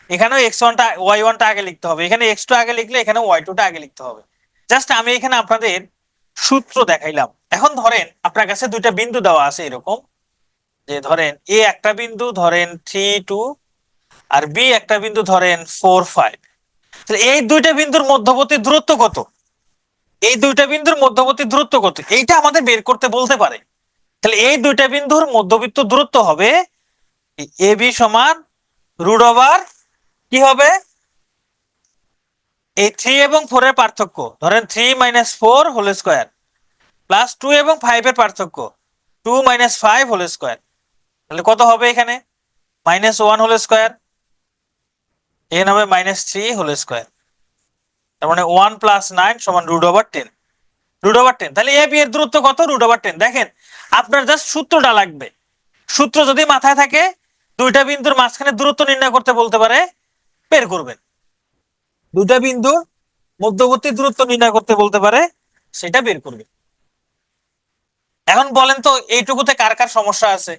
এখানেও x1টা y1টা আগে লিখতে হবে, এখানে x2 আগে লিখলে এখানে y2টা আগে লিখতে হবে। জাস্ট আমি এখানে আপনাদের সূত্র দেখাইলাম। এখন ধরেন আপনার কাছে দুইটা বিন্দু দেওয়া আছে এরকম, যে ধরেন এ একটা বিন্দু ধরেন 3 2, আর বি একটা বিন্দু ধরেন 4 5। তাহলে এই দুইটা বিন্দুর মধ্যবর্তী দূরত্ব কত? এই দুইটা বিন্দুর মধ্যবর্তী দূরত্ব কত এইটা আমাদের বের করতে বলতে পারে। তাহলে এই দুইটা বিন্দুর মধ্যবর্তী দূরত্ব হবে এ বি সমান রুট ওভার কি হবে এই 3 এবং 4 এর পার্থক্য, ধরেন 3 - 4 হোল স্কয়ার প্লাস 2 এবং 5 এর পার্থক্য 2 - 5 হোল স্কয়ার, তাহলে কত হবে এখানে -1 হোল স্কয়ার, এখানে হবে -3 হোল স্কয়ার, তার মানে 1 + 9 সমান √10, √10। তাহলে এ বি এর দূরত্ব কত? √10। দেখেন আপনার জাস্ট সূত্রটা লাগবে, সূত্র যদি মাথায় থাকে দুইটা বিন্দুর মাঝখানে দূরত্ব নির্ণয় করতে বলতে পারে, বের করবেন। দুইটা বিন্দুর মধ্যবর্তী দূরত্ব নির্ণয় করতে বলতে পারে, সেটা বের করবে। এখন বলেন তো এইটুকুতে কার কার সমস্যা আছে?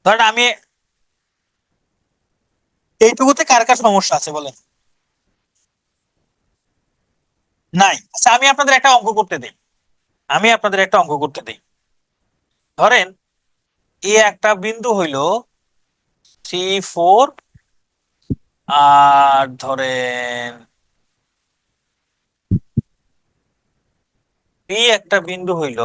ধরেন আমি এইটুকুতে কার কার সমস্যা আছে বলেন? নাই। আচ্ছা আমি আপনাদের একটা অঙ্ক করতে দিই, ধরেন এ একটা বিন্দু হইল 3 4, আর ধরেন বি একটা বিন্দু হইল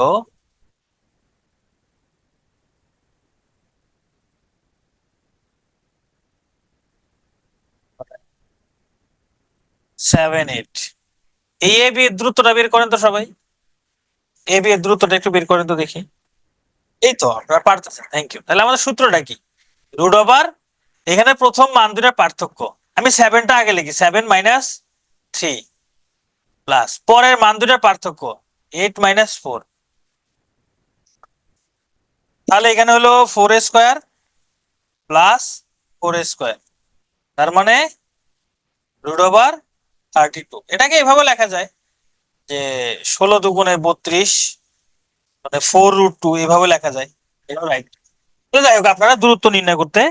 7 8। এই এ বি এর দূরত্বটা বের করেন তো সবাই, এ বি এর দূরত্বটা একটু বের করেন তো দেখি। এই তো আপনারা পারতেছেন, থ্যাংক ইউ। তাহলে আমাদের সূত্রটা কি? রুট ওভার এখানে প্রথম মান দুটার পার্থক্য, আমি 7টা আগে লিখি, 7 - 3 প্লাস পরের মান দুটার পার্থক্য 8 - 4, তাহলে এখানে হলো 4 স্কয়ার প্লাস 4 স্কয়ার, তার মানে √32। এটাকে এভাবে লেখা যায় যে 16 দুগুণে 32, মানে 4√2, এভাবে লেখা যায়, এটা রাইট। তো যাই হোক আপনারা দূরত্ব নির্ণয় করতে,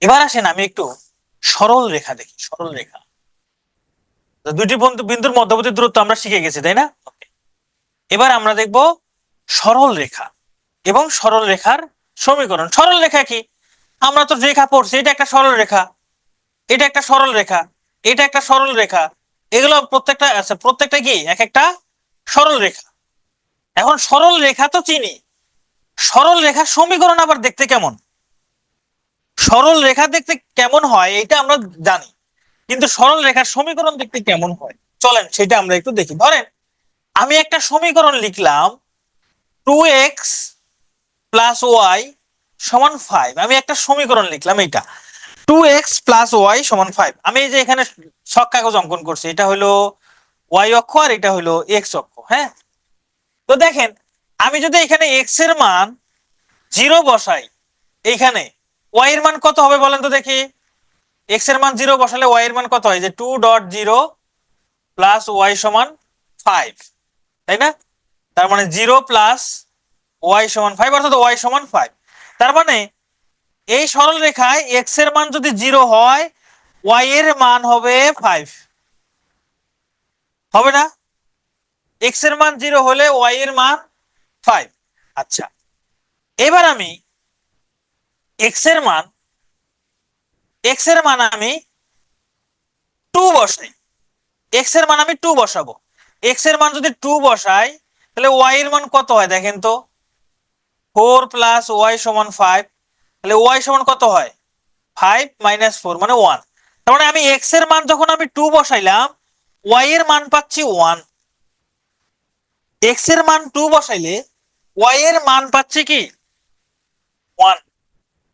এবার আসেন আমি একটু সরল রেখা দেখি। সরল রেখা, তো দুইটি বিন্দুর মধ্যবর্তী দূরত্ব আমরা শিখে গেছি তাই না? Okay. এবার আমরা দেখব সরল রেখা এবং সরল রেখার সমীকরণ। সরল রেখা কি? আমরা তো রেখা পড়ছি, এটা একটা সরল রেখা, এটা একটা সরল রেখা, এটা একটা সরল রেখা, এগুলো প্রত্যেকটা, আচ্ছা প্রত্যেকটা কি এক একটা সরল রেখা। এখন সরল রেখা তো চিনি, সরল রেখার সমীকরণ আবার দেখতে কেমন, সরল রেখা দেখতে কেমন হয় এটা আমরা জানি, কিন্তু সরল রেখার সমীকরণ দেখতে কেমন হয় চলেন সেটা আমরা একটু দেখি। ধরেন আমি একটা সমীকরণ লিখলাম 2x + y = 5, আমি একটা সমীকরণ লিখলাম এইটা 2x + y = 5। আমি এই যে এখানে ছক কাগজ অঙ্কন করছি, এটা হলো y অক্ষ আর এটা হলো x অক্ষ। হ্যাঁ, তো দেখেন আমি যদি এখানে x এর মান 0 বসাই, এইখানে y এর মান কত হবে বলেন তো দেখি। x এর মান 0 বসালে y এর মান কত হয়? যে 2.0 + y = 5, তাই না? তার মানে 0 + y = 5, অর্থাৎ y = 5। তার মানে এই সরল রেখায় x এর মান যদি 0 হয়, y এর মান হবে 5, হবে না? x এর মান 0 হলে y এর মান 5। আচ্ছা এবার আমি x এর মান আমি 2 বসাই, x এর মান আমি 2 বসাবো। x এর মান যদি 2 বসাই তাহলে y এর মান কত হয় দেখেন তো, 4 + y = 5, তাহলে y সমান কত হয়? 5 - 4 মানে 1। তার মানে আমি x এর মান যখন আমি 2 বসাইলাম, y এর মান পাচ্ছি 1। x এর মান 2 বসাইলে y এর মান পাচ্ছি কি 1।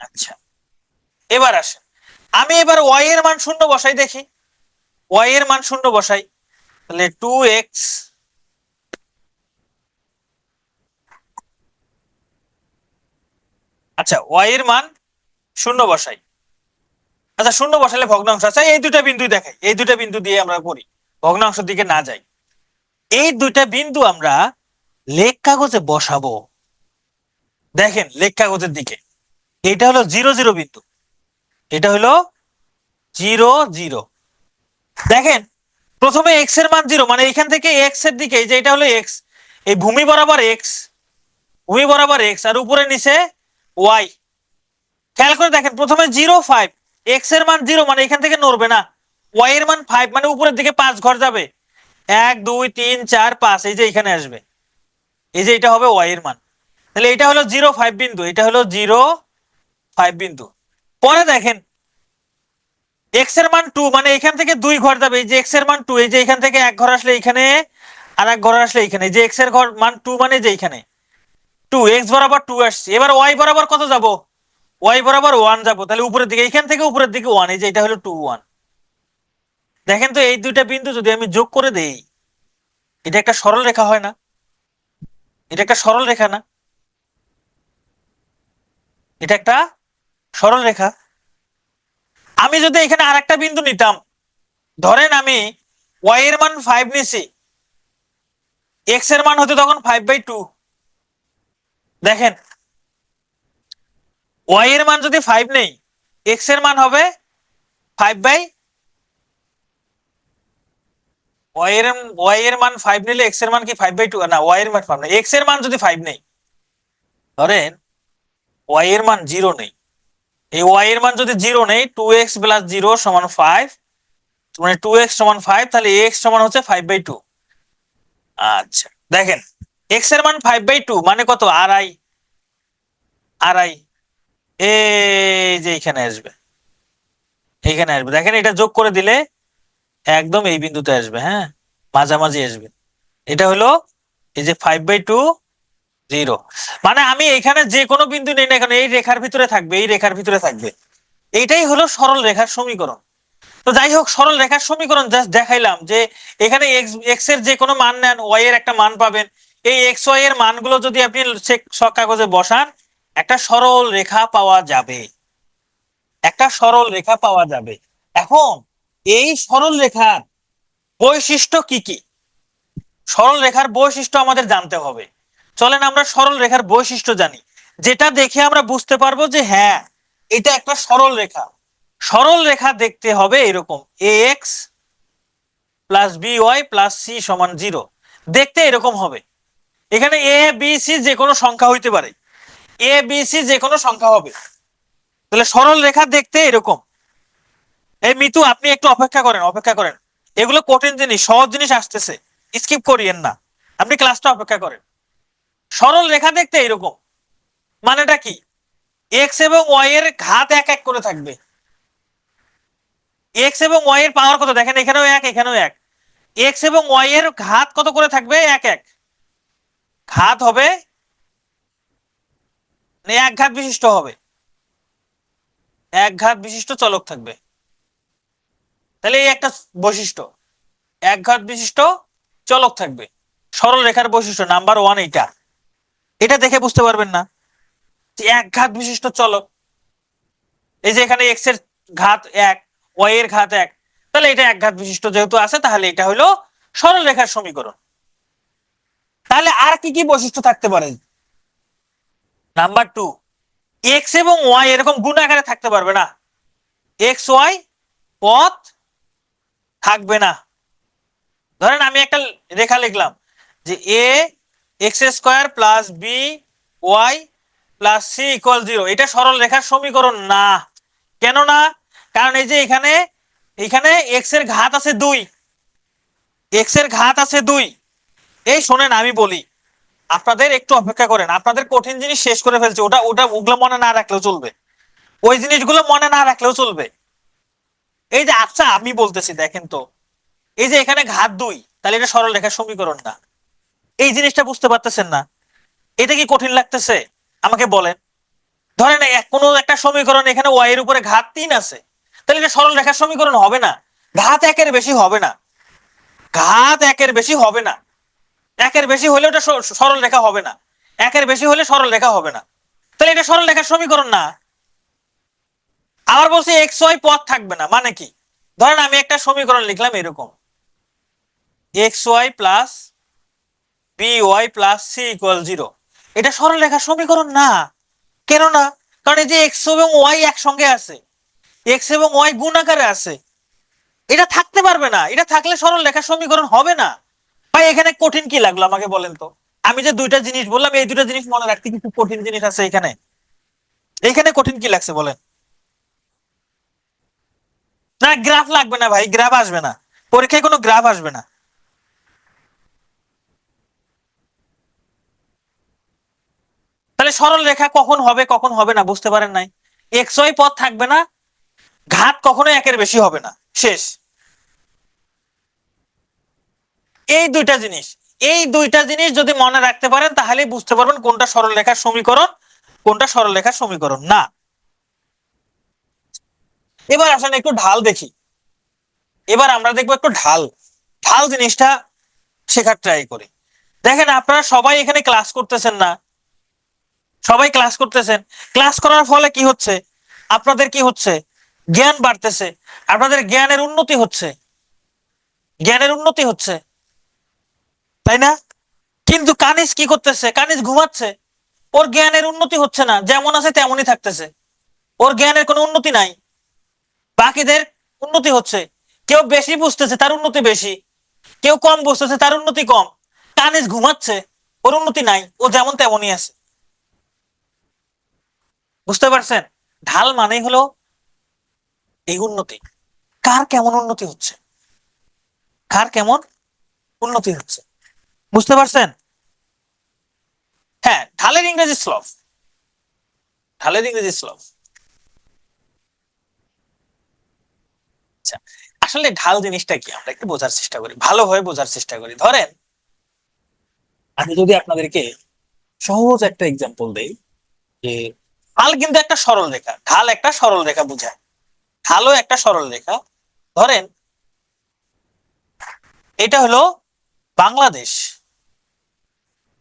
আচ্ছা এবার আসেন আমি এবার y এর মান 0 বসাই দেখি, y এর মান 0 বসাই, তাহলে 2x, আচ্ছা y এর মান 0 বসাই, আচ্ছা 0 বসালে ভগ্নাংশ, আচ্ছা এই দুইটা বিন্দু দেখাই, এই দুইটা বিন্দু দিয়ে আমরা করি, ভগ্নাংশের দিকে না যাই। এই দুইটা বিন্দু আমরা লেখ কাগজে বসাবো। দেখেন লেখ কাগজের দিকে, এটা হলো 0 0 বিন্দু, এটা হলো 0 0। দেখেন প্রথমে x এর মান 0, মানে এখান থেকে x এর দিকে, এই যে এটা হলো x, এই ভূমি বরাবর x, ভূমি বরাবর x, আর উপরে নিচে y। খেয়াল করে দেখেন প্রথমে 0 5, x এর মান 0 মানে এখান থেকে নড়বে না, y এর মান 5 মানে উপরের দিকে 5 ঘর যাবে, 1 2 3 4 5, এই যে এখানে আসবে, এই যে এটা হবে y এর মান। তাহলে এটা হলো 0,5 বিন্দু, এটা হলো 0,5 বিন্দু। পরে দেখেন এক্স এর মান 2, মানে এখান থেকে 2 ঘর যাবে, এই যে এক্স এর মান 2, এই যে এখান থেকে এক ঘর আসলে এখানে, আর এক ঘর আসলে এখানে, যে এক্স এর ঘর মান 2 মানে যে এখানে 2, এক্স বরাবর 2 আসছে। এবার ওয়াই বরাবর কত যাব? ওয়াই বরাবর 1 যাব। তাহলে উপরের দিকে, এখান থেকে উপরের দিকে 1, এই যে এটা হলো 2 1। দেখেন তো এই দুইটা বিন্দু যদি আমি যোগ করে দেই, এটা একটা সরল রেখা হয় না? এটা একটা সরল রেখা না? এটা একটা সরল রেখা। আমি যদি এখানে আরেকটা বিন্দু নিতাম, ধরেন আমি ওয়াই এর মান 5 নিছি, এক্স এর মান হতে তখন 5/2। দেখেন ওয়াই এর মান যদি 5 নেই, এক্স এর মান হবে 5 বাই, ওয়াই এর মান 5 নিলে এক্স এর মান কি 5/2? না, ওয়াই এর মান 5 না, এক্স এর মান যদি 5 নেই, ধরেন ওয়াই এর মান 0 নেই, এই ওয়াই এর মান যদি 0 নেই, 2x প্লাস 0 সমান 5, মানে 2x সমান 5, তাহলে x সমান হচ্ছে 5/2। আচ্ছা দেখেন এক্স এর মান 5/2 মানে কত? আড়াই। আড়াই এই যে এখানে আসবে, এইখানে আসবে। দেখেন এটা যোগ করে দিলে একদম এই বিন্দুতে আসবে, হ্যাঁ, মাঝামাঝি আসবে। এটা হলো এই যে 5/2 0, মানে আমি এখানে যে কোনো বিন্দু নেই না কেন এই রেখার ভিতরে থাকবে, এই রেখার ভিতরে থাকবে। এইটাই হলো সরল রেখার সমীকরণ। তো যাই হোক, সরল রেখার সমীকরণ জাস্ট দেখাইলাম যে এখানে এক্স এর যে কোনো মান নেন, ওয়াই এর একটা মান পাবেন। এই এক্স ওয়াই এর মানগুলো যদি আপনি ছক কাগজে বসান, একটা সরল রেখা পাওয়া যাবে, একটা সরল রেখা পাওয়া যাবে। এখন এই সরল রেখার বৈশিষ্ট্য কি কি? সরল রেখার বৈশিষ্ট্য আমাদের জানতে হবে। চলেন আমরা সরল রেখার বৈশিষ্ট্য জানি, যেটা দেখে আমরা বুঝতে পারবো যে হ্যাঁ এটা একটা সরল রেখা। সরল রেখা দেখতে হবে এরকম, A X plus B Y plus C সমান 0, দেখতে এরকম হবে। এখানে এ বি সি যে কোনো সংখ্যা হইতে পারে, এ বি সি যে কোনো সংখ্যা হবে। তাহলে সরল রেখা দেখতে এরকম। এই মিতু আপনি একটু অপেক্ষা করেন, অপেক্ষা করেন, এগুলো কঠিন জিনিস, সহজ জিনিস আসতেছে, স্কিপ করিয়েন না, আপনি ক্লাসটা অপেক্ষা করেন। সরল রেখা দেখতে এরকম মানেটা কি? এক্স এবং ওয়াই এর ঘাত এক এক করে থাকবে। এক্স এবং ওয়াই এর পাওয়ার কত? দেখেন এখানেও এক, এখানেও এক। এক্স এবং ওয়াই এর ঘাত কত করে থাকবে? এক এক। ঘাত হবে মানে এক ঘাত বিশিষ্ট হবে, এক ঘাত বিশিষ্ট চলক থাকবে। তাহলে এই একটা বৈশিষ্ট্য, এক ঘাত বিশিষ্ট চলক থাকবে। সরল রেখার বৈশিষ্ট্য নাম্বার 1 এইটা। এটা দেখে বুঝতে পারবেন না যে এক ঘাত বিশিষ্ট চলক, এই যে এখানে এক্স এর ঘাত 1, ওয়াই এর ঘাত 1, তাহলে এটা এক ঘাত বিশিষ্ট যেহেতু আছে, তাহলে এটা হলো সরল রেখার সমীকরণ। তাহলে আর কি কি বৈশিষ্ট্য থাকতে পারে? নাম্বার 2, এক্স এবং ওয়াই এরকম গুণ আকারে থাকতে পারবে না, এক্স ওয়াই পথ থাকবে না। ধরেন আমি একটা রেখা লিখলাম যে A X square plus B Y plus C equal 0, এটা সরল রেখার সমীকরণ না। কেন না? কারণ এই যে এখানে, এখানে এক্স এর ঘাত আছে 2, এক্স এর ঘাত আছে 2। এই শোনেন আমি বলি, আপনাদের একটু অপেক্ষা করেন, আপনাদের কঠিন জিনিস শেষ করে ফেলছে, ওটা ওটা ওগুলো মনে না রাখলেও চলবে, ওই জিনিসগুলো মনে না রাখলেও চলবে। এই যে আচ্ছা আমি বলতেছি দেখেন তো, এই যে এখানে ঘাত 2, তাহলে এটা সরল রেখার সমীকরণ না। এই জিনিসটা বুঝতে পারতেছেন না? এটা কি কঠিন লাগতেছে আমাকে বলেন? ধরেন কোনো একটা সমীকরণ এখানে ওয়াই এর উপরে ঘাত 3 আছে, তাহলে এটা সরল রেখার সমীকরণ হবে না, ঘাত 1 এর বেশি হবে না, ঘাত 1 এর বেশি হবে না। 1 এর বেশি হলে ওটা সরল রেখা হবে না, 1 এর বেশি হলে সরল রেখা হবে না, তাহলে এটা সরল রেখার সমীকরণ না। আবার বলছি এক্স ওয়াই পথ থাকবে না, মানে কি? ধরেন আমি একটা সমীকরণ লিখলাম এরকম, x y plus B Y plus C equal 0, এটা সরল রেখার সমীকরণ না। কেন না? কারণ এই যে এক্স এবং ওয়াই একসঙ্গে আছে, এক্স এবং ওয়াই গুণ আকারে আছে, এটা থাকতে পারবে না, এটা থাকলে সরল রেখার সমীকরণ হবে না। ভাই এখানে কঠিন কি লাগলো আমাকে বলেন তো? আমি যে দুইটা জিনিস বললাম, এই দুইটা জিনিস মনে রাখতে কিছু কঠিন জিনিস আছে এখানে, এখানে কঠিন কি লাগছে বলেন? না গ্রাফ লাগবে না ভাই, গ্রাফ আসবে না, পরীক্ষায় কোনো গ্রাফ আসবে না। তাহলে সরল রেখা কখন হবে কখন হবে না বুঝতে পারেন নাই। এক্স ওয়াই পথ থাকবে না, ঘাত কখনো একের বেশি হবে না, শেষ। এই দুইটা জিনিস যদি মনে রাখতে পারেন তাহলেই বুঝতে পারবেন কোনটা সরল রেখার সমীকরণ, কোনটা সরল রেখার সমীকরণ না। এবার আসেন একটু ঢাল দেখি। এবার আমরা দেখবো একটু ঢাল, ঢাল জিনিসটা শেখার ট্রাই করি। দেখেন আপনারা সবাই এখানে ক্লাস করতেছেন না, সবাই ক্লাস করতেছেন, ক্লাস করার ফলে কি হচ্ছে, আপনাদের কি হচ্ছে, জ্ঞান বাড়তেছে, আপনাদের জ্ঞানের উন্নতি হচ্ছে, জ্ঞানের উন্নতি হচ্ছে, তাই না? কিন্তু কানিজ কি করতেছে, কানিজ ঘুমাচ্ছে, ওর জ্ঞানের উন্নতি হচ্ছে না, যেমন আছে তেমনই থাকতেছে, ওর জ্ঞানের কোনো উন্নতি নাই। বাকিদের উন্নতি হচ্ছে, কেউ বেশি বুঝতেছে তার উন্নতি বেশি, কেউ কম বুঝতেছে তার উন্নতি কম। কানিজ ঘুমাচ্ছে, ওর উন্নতি নাই, ও যেমন তেমনই আছে। বুঝতে পারছেন? ঢাল মানেই হলো এই উন্নতি, কার কেমন উন্নতি হচ্ছে, কার কেমন উন্নতি হচ্ছে। বুঝতে পারছেন? হ্যাঁ, ঢালের ইংরেজি স্লভ, ঢালের ইংরেজি স্লভ। আচ্ছা, আসলে ঢাল জিনিসটা কি আমরা একটু বোঝার চেষ্টা করি, ভালোভাবে বোঝার চেষ্টা করি। ধরেন আমি যদি আপনাদেরকে সহজ একটা এক্সাম্পল দেই, যে ঢাল কিন্তু একটা সরল রেখা, ঢাল একটা সরল রেখা বুঝায়, ঢালও একটা সরল রেখা। ধরেন এটা হলো বাংলাদেশ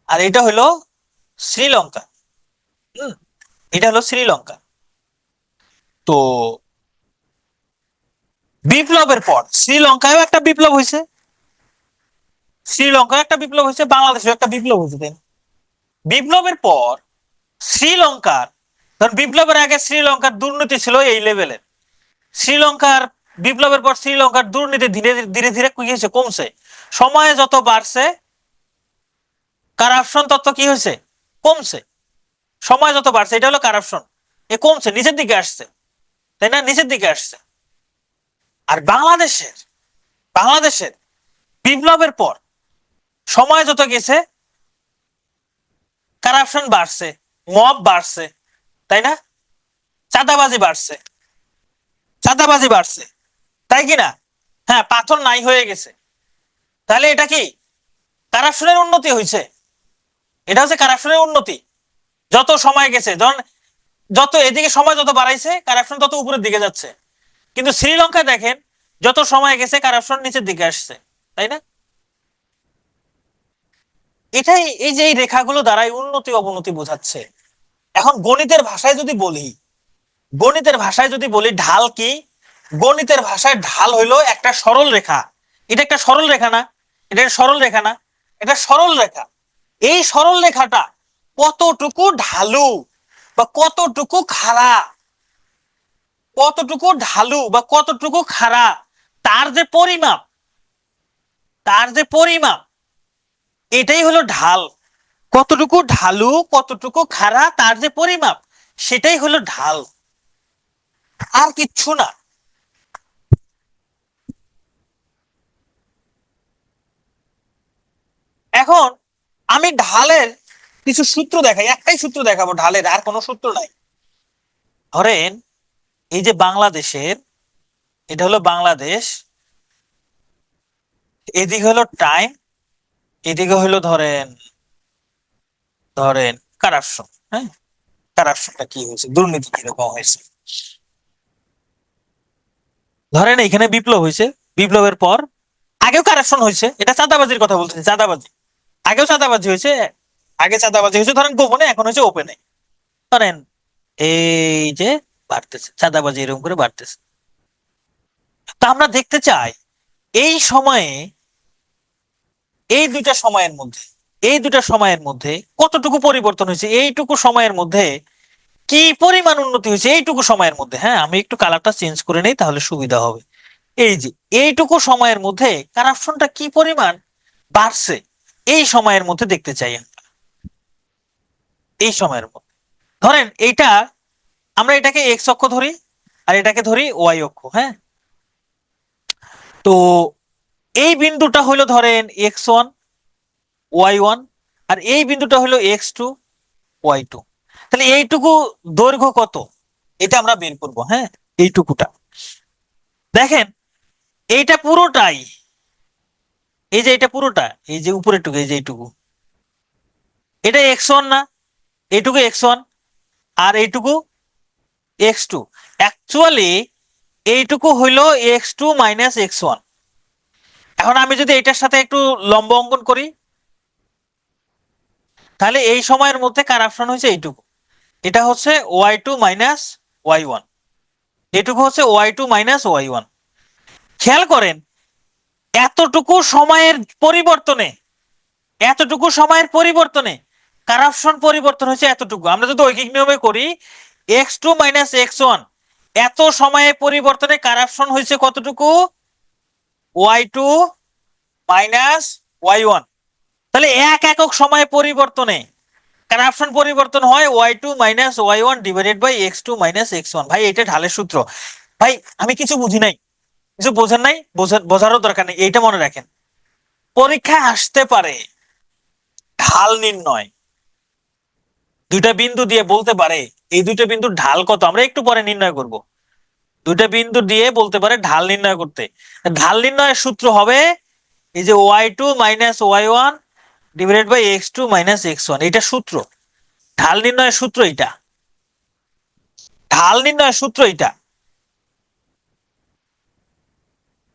আর এটা হলো শ্রীলঙ্কা। হুম, এটা হলো শ্রীলঙ্কা। তো বিপ্লবের পর শ্রীলঙ্কায়ও একটা বিপ্লব হয়েছে, শ্রীলঙ্কায় একটা বিপ্লব হয়েছে, বাংলাদেশেও একটা বিপ্লব হয়েছে। তাই না? বিপ্লবের পর শ্রীলঙ্কার, ধর বিপ্লবের আগে শ্রীলঙ্কার দুর্নীতি ছিল এই লেভেলের, শ্রীলঙ্কার বিপ্লবের পর শ্রীলঙ্কার দুর্নীতি ধীরে ধীরে ধীরে কি হয়েছে, কমছে। সময় যত বাড়ছে কারাপশন তত কি হয়েছে, কমছে। সময় যত বাড়ছে, এটা হলো কারাপশন, এ কমছে, নিচের দিকে আসছে, তাই না, নিচের দিকে আসছে। আর বাংলাদেশের, বাংলাদেশের বিপ্লবের পর সময় যত গেছে কারাপশন বাড়ছে, মব বাড়ছে, তাই না, চাঁদাবাজি বাড়ছে, চাঁদাবাজি বাড়ছে, তাই কি না? হ্যাঁ, পাথর নাই হয়ে গেছে। তাহলে এটা কি কারাপশনের উন্নতি হয়েছে? এটা হচ্ছে কারাপশনের উন্নতি। যত সময় গেছে, ধরুন যত এদিকে সময় যত বাড়াইছে কারাপশন তত উপরের দিকে যাচ্ছে। কিন্তু শ্রীলঙ্কায় দেখেন যত সময় গেছে কারাপশন নিচের দিকে আসছে, তাই না? এটাই, এই যে এই রেখাগুলো দ্বারাই উন্নতি অবনতি বোঝাচ্ছে। এখন গণিতের ভাষায় যদি বলি, গণিতের ভাষায় যদি বলি ঢাল কি, গণিতের ভাষায় ঢাল হইলো একটা সরল রেখা। এটা একটা সরল রেখা না, এটা একটা সরল রেখা না, এটা সরল রেখা। এই সরল রেখাটা কতটুকু ঢালু বা কতটুকু খাড়া, কতটুকু ঢালু বা কতটুকু খাড়া, তার যে পরিমাপ, তার যে পরিমাপ, এটাই হলো ঢাল। কতটুকু ঢালু কতটুকু খাড়া তার যে পরিমাপ, সেটাই হলো ঢাল, আর কিচ্ছু না। এখন আমি ঢালের কিছু সূত্র দেখাই, একটাই সূত্র দেখাবো ঢালের, আর কোনো সূত্র নাই। ধরেন এই যে বাংলাদেশের, এটা হলো বাংলাদেশ, এদিকে হলো টাইম, এদিকে হলো ধরেন, ধরেন কারাপশন। হ্যাঁ, কারাপশনটা কি হয়েছে, দুর্নীতি কিরকম হয়েছে। ধরেন এখানে বিপ্লব হয়েছে, বিপ্লবের পর আগেও কারাপশন হয়েছে, এটা চাঁদাবাজির কথা বলতেছি, চাঁদাবাজি, আগেও চাঁদাবাজি হয়েছে, আগে চাঁদাবাজি হয়েছে ধরেন গোপনে, এখন হয়েছে ওপেনে। ধরেন এই যে বাড়তেছে চাঁদাবাজি, এরকম করে বাড়তেছে। তা আমরা দেখতে চাই এই সময়ে, এই দুইটা সময়ের মধ্যে, এই দুইটা সময়ের মধ্যে কতটুকু পরিবর্তন হয়েছে, এইটুকু সময়ের মধ্যে কি পরিমাণ উন্নতি হয়েছে, এইটুকু সময়ের মধ্যে। হ্যাঁ, আমি একটু কালারটা চেঞ্জ করে নেই তাহলে সুবিধা হবে। এই যে এইটুকু সময়ের মধ্যে কারাপশনটা কি পরিমাণ বাড়ছে, এই সময়ের মধ্যে দেখতে চাই আমরা। এই সময়ের মধ্যে ধরেন এইটা, আমরা এটাকে এক্স অক্ষ ধরি আর এটাকে ধরি ওয়াই অক্ষ। হ্যাঁ, তো এই বিন্দুটা হলো ধরেন এক্স ওয়ান, ওয়াই ওয়ান, আর এই বিন্দুটা হলো এক্স টু, ওয়াই টু। তাহলে এইটুকু দৈর্ঘ্য কত এটা আমরা বের করব। হ্যাঁ, এইটুকুটা দেখেন, এইটা পুরোটাই, এই যে এটা পুরোটা, এই যে উপরের টুকু, এই যে এইটুকু, এটা x1 না, এইটুকু x1 আর এইটুকু x2। অ্যাকচুয়ালি এইটুকু হইলো x2 মাইনাস x1। এখন আমি যদি এটার সাথে একটু লম্ব অঙ্কন করি, তাহলে এই সময়ের মধ্যে কারাপশন হয়েছে এইটুকু, এটা হচ্ছে y2 মাইনাস y1, এটুকু হচ্ছে y2 মাইনাস y1। খেয়াল করেন, এতটুকু সময়ের পরিবর্তনে, এতটুকু সময়ের পরিবর্তনে কারাপশন পরিবর্তন হয়েছে এতটুকু। আমরা যদি ঐকিক নিয়মে করি x2 মাইনাস x1, এত সময়ে পরিবর্তনে কারাপশন হয়েছে কতটুকু, y2 মাইনাস y1। তাহলে এক একক সময়ে পরিবর্তনে কারাপশন পরিবর্তন হয় y2 minus y1 divided by x2 minus x1। ভাই এটা ঢালের সূত্র। ভাই আমি কিছু বুঝি নাই, কিছু বোঝেন নাই, বোঝারও দরকার নেই, এইটা মনে রাখেন। পরীক্ষায় আসতে পারে ঢাল নির্ণয়, দুইটা বিন্দু দিয়ে বলতে পারে এই দুইটা বিন্দুর ঢাল কত, আমরা একটু পরে নির্ণয় করব। দুইটা বিন্দু দিয়ে বলতে পারে ঢাল নির্ণয় করতে, ঢাল নির্ণয়ের সূত্র হবে এই যে y2 minus y1 divided by x2 minus x1, এটা সূত্র। ঢাল নির্ণয়ের সূত্র এটা, ঢাল নির্ণয়ের সূত্র এটা,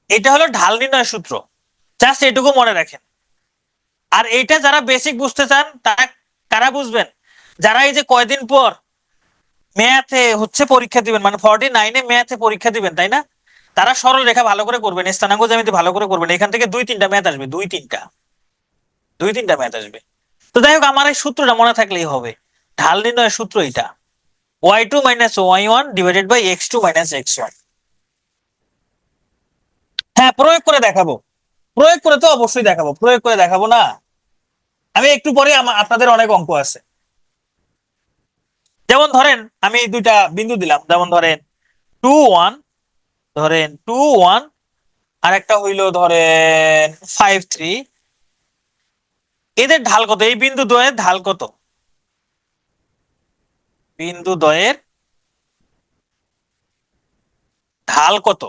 এটা হলো ঢাল নির্ণয়ের সূত্র। জাস্ট এটুকু মনে রাখেন। আর এইটা যারা বেসিক বুঝতে চান তারা কারা বুঝবেন, যারা এই যে কয়দিন পর ম্যাথে হচ্ছে পরীক্ষা দিবেন, মানে 49-এ ম্যাথে পরীক্ষা দিবেন, তাই না? তারা সরল রেখা ভালো করে করবেন, স্থানাঙ্ক জ্যামিতি ভালো করে করবেন, এখান থেকে দুই তিনটা ম্যাথ আসবে, দুই তিনটা ম্যাথ আসবে। তো যাই হোক, আমার এই সূত্রটা মনে থাকলেই হবে। ঢাল নির্ণয়ের সূত্র এটা, y2 minus y1 divided by x2 minus x1। হ্যাঁ, প্রয়োগ করে দেখাবো, প্রয়োগ করে তো অবশ্যই দেখাবো, প্রয়োগ করে দেখাবো না? আমি একটু পরে আপনাদের অনেক অঙ্ক আছে। যেমন ধরেন আমি এই দুইটা বিন্দু দিলাম, যেমন ধরেন 2 1, ধরেন 2 1, আর একটা হইলো ধরেন 5 3। এদের ঢাল কত, এই বিন্দু দ্বয়ের ঢাল কত, বিন্দু দ্বয়ের ঢাল কত,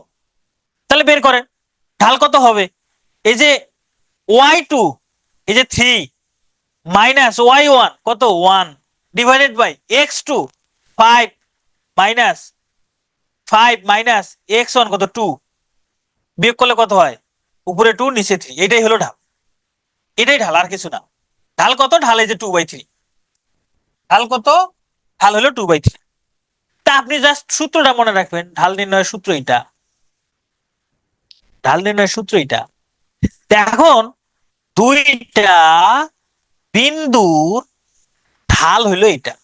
তাহলে বের করেন ঢাল কত হবে। এই যে y2, এই যে 3 মাইনাস y1 কত 1 divided by x2 5 minus 5 minus x1 কত 2, বিয়োগ করলে কত হয়, উপরে 2 নিচে 3, এটাই হলো ঢাল, এটাই ঢাল, আর কিছু না। ঢাল কত, ঢাল এই যে 2/3, ঢাল কত, ঢাল হলো 2/3। তা আপনি জাস্ট সূত্রটা মনে রাখবেন, ঢাল নির্ণয়ের সূত্র এটা, ঢাল নির্ণয়ের সূত্র এটা। এখন দুইটা বিন্দুর ঢাল হইলো এটা।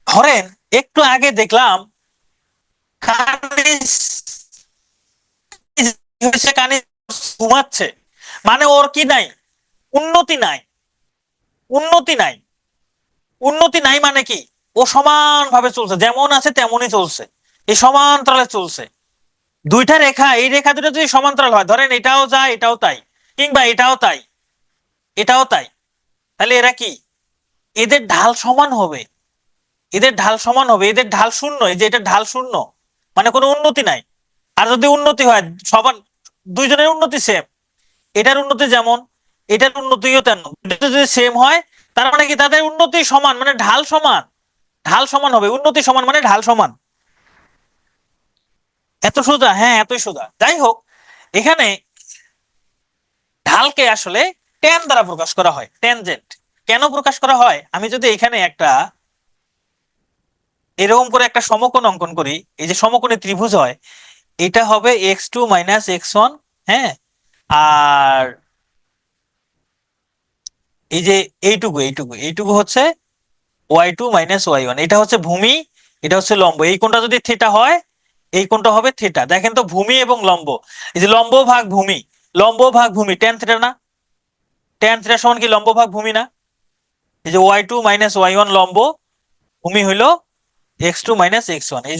ধরেন একটু আগে দেখলাম কানিজ হয়েছে, কানিজ ঘুমাচ্ছে, মানে ওর কি নাই, উন্নতি নাই, উন্নতি নাই, উন্নতি নাই মানে কি, ও সমান ভাবে চলছে, যেমন আছে তেমনই চলছে, এই সমান্তরালে চলছে। দুইটা রেখা, এই রেখা দুটো যদি সমান্তরাল হয়, ধরেন এটাও যায় এটাও তাই, কিংবা এটাও তাই এটাও তাই, তাহলে এরা কি, এদের ঢাল সমান হবে, এদের ঢাল সমান হবে, এদের ঢাল শূন্য, এই যে এটা ঢাল শূন্য, মানে কোনো উন্নতি নাই। আর যদি উন্নতি হয়, সমান, দুইজনের উন্নতি সেম, এটার উন্নতি যেমন এটার উন্নতিও তেমন, যদি সেম হয় তার মানে কি, তাদের উন্নতি সমান, মানে ঢাল সমান, ঢাল সমান হবে, উন্নতি সমান মানে ঢাল সমান। এত সোজা? হ্যাঁ, এতই সোজা। যাই হোক, এখানে ঢালকে আসলে ট্যান দ্বারা প্রকাশ করা হয়, ট্যানজেন্ট। কেন প্রকাশ করা হয়, আমি যদি এখানে একটা এরকম করে একটা সমকোণ অঙ্কন করি, এই যে সমকোণে ত্রিভুজ হয়, এটা হবে x2 মাইনাস x1, হ্যাঁ, আর এই যে এইটুকু এইটুকু এইটুকু হচ্ছে y2 মাইনাস y1, এটা হচ্ছে ভূমি, এটা হচ্ছে লম্ব। এই কোণটা যদি থিটা হয়, এই কোণটা হবে থিটা। দেখেন তো, ভূমি এবং লম্ব, এই যে লম্ব ভাগ ভূমি, লম্ব ভাগ ভূমি, ট্যান থিটা না, ট্যান থিটা সমান কি লম্ব ভাগ ভূমি না? এই যে y2 মাইনাস y1 লম্ব, ভূমি হইলো x2 মাইনাস x1। এই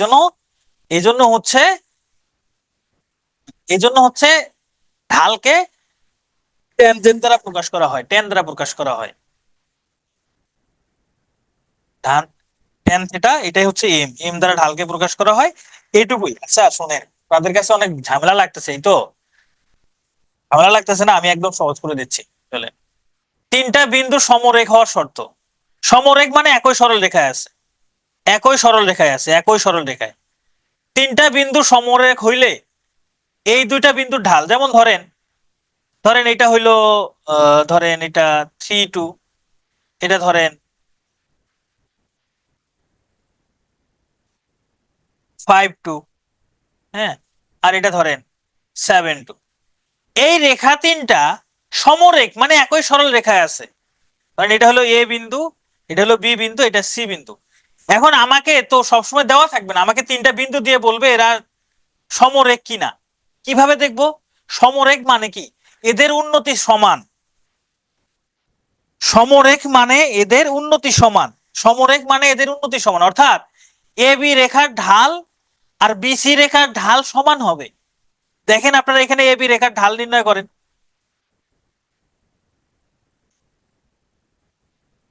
জন্য হচ্ছে, এই জন্য হচ্ছে ঢালকে ট্যানজেন্ট দ্বারা প্রকাশ করা হয়, ট্যান দ্বারা প্রকাশ করা হয়। tan tan থিটা এটাই হচ্ছে এম, এম দ্বারা ঢালকে প্রকাশ করা হয়, এটুকুই। আচ্ছা শুনেন, তাদের কাছে অনেক ঝামেলা লাগতেছে, এই তো ঝামেলা লাগতেছে না, আমি একদম সহজ করে দিচ্ছি। চলে, তিনটা বিন্দু সমরেখ হওয়ার শর্ত। সমরেখ মানে একই সরল রেখায় আছে, একই সরল রেখায় আছে, একই সরল রেখায়। তিনটা বিন্দু সমরেখ হইলে এই দুইটা বিন্দুর ঢাল, যেমন ধরেন ধরেন এটা হইলো ধরেন এটা 3 2, এটা ধরেন 5 2, হ্যাঁ, আর এটা ধরেন 7 2। এই রেখা তিনটা সমরেখ মানে একই সরল রেখায় আছে। কারণ এটা হলো এ বিন্দু, এটা হলো বি বিন্দু, এটা সি বিন্দু। এখন আমাকে তো সবসময় দেওয়া থাকবে না, আমাকে তিনটা বিন্দু দিয়ে বলবে এরা সমরেখ কিনা। কিভাবে দেখবো? সমরেখ মানে কি, এদের উন্নতি সমান। সমরেখ মানে এদের উন্নতি সমান, সমরেখ মানে এদের উন্নতি সমান, অর্থাৎ এ বি রেখার ঢাল আর বিসি রেখার ঢাল সমান হবে। দেখেন আপনারা এখানে এ বি রেখার ঢাল নির্ণয় করেন,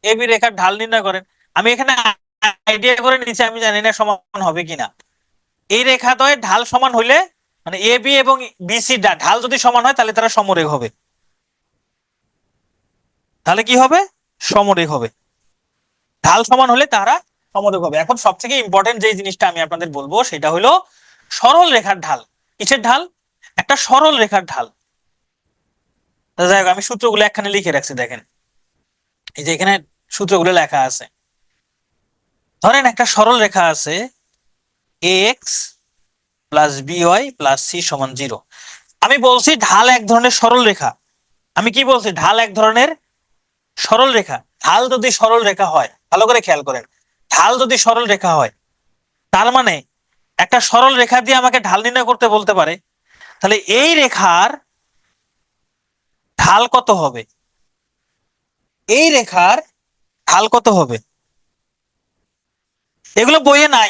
এ বি রেখার ঢাল নির্ণয় করেন। আমি এখানে আইডিয়া করে নিচ্ছি, আমি জানি না সমান হবে কিনা। এই রেখাদ্বয়ের ঢাল সমান হইলে, মানে এ বি এবং বিসি ঢাল যদি সমান হয় তাহলে তারা সমরেখ হবে। তাহলে কি হবে? সমরেখ হবে। ঢাল সমান হলে তারা সমরেখ হবে। এখন সব থেকে ইম্পর্টেন্ট যে জিনিসটা আমি আপনাদের বলবো সেটা হলো সরল রেখার ঢাল। কিসের ঢাল? একটা সরল রেখার ঢাল। যাই হোক, আমি সূত্রগুলো একখানে লিখে রাখছি, দেখেন এই যে এখানে সূত্রগুলো লেখা আছে। ধরেন একটা সরল রেখা আছে x plus b y plus C সমান 0। আমি বলছি ঢাল এক ধরনের সরল রেখা। আমি কি বলছি? ঢাল এক ধরনের সরল রেখা। ঢাল যদি সরল রেখা হয়, ভালো করে খেয়াল করেন, ঢাল যদি সরল রেখা হয় তার মানে একটা সরল রেখা দিয়ে আমাকে ঢাল নির্ণয় করতে বলতে পারে, তাহলে এই রেখার ঢাল কত হবে? এই রেখার ঢাল কত হবে? এগুলো বইয়ে নাই।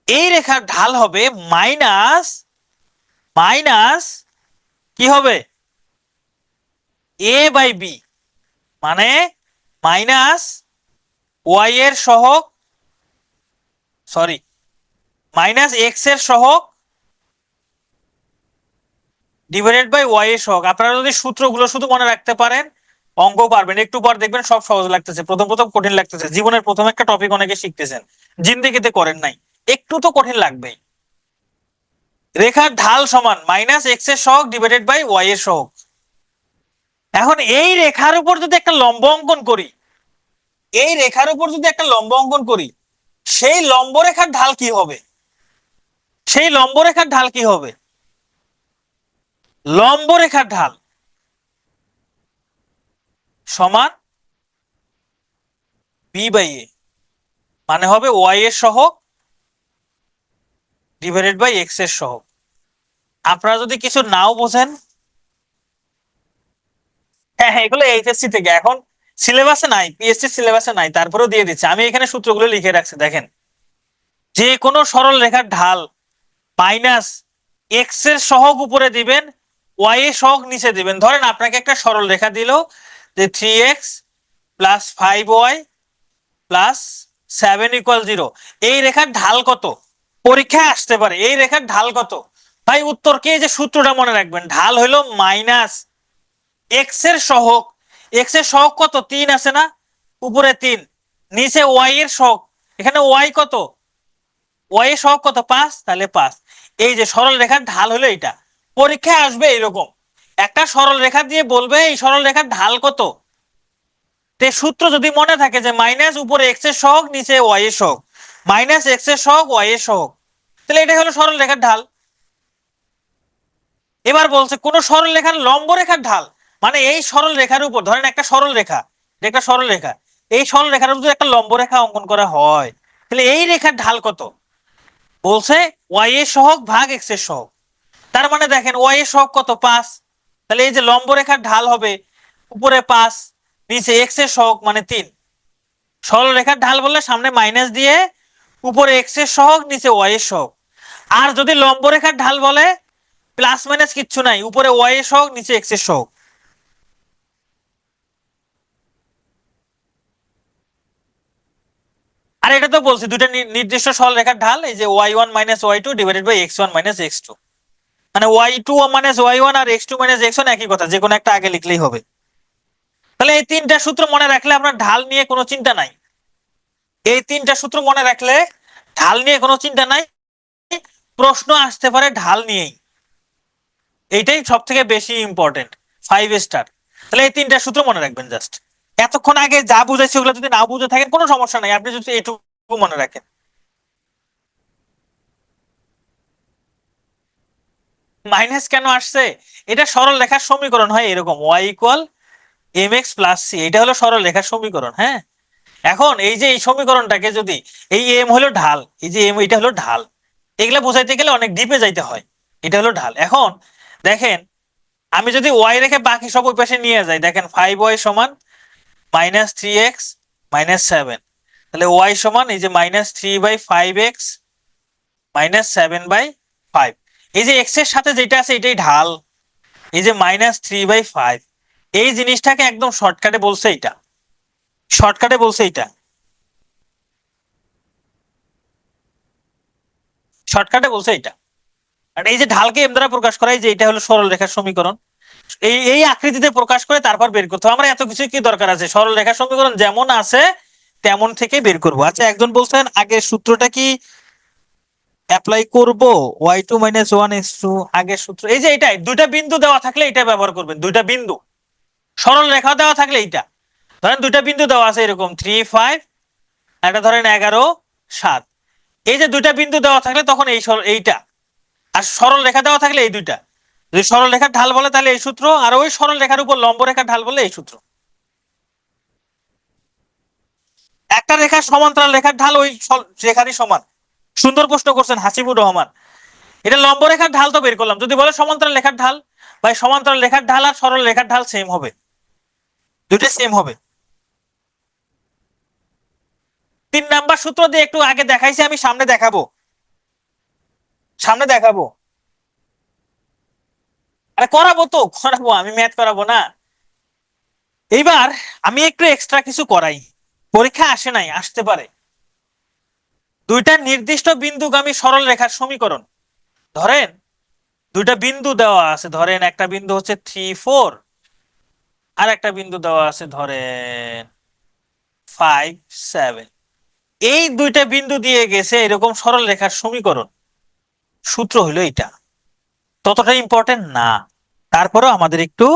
এই রেখার ঢাল হবে মাইনাস মাইনাস কি হবে? এ বাই বি, মানে মাইনাস ওয়াই এর সহগ, সরি মাইনাস এক্স এর সহগ ডিভাইডেড বাই ওয়াই এর সহগ। আপনারা যদি সূত্রগুলো শুধু মনে রাখতে পারেন অঙ্ক পারবেন, একটু পর দেখবেন সব সহজ লাগতেছে। প্রথম প্রথম কঠিন লাগতেছে, জীবনের প্রথম একটা টপিক অনেকে শিখতেছেন, জিন্দেগিতে করেন নাই, একটু তো কঠিন লাগবেই। রেখার ঢাল সমান মাইনাস এক্স এর সহগ ডিভাইডেড বাই ওয়াই এর সহগ। এখন এই রেখার উপর যদি একটা লম্ব অঙ্কন করি, এই রেখার উপর যদি একটা লম্ব অঙ্কন করি, সেই লম্ব রেখার ঢাল কি হবে? সেই লম্ব রেখার ঢাল কি হবে? লম্ব রেখার ঢাল সমান বি বাই এ, মানে হবে ওয়াই এর সহগ ডিভাইডেড বাই এক্স এর সহগ। আপনারা যদি কিছু নাও বোঝেন, হ্যাঁ হ্যাঁ, এগুলো এইচএসসি থেকে, এখন সিলেবাসে নাই, পিএসসি সিলেবাসে নাই, তারপরেও দিয়ে দিচ্ছে। আমি এখানে সূত্রগুলো লিখে রাখছি, দেখেন যে কোনো সরল রেখার ঢাল মাইনাস এক্স এর সহগ উপরে দিবেন, ওয়াই এর সহগ নিচে দিবেন। ধরেন আপনাকে একটা সরল রেখা দিল যে 3x প্লাস 5y প্লাস 7 = 0। এই রেখার ঢাল কত? পরীক্ষায় আসতে পারে, এই রেখার ঢাল কত? ভাই উত্তর কি? যে সূত্রটা মনে রাখবেন, ঢাল হলো মাইনাস এক্স এর সহগ। এক্স এর সহগ কত? 3 আছে না, উপরে 3, নিচে ওয়াই এর সহগ। এখানে ওয়াই কত? ওয়াই এর সহগ কত? 5, তাহলে 5। এই যে সরল রেখার ঢাল হলো এটা। পরীক্ষায় আসবে এরকম একটা সরল রেখা দিয়ে বলবে এই সরল রেখার ঢাল কত। তে সূত্র যদি মনে থাকে যে মাইনাস উপরে এক্স এর সহগ নিচে ওয়াই এর সহগ, মাইনাস এক্স এর সহগ ওয়াই এর সহগ, তাহলে এটা হলো সরল রেখার ঢাল। এবার বলছে কোন সরল রেখার লম্ব রেখার ঢাল, মানে এই সরল রেখার উপর ধরেন একটা সরল রেখা, একটা সরল রেখা, এই সরল রেখার উপর যদি একটা লম্ব রেখা অঙ্কন করা হয় তাহলে এই রেখার ঢাল কত? বলছে ওয়াই এর সহগ ভাগ এক্স এর সহগ। তার মানে দেখেন ওয়াই এর সহগ কত? 5। তাহলে এই যে লম্ব রেখার ঢাল হবে উপরে 5, নিচে এক্স এর সহগ মানে 3। সরল রেখার ঢাল বললে সামনে মাইনাস দিয়ে উপরে এক্স এর সহগ নিচে ওয়াই এর সহগ। আর যদি লম্ব রেখার ঢাল বলে প্লাস মাইনাস কিচ্ছু নাই, উপরে ওয়াই এর সহগ নিচে এক্স এর সহগ। আর এটা তো বলছি দুইটা নির্দিষ্ট সরলরেখার ঢাল, এই যে y1 minus y2 divided by x1 minus x2, মানে y2 মাইনাস y1 আর x2 মাইনাস x1 একই কথা, যে কোনো একটা আগে লিখলেই হবে। তাহলে এই তিনটা সূত্র মনে রাখলে আপনার ঢাল নিয়ে কোনো চিন্তা নাই। এই তিনটা সূত্র মনে রাখলে ঢাল নিয়ে কোনো চিন্তা নাই, প্রশ্ন আসতে পারে ঢাল নিয়েই, এইটাই সব থেকে বেশি ইম্পর্টেন্ট, 5 স্টার। তাহলে এই তিনটা সূত্র মনে রাখবেন জাস্ট। এতক্ষণ আগে যা বুঝাইছি ওগুলো যদি না বুঝে থাকেন কোনো সমস্যা নাই, আপনি যদি এইটুকু মনে রাখেন। মাইনাস কেন আসছে? এটা সরল রেখার সমীকরণ হয় এরকম, y equal mx plus c, এটা হলো সরল রেখার সমীকরণ। হ্যাঁ, এখন এই যে এই সমীকরণটাকে যদি, এই m হলো ঢাল, এই যে m এটা হলো ঢাল, এগুলা বোঝাইতে গেলে অনেক ডিপে যাইতে হয়। এটা হলো ঢাল। এখন দেখেন আমি যদি y রেখে বাকি সব ওই পাশে নিয়ে যাই, দেখেন 5y সমান মাইনাস 3x মাইনাস 7, তাহলে y সমান এই যে মাইনাস 3/5x মাইনাস 7/5, এই যে x এর সাথে যেটা আছে এটাই ঢাল, এই যে -3/5, এই জিনিসটাকে একদম শর্টকাটে বলছে এটা, শর্টকাটে বলছে এটা, শর্টকাটে বলছে এটা। আর এই যে ঢালকে এম দ্বারা প্রকাশ করা, এই যে এটা হলো সরল রেখার সমীকরণ, এই এই আকৃতিতে প্রকাশ করে তারপর বের করতে হবে। আমরা এত কিছু কি দরকার আছে, সরল রেখার সমীকরণ যেমন আছে তেমন থেকে বের করব। আচ্ছা, একজন বলছেন আগের সূত্রটা কি অ্যাপ্লাই করব, y2 মাইনাস 1x2, আগের সূত্র এই যে এটাই, দুইটা বিন্দু দেওয়া থাকলে এটা ব্যবহার করবেন, দুইটা বিন্দু, সরল রেখা দেওয়া থাকলে এইটা, ধরেন দুইটা বিন্দু দেওয়া আছে এরকম 3, 5, একটা ধরেন 11, 7, এই যে দুইটা বিন্দু দেওয়া থাকলে তখন এইটা, আর সরল রেখা দেওয়া থাকলে এই দুইটা, যদি সরল রেখার ঢাল বলে তাহলে এই সূত্র, আর ওই সরল রেখার উপর লম্ব রেখার ঢাল বলে এই সূত্র। একটা রেখার সমান্তরাল রেখার ঢাল ওই রেখারই সমান। সুন্দর প্রশ্ন করছেন হাসিবুর রহমান। এটা লম্ব রেখার ঢাল তো বের করলাম, যদি বলে সমান্তরাল রেখার ঢাল, ভাই সমান্তরাল রেখার ঢাল আর সরল রেখার ঢাল সেম হবে, দুইটা সেম হবে। 3 নাম্বার সূত্র দিয়ে একটু আগে দেখাইছি, আমি সামনে দেখাবো, সামনে দেখাবো, আরে করাবো তো করাবো, আমি ম্যাথ করাবো না। এইবার আমি একটু এক্সট্রা কিছু করাই, পরীক্ষা আসে নাই, আসতে পারে। দুইটা নির্দিষ্ট বিন্দুগামী সরল রেখার সমীকরণ, ধরেন দুইটা বিন্দু দেওয়া আছে, ধরেন একটা বিন্দু হচ্ছে 3, 4, আর একটা বিন্দু দেওয়া আছে ধরেন 5, 7, এই দুইটা বিন্দু দিয়ে গেছে এরকম সরল রেখার সমীকরণ, সূত্র হলো এটা। ততটা ইম্পর্টেন্ট না, তারপরেও আমাদের একটু,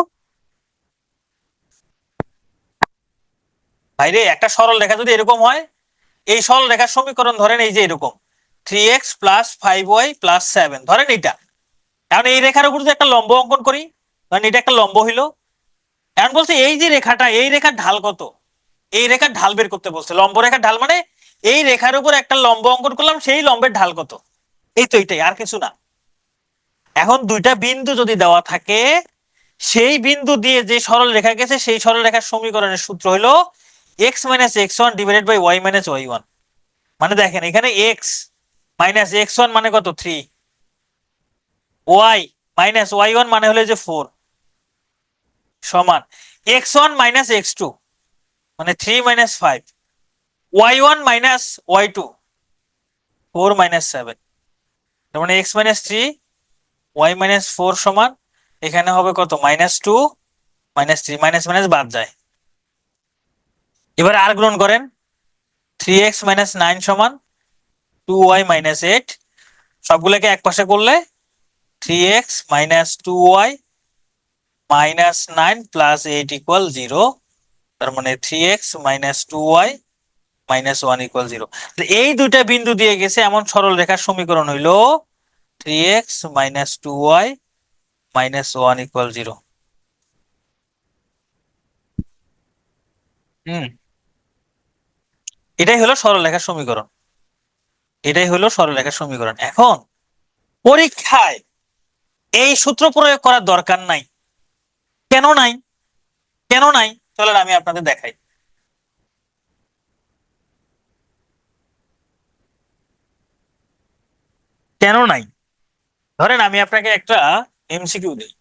ভাইরে একটা সরল রেখা যদি এরকম হয়, এই সরল রেখার সমীকরণ ধরেন এই যে এরকম 3x প্লাস 5y প্লাস 7, ধরেন এইটা। এখন এই রেখার উপর যদি একটা লম্ব অঙ্কন করি, ধরেন এটা একটা লম্ব হইলো, এখন বলছে এই যে রেখাটা, এই রেখার ঢাল কত, এই রেখার ঢাল বের করতে বলছে। লম্ব রেখার ঢাল মানে এই রেখার উপর একটা লম্ব অঙ্কন করলাম, সেই লম্বের ঢাল কত, এই তো এটাই, আর কিছু না। এখন দুইটা বিন্দু যদি দেওয়া থাকে, সেই বিন্দু দিয়ে যে সরল রেখা গেছে সেই সরল রেখার সমীকরণের সূত্র হলো x minus x1 divided by y minus y1। মানে দেখেন এখানে x মাইনাস x1 মানে কত 3, y মাইনাস y1 মানে হলো যে 4, সমান x1 মাইনাস x2 মানে 3 minus 5, y1 minus y2 4 minus 7, তার মানে x মাইনাস 3 y মাইনাস 4 সমান এখানে হবে কত -2 -3, মাইনাস মাইনাস বাদ যায়। এবার আর গ্রহণ করেন, 3x মাইনাস 9 সমান 2y মাইনাস 8, সবগুলোকে এক পাশে করলে 3x minus 2y minus 9 plus 8 equal 0, তার মানে 3x minus 2y minus 1 equal 0। এই দুইটা বিন্দু দিয়ে গেছে এমন সরল রেখার সমীকরণ হইল 3x minus 2y minus 1 equal 0। হুম, এটাই হলো সরলরেখার সমীকরণ, এটাই হলো সরলরেখার সমীকরণ। এখন পরীক্ষায় এই সূত্র প্রয়োগ করার দরকার নাই, কেন নাই, কেন নাই চলেন আমি আপনাদের দেখাই। কেন নাই, ধরেন আমি আপনাকে একটা এমসিকিউ দিই,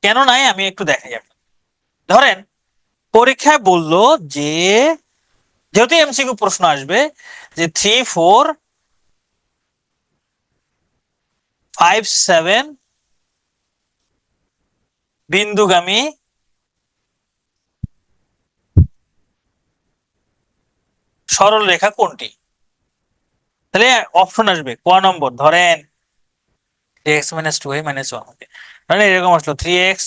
কেন নাই আমি একটু দেখাই আপনাকে। ধরেন পরীক্ষায় বললো যে, যেহেতু এমসিকিউ প্রশ্ন আসবে, যে 3 4 5 7 বিন্দুগামী সরল রেখা কোনটি? তাহলে অপশন আসবে ক নম্বর, ধরেন 3x - 2y - 1, ধরেন এরকম আসলো 3x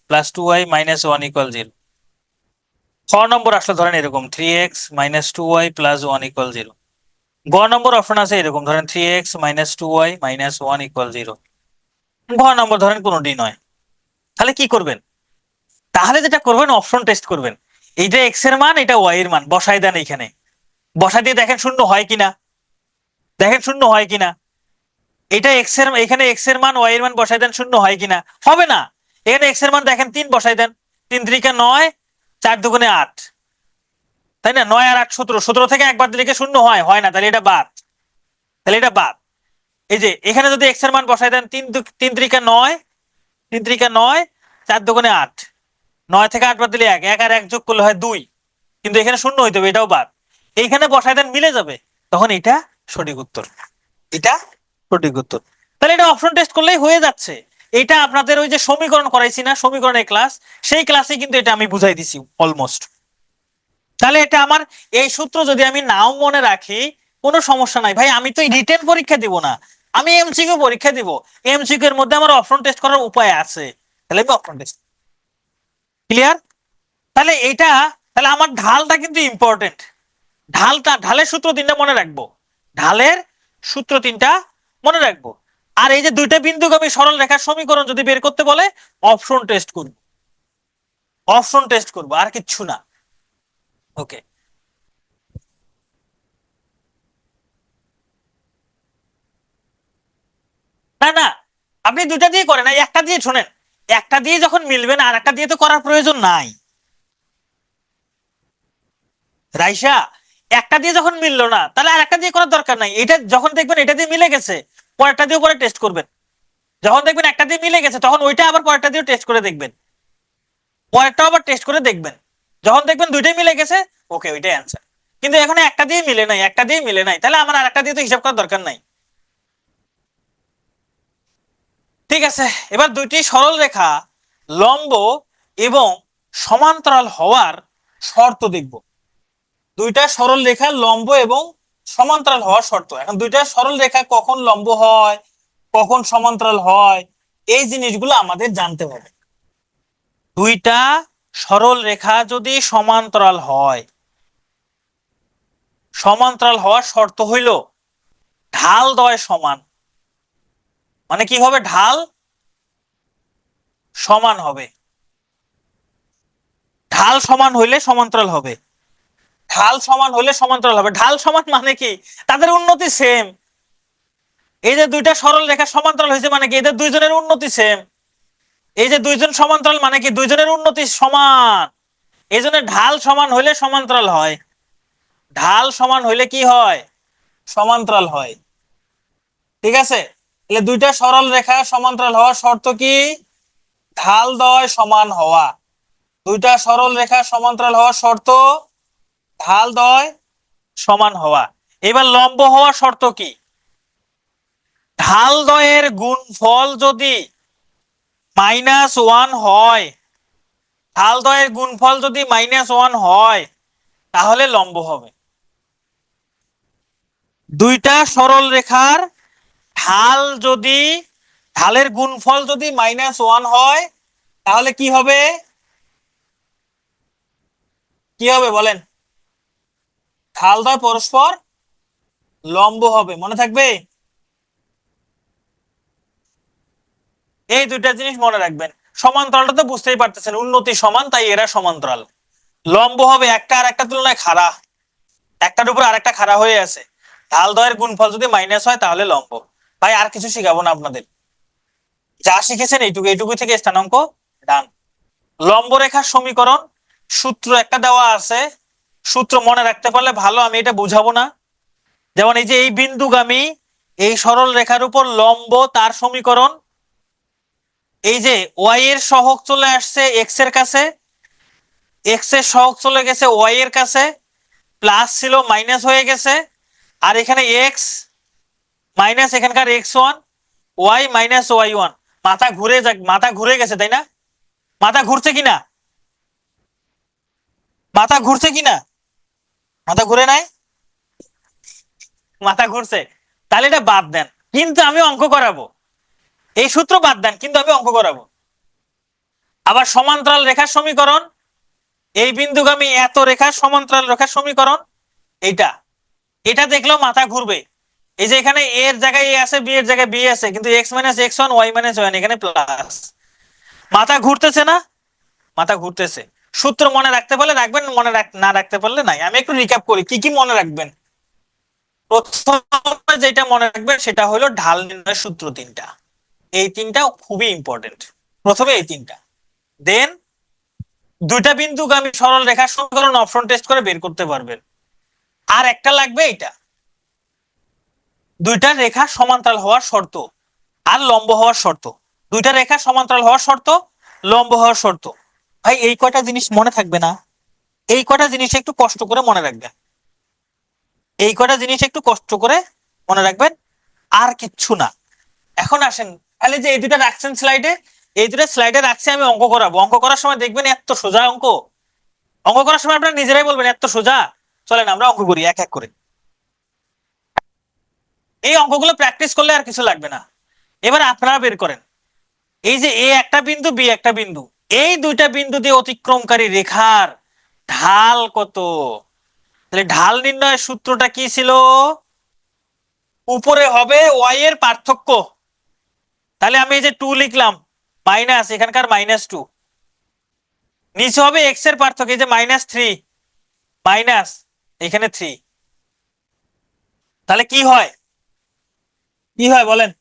+ 2y - 1 = 0। খ নম্বর আসলো ধরেন এরকম 3x - 2y + 1 = 0। গ নম্বর অপশন আছে এরকম, ধরেন 3x - 2y - 1 = 0। ঘ নম্বর ধরেন কোনোটি নয়। তাহলে কি করবেন? তাহলে যেটা করবেন, অপশন টেস্ট করবেন। এইটা এক্স এর মান, এটা ওয়াই এর মান বসাই দেন এইখানে, বসাই দিয়ে দেখেন শূন্য হয় কিনা, দেখেন শূন্য হয় কিনা। এটা এক্স এর, এখানে এক্স এর মান ওয়াই এর মান বসাই দেন, শূন্য হয় কিনা, হবে না। এখানে এক্স এর মান দেখেন 3 বসাই দেন, 3 3 × 9, 4 2 × 8, তাই না? 9 আর 8 17, 17 থেকে একবার দিলে শূন্য হয়, হয় না, তাহলে এটা বাদ, তাহলে এটা বাদ। এই যে এখানে যদি এক্স এর মান বসাই দেন 3 3 3 × 9, 3 3 × 9, 4 2 × 8, 9 থেকে 8 বাদ দিলে 1, 1 আর 1 যোগ করলে হয় 2, কিন্তু এখানে শূন্য হইতে হবে, এটাও বাদ। এইখানে বসাই দেন, মিলে যাবে, তখন এটা সঠিক উত্তর, এটা সঠিক উত্তর। তাহলে এটা অপশন টেস্ট করলেই হয়ে যাচ্ছে। এটা আপনাদের ওই যে সমীকরণ করাইছি না, সমীকরণের ক্লাস, সেই ক্লাসে কিন্তু এটা আমি বুঝাই দিছি অলমোস্ট। তাহলে এটা আমার এই সূত্র যদি আমি নাও মনে রাখি কোনো সমস্যা নাই ভাই, আমি তো রিটেন পরীক্ষা দিব না, আমি এমসিকিউ পরীক্ষা দিব। এমসিকিউ এর মধ্যে আমার অপশন টেস্ট করার উপায় আছে, তাহলে আমি অপশন টেস্ট, ক্লিয়ার? তাহলে এটা, তাহলে আমার ঢালটা কিন্তু ইম্পর্টেন্ট। ঢালটা, ঢালের সূত্র 3টা মনে রাখবো, ঢালের সূত্র 3টা মনে রাখবো। আর এই যে দুইটা বিন্দুগামী সরল রেখার সমীকরণ যদি বের করতে বলে, অপশন টেস্ট করব, অপশন টেস্ট করব, আর কিচ্ছু না। ওকে, না না, আপনি দুইটা দিয়ে করেন, একটা দিয়ে শোনেন, একটা দিয়ে যখন মিলবে না আর একটা দিয়ে তো করার প্রয়োজন নাই। রাইসা, একটা দিয়ে যখন মিললো না তাহলে আর একটা দিয়ে করার দরকার নাই। এটা যখন দেখবেন এটা দিয়ে মিলে গেছে, পরেরটা দিয়ে পরে টেস্ট করবেন। যখন দেখবেন একটা দিয়ে মিলে গেছে, তখন ওইটা আবার পরেরটা দিয়ে টেস্ট করে দেখবেন, পরেরটা আবার টেস্ট করে দেখবেন। যখন দেখবেন দুইটাই মিলে গেছে, ওকে, ওইটাই অ্যান্সার। কিন্তু এখন একটা দিয়ে মিলে নাই, একটা দিয়ে মিলে নাই, তাহলে আমার আর একটা দিয়ে তো হিসাব করার দরকার নাই। ঠিক আছে, এবার দুইটি সরল রেখা লম্ব এবং সমান্তরাল হওয়ার শর্ত দেখব। দুইটা সরল রেখা লম্ব এবং সমান্তরাল হওয়ার শর্ত। এখন দুইটা সরল রেখা কখন লম্ব হয়, কখন সমান্তরাল হয়, এই জিনিসগুলো আমাদের জানতে হবে। দুইটা সরল রেখা যদি সমান্তরাল হয়, সমান্তরাল হওয়ার শর্ত হইল ঢাল দ্বয় সমান। মানে কি হবে? ঢাল সমান হবে, ঢাল সমান হইলে সমান্তরাল হবে, ঢাল সমান হইলে সমান্তরাল হবে। ঢাল সমান মানে কি? তাদের উন্নতি সেম। এই যে দুইটা সরল রেখা সমান্তরাল হয়েছে মানে কি? এদের দুইজনের উন্নতি সেম। এই যে দুইজন সমান্তরাল মানে কি? দুইজনের উন্নতি সমান। এই জন্য ঢাল সমান হইলে সমান্তরাল হয়, ঢাল সমান হইলে কি হয়? সমান্তরাল হয়। ঠিক আছে, তাহলে দুইটা সরল রেখা সমান্তরাল হওয়ার শর্ত কি? ঢাল দ্বয় সমান হওয়া। দুইটা সরল রেখা সমান্তরাল হওয়ার শর্ত ঢাল দ্বয় সমান হওয়া। এবার লম্ব হওয়ার শর্ত কি? ঢাল দ্বয়ের গুণফল যদি -1 হয়, ঢাল দ্বয়ের গুণফল যদি -1 হয়, তাহলে লম্ব হবে। দুইটা সরল রেখার ঢাল যদি, ঢালের গুণফল যদি -1 হয়, তাহলে কি হবে? কি হবে বলেন? ঢাল দ্বয় পরস্পর লম্ব হবে, মনে থাকবে? এই দুইটা জিনিস মনে রাখবেন। সমান্তরালটা তো বুঝতেই পারতেছেন, উন্নতি সমান, তাই এরা সমান্তরাল। লম্ব হবে একটা আর একটা তুলনায় খাড়া, একটার উপর আরেকটা খাড়া হয়ে আছে। ঢাল দ্বয়ের গুণফল যদি মাইনাস হয়, তাহলে লম্ব। ভাই আর কিছু শিখাবো না আপনাদের, যা শিখেছেন এইটুকু, এইটুকু থেকে স্থানাঙ্ক ডান। লম্ব রেখার সমীকরণ সূত্র একটা দেওয়া আছে, সূত্র মনে রাখতে পারলে ভালো, আমি এটা বুঝাবো না। যেমন এই যে এই বিন্দুগামী এই সরল রেখার উপর লম্ব, তার সমীকরণ এই যে ওয়াই এর সহগ চলে আসছে এক্স এর কাছে, এক্স এর সহগ চলে গেছে ওয়াই এর কাছে, প্লাস ছিল মাইনাস হয়ে গেছে, আর এখানে এক্স মাইনাস এখানকার x one, y minus y one. মাথা ঘুরে গেছে তাই না? মাথা ঘুরছে কিনা? মাথা ঘুরছে কিনা? মাথা ঘুরে নাই? মাথা ঘুরছে। তাহলে এটা বাদ দেন, কিন্তু আমি অঙ্ক করাবো। এই সূত্র বাদ দেন, কিন্তু আমি অঙ্ক করাবো। আবার সমান্তরাল রেখার সমীকরণ, এই বিন্দুগামী এত রেখার সমান্তরাল রেখার সমীকরণ, এইটা এটা দেখলেও মাথা ঘুরবে। এই যে এখানে এ এর জায়গায় এ আছে, বি এর জায়গায় বি আছে, কিন্তু x minus x one y minus one এখানে প্লাস। মাথা ঘুরতেছে না? মাথা ঘুরতেছে। সূত্র মনে রাখতে পারলে রাখবেন, না রাখতে পারলে নাই। আমি একটু রিক্যাপ করি কি কি মনে রাখবেন। প্রথমে যেটা মনে রাখবেন সেটা হলো ঢাল নির্ণয়ের সূত্র তিনটা। এই তিনটা খুবই ইম্পর্টেন্ট। প্রথমে এই তিনটা, দেন দুইটা বিন্দুগামী সরল রেখার সমীকরণ অপশন টেস্ট করে বের করতে পারবেন। আর একটা লাগবে এইটা, দুইটা রেখা সমান্তরাল হওয়ার শর্ত আর লম্ব হওয়ার শর্ত। দুইটা রেখা সমান্তরাল হওয়ার শর্ত, লম্ব হওয়ার শর্ত। ভাই এই কয়টা জিনিস মনে থাকবে না? এই কয়টা জিনিস একটু কষ্ট করে মনে রাখবেন। এই কয়টা জিনিস একটু কষ্ট করে মনে রাখবেন, আর কিচ্ছু না। এখন আসেন, তাহলে যে এই দুটা রাখছেন স্লাইডে, এই দুটা স্লাইডে রাখছি, আমি অঙ্ক করাবো। অঙ্ক করার সময় দেখবেন এত সোজা অঙ্ক। অঙ্ক করার সময় আপনারা নিজেরাই বলবেন এত সোজা। চলেন আমরা অঙ্ক করি এক এক করে। এই অঙ্কগুলো প্র্যাকটিস করলে আর কিছু লাগবে না। এবার আপনারা বের করেন, এই যে এ একটা বিন্দু, বি একটা বিন্দু, এই দুইটা বিন্দু দিয়ে অতিক্রমকারী রেখার ঢাল কত? তাহলে ঢাল নির্ণয়ের সূত্রটা কি ছিল? উপরে হবে ওয়াই এর পার্থক্য। তাহলে আমি এই যে 2 লিখলাম, মাইনাস এখানকার -2, নিচে হবে এক্স এর পার্থক্য, এই যে -3 মাইনাস এখানে 3। তাহলে কি হয়? কি হয় বলেন?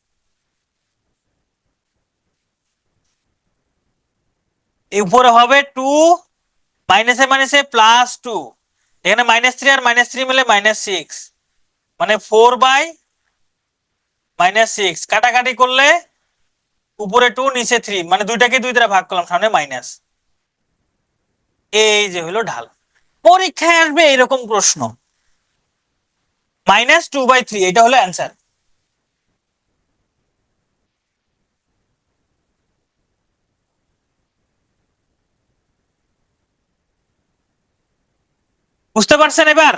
এই উপরে হবে 2, মাইনাসে মাইনাসে +2, এখানে -3 আর -3 মিলে -6, মানে 4/-6। কাটাকাটি করলে উপরে 2 নিচে 3, মানে দুইটাকে 2 দ্বারা ভাগ করলাম, সামনে মাইনাস। এই যে হলো ঢাল। পরীক্ষায় আসবে এরকম প্রশ্ন, -2/3, এটা হলো অ্যান্সার। বুঝতে পারছেন এবার?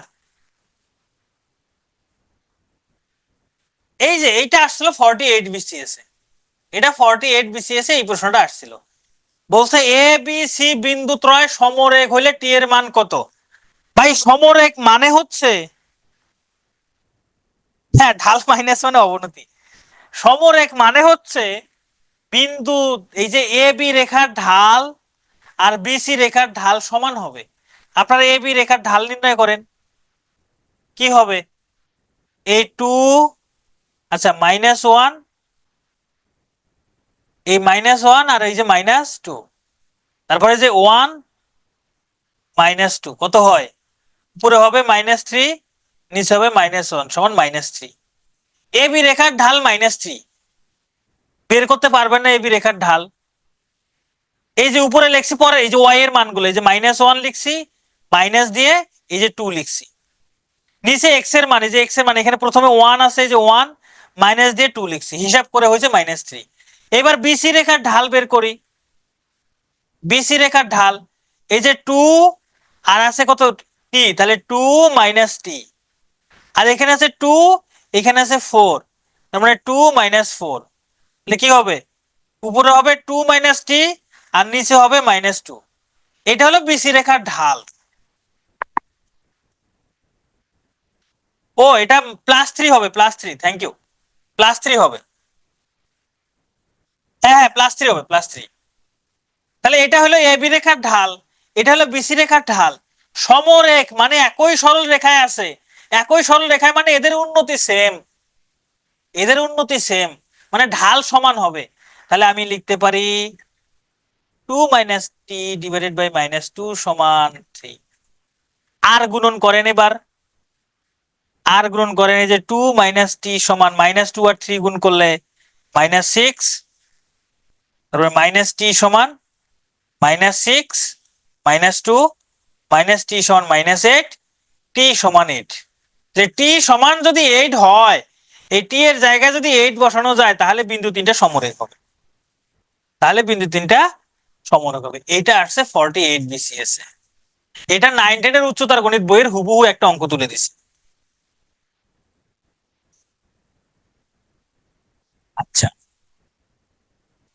এই যে এইটা আসছিল 48 বিসিএস এ, এটা 48 বিসিএস এ এই প্রশ্নটা আসছিল। বলছে এ বি সি বিন্দু ত্রয় সমরেখ হইলে টি এর মান কত? ভাই সমরেখ মানে হচ্ছে, হ্যাঁ ঢাল মাইনাস মানে অবনতি। সমরেখ মানে হচ্ছে বিন্দু, এই যে এ বি রেখার ঢাল আর বিসি রেখার ঢাল সমান হবে। আপনারা এ বি রেখার ঢাল নির্ণয় করেন, কি হবে? এই 2, আচ্ছা -1, এই -1 আর এই যে -2, তারপরে যে 1 -2 কত হয়? উপরে হবে -3, নিচে হবে -1 সমান -3। এ বি রেখার ঢাল -3, বের করতে পারবেন না এ বি রেখার ঢাল। এই যে উপরে লিখছি, পরে এই যে ওয়াই এর মানগুলো, এই যে -1 লিখছি, মাইনাস দিয়ে এই যে 2 লিখছি, নিচে এক্স এর মান, এই যে এক্স এর মান এখানে প্রথমে 1 আছে, এই যে 1 মাইনাস দিয়ে 2 লিখছি, হিসাব করে হয়েছে -3। এবার বিসি রেখার ঢাল বের করি। বিসি রেখার ঢাল এই যে 2 আর আছে কত টি, তাহলে 2 - টি, আর এখানে আছে 2, এখানে আছে 4, তার মানে 2 - 4, তাহলে কি হবে? উপরে হবে 2 - টি আর নিচে হবে -2। এটা হলো বিসি রেখার ঢাল। ও এটা +3 হবে, +3, থ্যাংক ইউ, +3 হবে। হ্যাঁ হ্যাঁ +3 হবে, +3। তাহলে এটা হলো এবি রেখার ঢাল, এটা হলো বিসি রেখার ঢাল। সমরেখ মানে একই সরল রেখায় আছে, একই সরল রেখায় মানে এদের উন্নতি সেম, এদের উন্নতি সেম, মানে ঢাল সমান হবে। তাহলে আমি লিখতে পারি 2 - টি ডিভাইডেড বাই -2 সমান 3। আর গুণন করেন এবার, আর গুণন করেন, এই যে 2 - টি সমান -2 আর 3 গুণ করলে -6, তারপরে মাইনাস টি সমান -6 -2 -t সমান -8 টি সমান 8। যে টি সমান যদি 8 হয়, এই টি এর জায়গায় যদি 8 বসানো যায় তাহলে বিন্দু তিনটা সমরেখ হবে। এটা আসছে 48 বিসিএস এ। এটা 9, 10 এর উচ্চতর গণিত বইয়ের হুবহু একটা অঙ্ক তুলে দিছে। আচ্ছা,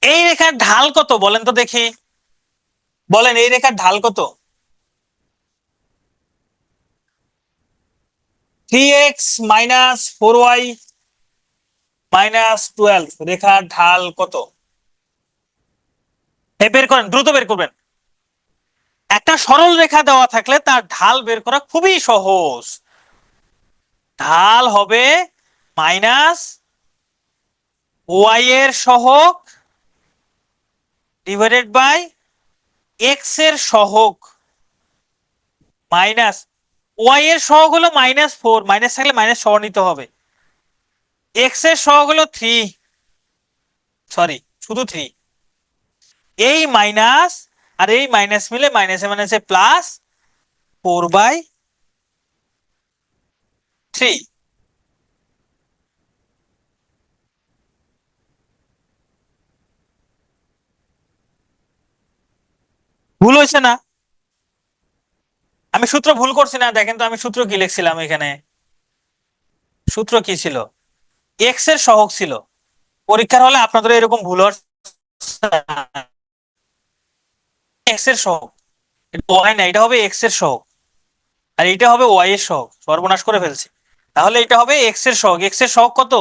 এই রেখার ঢাল কত বলেন তো দেখি, বলেন এই রেখার ঢাল কত? 3x - 4y - 12 রেখার ঢাল কত? বের করেন, দ্রুত বের করবেন। একটা সরল রেখা দেওয়া থাকলে তার ঢাল বের করা খুবই সহজ। ঢাল হবে মাইনাস ওয়াই এর সহগ ডিভাইডেড বাই এক্স এর সহগ মাইনাস ওয়াই এর সহগ হলো -4, মাইনাস থাকলে মাইনাস সহ নিতে হবে। এক্স এর সহগ হলো 3, সরি শুধু 3। এই মাইনাস আর এই মাইনাস মিলে মাইনাসে মাইনাসে প্লাস 4/3। ভুল হয়েছে না? আমি সূত্র ভুল করছি না? দেখেন তো আমি সূত্র কি লিখছিলাম এখানে। সূত্র কি ছিল? এক্স এর সহগ ছিল। পরীক্ষার হলে আপনাদের এরকম ভুল হওয়ার এক্স এর সহগ, এটা ওয়াই না, এটা হবে এক্স এর সহগ, আর এটা হবে ওয়াই এর সহগ। সর্বনাশ করে ফেলছি। তাহলে এটা হবে এক্স এর সহগ। এক্স এর সহগ কত?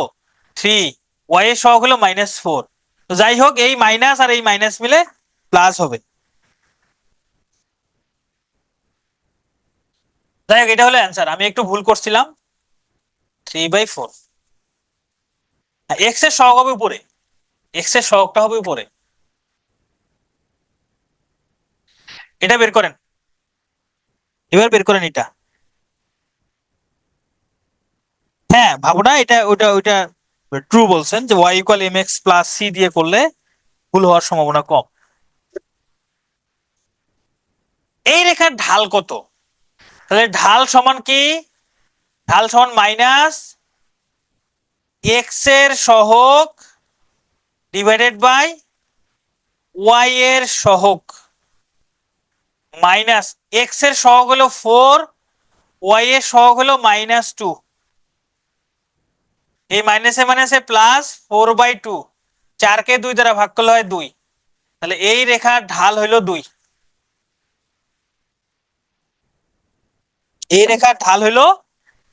3। ওয়াই এর সহগ হলো -4। তো যাই হোক, এই মাইনাস আর এই মাইনাস মিলে প্লাস হবে। যাই হোক, এটা হলো অ্যান্সার। আমি একটু ভুল করছিলাম। 3/4। এক্স এর সহগ হবে উপরে, এক্স এর সহগটা হবে উপরে। এটা বের করেন, এবার বের করেন এটা। হ্যাঁ, ভাবনা এটা ওইটা ওইটা ট্রু বলছেন যে y = mx + c দিয়ে করলে ভুল হওয়ার সম্ভাবনা কম। এই রেখার ঢাল কত? তাহলে ঢাল সমান কি? ঢাল সমান মাইনাস এক্স এর সহগ ডিভাইডেড বাই ওয়াই এর সহগ মাইনাস এক্স এর সহগ হলো 4, ওয়াই এর সহগ হলো -2। এই মাইনাসে মাইনাসে প্লাস 4/2। 4 কে 2 দ্বারা ভাগ করলে হয় 2। তাহলে এই রেখার ঢাল হইলো 2। এই রেখার ঢাল হইলো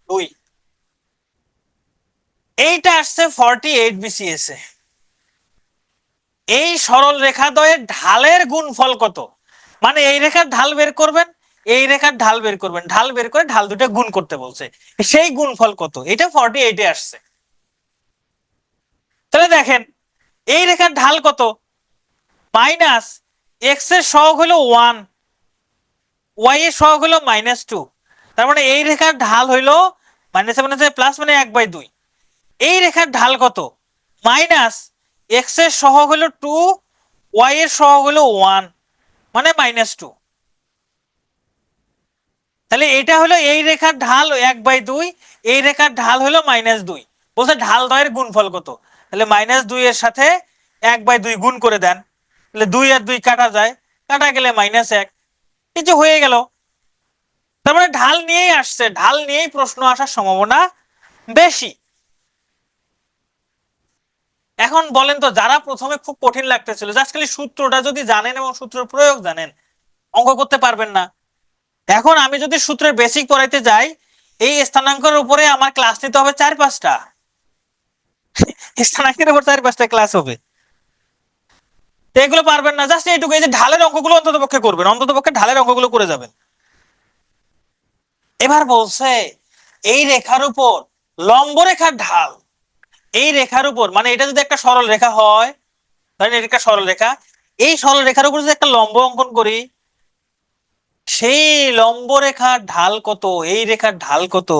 2। এইটা আসছে 48 বিসিএস এ। এই সরল রেখাদ্বয়ের ঢালের গুণফল কত? মানে এই রেখার ঢাল বের করবেন, এই রেখার ঢাল বের করবেন, ঢাল বের করে ঢাল দুটো গুণ করতে বলছে। সেই গুণফল কত? এটা 48 এ আসছে। তাহলে দেখেন এই রেখার ঢাল কত? মাইনাস এক্স এর সহগ হলো 1, ওয়াই এর সহগ হলো -2। তার মানে এই রেখার ঢাল হইলো মাইনাসে মাইনাসে প্লাস মানে 1/2। এই রেখার ঢাল কত? মাইনাস এক্স এর সহগ হলো 2, ওয়াই এর সহগ হলো 1 মানে -2। তাহলে এটা হলো এই রেখার ঢাল 1/2, এই রেখার ঢাল হলো -2। বলছে ঢাল দ্বয়ের গুণফল কত? তাহলে -2 এর সাথে 1/2 গুণ করে দেন। তাহলে 2 আর 2 কাটা যায়, কাটা গেলে -1। এই যে হয়ে গেল। তার মানে ঢাল নিয়েই আসছে, ঢাল নিয়েই প্রশ্ন আসার সম্ভাবনা বেশি। এখন বলেন তো, যারা প্রথমে খুব কঠিন লাগতেছিল, জাস্ট খালি সূত্রটা যদি জানেন এবং সূত্রের প্রয়োগ জানেন, অঙ্ক করতে পারবেন না। এখন আমি যদি সূত্রের বেসিক পড়াইতে যাই, এই স্থানাঙ্কের উপরে আমার ক্লাস নিতে হবে 4-5টা। স্থানাঙ্কের উপর 4-5টা ক্লাস হবে, তো এগুলো পারবেন না। জাস্ট এইটুকু, এই যে ঢালের অঙ্কগুলো অন্তত পক্ষে করবেন, অন্তত পক্ষে ঢালের অঙ্কগুলো করে যাবেন। এবার বলছে এই রেখার উপর লম্ব রেখার ঢাল। এই রেখার উপর মানে এটা যদি একটা সরল রেখা হয়, ধরেন এটা একটা সরল রেখা, এই সরল রেখার উপর যদি একটা লম্ব অঙ্কন করি, সেই লম্ব রেখার ঢাল কত? এই রেখার ঢাল কত?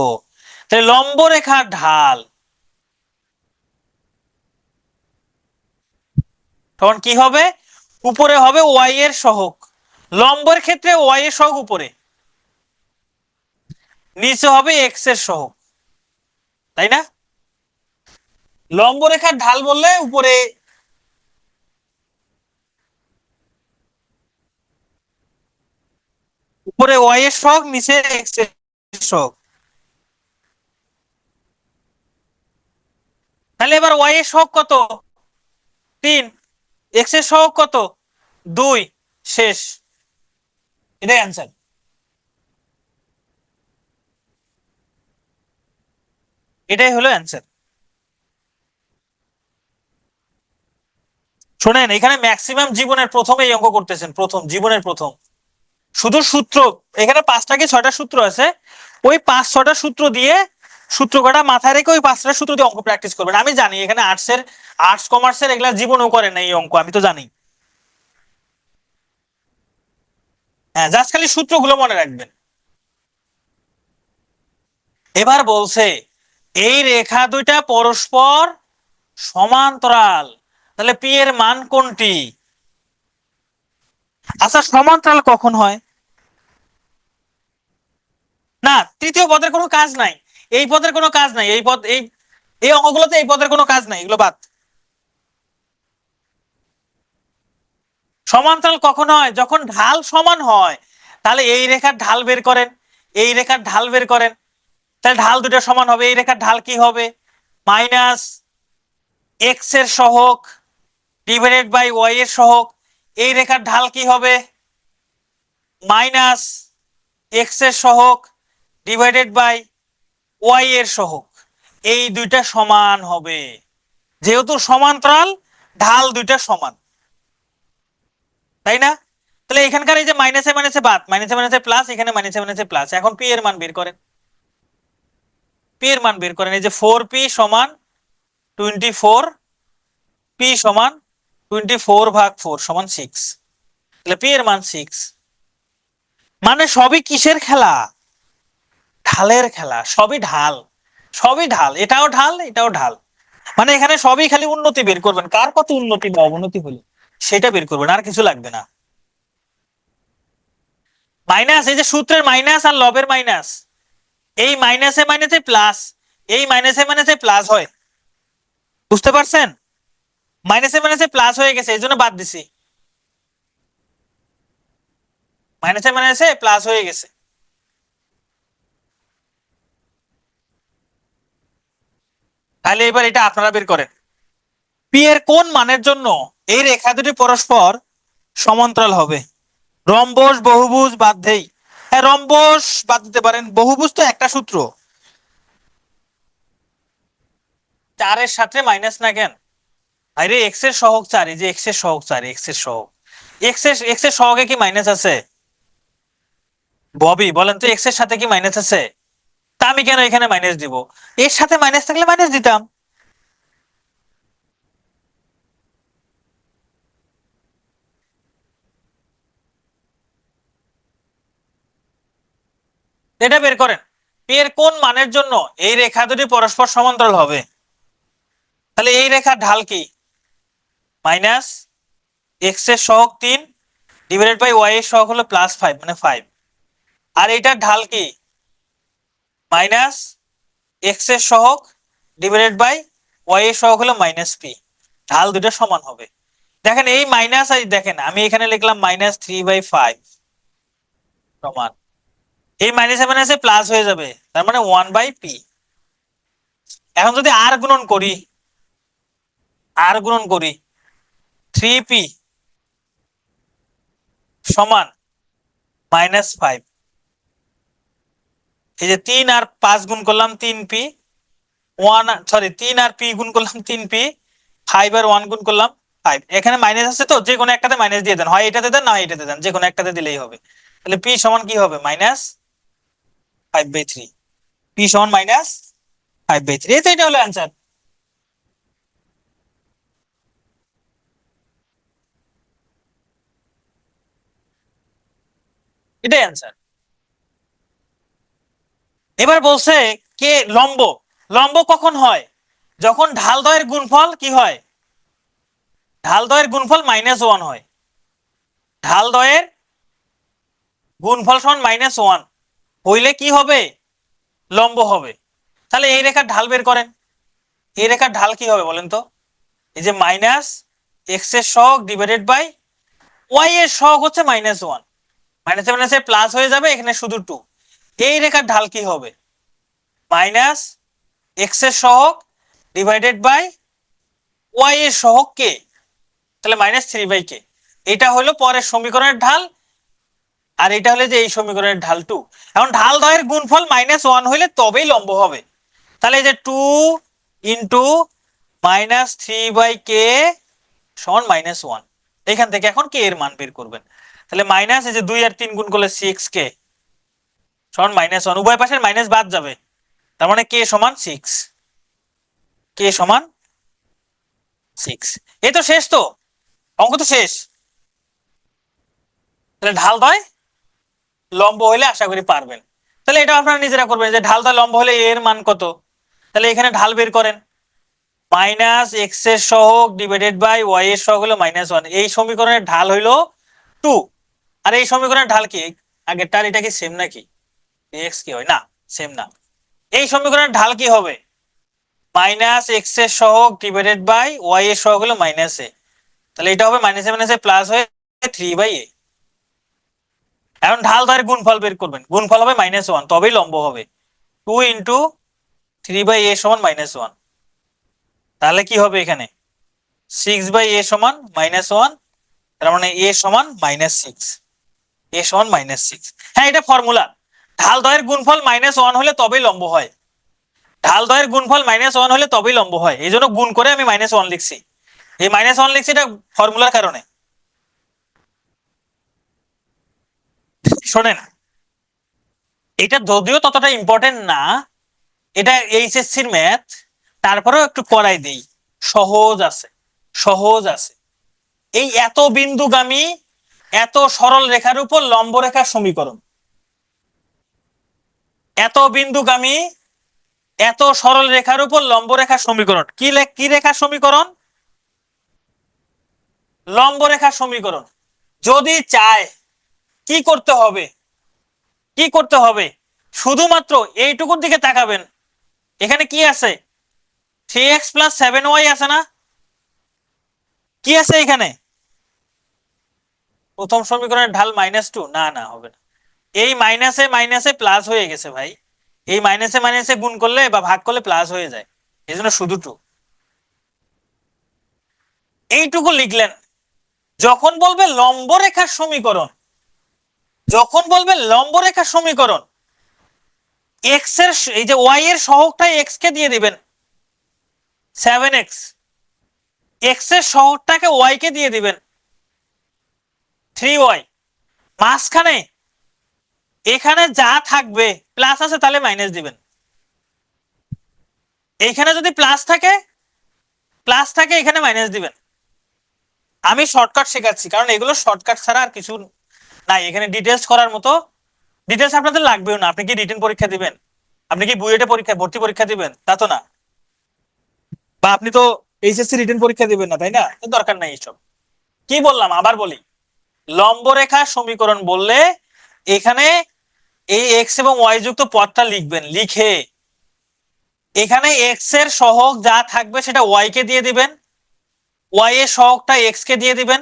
তাহলে লম্ব রেখার ঢাল তখন কি হবে, উপরে হবে ওয়াই এর সহগ, লম্বের ক্ষেত্রে ওয়াই এর সহগ উপরে, নিচে হবে এক্স এর সহগ, তাই না? লম্ব রেখার ঢাল বললে উপরে উপরে ওয়াই এর সহগ, নিচে এক্স এর সহগ। তাহলে এবার ওয়াই এর সহগ কত, 3, এক্স এর সহগ কত, 2, শেষ। এটাই অ্যান্সার। এটাই হলো অ্যান্সার। শোনেন, এখানে ম্যাক্সিমাম জীবনের প্রথম এই অঙ্ক করতেছেন, প্রথম জীবনের প্রথম, শুধু সূত্র, এখানে 5টা কি 6টা সূত্র আছে, ওই 5-6টা সূত্র দিয়ে, সূত্র কটা মাথায় রেখে ওই 5টা সূত্র দিয়ে অঙ্ক প্র্যাকটিস করবেন। আমি জানি এখানে আর্টস কমার্সের এগুলা জীবনেও করে না এই অঙ্ক, আমি তো জানি। হ্যাঁ, জাস্ট খালি সূত্রগুলো মনে রাখবেন। এবার বলছে এই রেখা দুইটা পরস্পর সমান্তরাল, তাহলে পি এর মান কোনটি? আচ্ছা, সমান্তরাল কখন হয়? না, তৃতীয় পদের কোনো কাজ নাই, এই পদের কোনো কাজ নাই, এই পদ এই এই অঙ্কগুলোতে এই পদের কোনো কাজ নাই, এগুলো বাদ। সমান্তরাল কখন হয়? যখন ঢাল সমান হয়। তাহলে এই রেখার ঢাল বের করেন, এই রেখার ঢাল বের করেন, তাহলে ঢাল দুটো সমান হবে। এই রেখার ঢাল কি হবে? মাইনাস এক্স এর সহগ ডিভাইডেড বাই ওয়াই এর সহগ। এই রেখার ঢাল কি হবে? মাইনাস এক্স এর সহগ ডিভাইডেড বাই ওয়াই এর সহগ। এই দুইটা সমান হবে, যেহেতু সমান্তরাল, ঢাল দুইটা সমান, তাই না? তাহলে এখানকার এই যে মাইনাসে মাইনাসে বাদ, মাইনাসে মাইনাসে প্লাস, এখানে মাইনাসে মাইনাসে প্লাস। এখন পি এর মান বের করেন, পি এর মান বের করেন। এই যে 4p সমান 24, পি সমান 24/4 সমান 6, তাহলে পি এর মান 6। মানে সবই কিসের খেলা? ঢালের খেলা, সবই ঢাল, সবই ঢাল, এটাও ঢাল, এটাও ঢাল। মানে এখানে সবই খালি উন্নতি বের করবেন, কার কত উন্নতি বা অবনতি হলো সেটা বের করবেন, আর কিছু লাগবে না। মাইনাস, এই যে সূত্রের মাইনাস আর লবের মাইনাস, এই মাইনাসে মাইনাসে প্লাস, এই মাইনাসে মাইনাসে প্লাস হয়, বুঝতে পারছেন? মাইনাসে মাইনাসে প্লাস হয়ে গেছে, এই জন্য বাদ দিছি, মাইনাসে মাইনাসে প্লাস হয়ে গেছে। তাহলে এবার এটা আপনারা বের করেন, পি এর কোন মানের জন্য এই রেখা দুটি পরস্পর সমান্তরাল হবে? রম্বস বহুভুজ বাদ দেই, হ্যাঁ রম্বস বাদ দিতে পারেন, বহুভুজ তো একটা সূত্র। 4 এর সাথে মাইনাস না কেন? আরে এক্স এর সহগ 4, এই যে এক্স এর সহগ 4, এক্স এর সহগ, এক্স এর সহগে কি মাইনাস আছে? ববি বলেন তো, এক্স এর সাথে কি মাইনাস আছে? তা আমি কেন এখানে মাইনাস দিব? এর সাথে মাইনাস থাকলে মাইনাস দিতাম। এটা বের করেন, পি এর কোন মানের জন্য এই রেখা দুটি পরস্পর সমান্তরাল হবে? তাহলে এই রেখার ঢাল কি? মাইনাস এক্স এর সহগ 3 ডিভাইডেড বাই ওয়াই এর সহগ হলো +5 মানে 5। আর এটার ঢাল কি? মাইনাস এক্স এর সহগ ডিভাইডেড বাই ওয়াই এর সহগ হলো -p। ঢাল দুটো সমান হবে। দেখেন এই মাইনাস, দেখেন আমি এখানে লিখলাম -3/5 সমান, এই মাইনাসে মাইনাসে প্লাস হয়ে যাবে, তার মানে 1/p। এখন যদি আর গুণন করি, আর গুণন করি, 3p সমান -5। এই যে 3 আর 5 গুণ করলাম 3p, 3 আর p গুণ করলাম 3p, 5 আর 1 গুণ করলাম 5। এখানে মাইনাস আছে তো, যে কোনো একটাতে মাইনাস দিয়ে দেন, হয় এটাতে দেন না হয় এটাতে দেন, যে কোনো একটাতে দিলেই হবে। তাহলে p সমান কি হবে? -5/3, p সমান -5/3। এই তো, এটা হলো অ্যান্সার। এটাই অ্যান্সার। এবার বলছে কে লম্ব, লম্ব কখন হয়? যখন ঢাল দ্বয়ের গুণফল কি হয়? ঢাল দ্বয়ের গুণফল -1 হয়, ঢাল দ্বয়ের গুণফল সমান -1 হইলে কি হবে? লম্ব হবে। তাহলে এই রেখার ঢাল বের করেন। এই রেখার ঢাল কি হবে বলেন তো? এই যে -x এর সহগ ডিভাইডেড বাই y এর সহগ হচ্ছে -1, মাইনাসে মাইনাসে প্লাস হয়ে যাবে, এখানে শুধু 2। এই রেখার ঢাল কি হবে? -x এর সহগ ডিভাইডেড বাই y এর সহগ কে, তাহলে -3/k। এটা হলো পরের সমীকরণের ঢাল, আর এটা হলো যে এই সমীকরণের ঢাল 2। এখন ঢাল দ্বয়ের গুণফল -1 হইলে তবেই লম্ব হবে। তাহলে এই যে 2 ইন্টু -3/k সমান -1, এখান থেকে এখন কে এর মান বের করবেন। তাহলে মাইনাস এই যে 2 আর 3 গুণ করলে 6k সমান -1, উভয় পাশের মাইনাস বাদ যাবে, তার মানে k সমান 6, k সমান 6। এই তো শেষ, তো অঙ্ক তো শেষ। তাহলে ঢাল দ্বয় লম্ব হলে আশা করি পারবেন। তাহলে এটা আপনারা নিজেরা করবেন যে ঢাল দ্বয় লম্ব হলে এর মান কত। তাহলে এখানে ঢাল বের করেন, -x এর সহগ ডিভাইডেড বাই y এর সহগ হলো -1। এই সমীকরণের ঢাল হইলো 2, আর এই সমীকরণের ঢাল কি আগেরটার, এটা কি সেম নাকি? x কি হয় না, সেম না। এই সমীকরণের ঢাল কি হবে? -x এর সহগ ডিভাইডেড বাই y এর সহগ হলো -a, তাহলে এটা হবে মাইনাসে মাইনাসে প্লাস হয়ে 3/a। এখন ঢাল দ্বয়ের গুণফল বের করবেন, গুণফল হবে -1, তবেই লম্ব হবে। 2 ইন্টু 3/a সমান -1, তাহলে কি হবে এখানে 6/a সমান -1, তার মানে a সমান -6, a সমান -6। হ্যাঁ, এটা ফর্মুলা। ঢাল দ্বয়ের গুণফল -1 হলে তবেই লম্ব হয়, ঢাল দ্বয়ের গুণফল -1 হলে তবেই লম্ব হয়, এই জন্য গুণ করে আমি -1 লিখছি। এই -1 লিখছি এটা ফর্মুলার কারণে। শোনেন, এটা যদিও ততটা ইম্পর্টেন্ট না, এটা এইচএসসির ম্যাথ, তারপরেও একটু করাই দেই, সহজ আছে, সহজ আছে। এই এত বিন্দুগামী এত সরল রেখার উপর লম্ব রেখার সমীকরণ, এত বিন্দুগামী এত সরল রেখার উপর লম্ব রেখার সমীকরণ কি রেখার সমীকরণ? লম্ব রেখার সমীকরণ। যদি চায় কি করতে হবে, কি করতে হবে? শুধুমাত্র এইটুকুর দিকে তাকাবেন, এখানে কি আছে? 3x + 7y আছে না? কি আছে এখানে? প্রথম সমীকরণের ঢাল -2, না না হবে না। এই মাইনাসে মাইনাসে প্লাস হয়ে গেছে ভাই, এই মাইনাসে মাইনাসে গুণ করলে বা ভাগ করলে প্লাস হয়ে যায়, এই জন্য শুধু 2। এইটুকু লিখলেন। যখন বলবে লম্ব রেখার সমীকরণ, যখন বলবে লম্ব রেখার সমীকরণ, x এর এই যে y এর সহগটা x কে দিয়ে দিবেন 7x, x এর সহগটাকে y কে দিয়ে দিবেন 3y, মাঝখানে এখানে যা থাকবে প্লাস আছে তাহলে মাইনাস দিবেন। এখানে যদি প্লাস থাকে এখানে মাইনাস দিবেন। আমি শর্টকাট শেখাচ্ছি, কারণ এগুলো শর্টকাট ছাড়া আর কিছু নাই, এখানে ডিটেলস করার মতো ডিটেলস আপনাদের লাগবেও না। আপনি কি রিটেন পরীক্ষা দিবেন? আপনি কি বুয়েটে পরীক্ষা ভর্তি পরীক্ষা দিবেন? তা তো না। বা আপনি তো এইচএসসি রিটেন পরীক্ষা দিবেন না, তাই না? দরকার নাই এসব। কি বললাম আবার বলি, লম্ব রেখা সমীকরণ বললে এখানে এই এক্স এবং ওয়াই যুক্ত পদটা লিখবেন, লিখে এখানে এক্স এর সহগ যা থাকবে সেটা ওয়াই কে দিয়ে দিবেন, ওয়াই এর সহগটা এক্স কে দিয়ে দিবেন,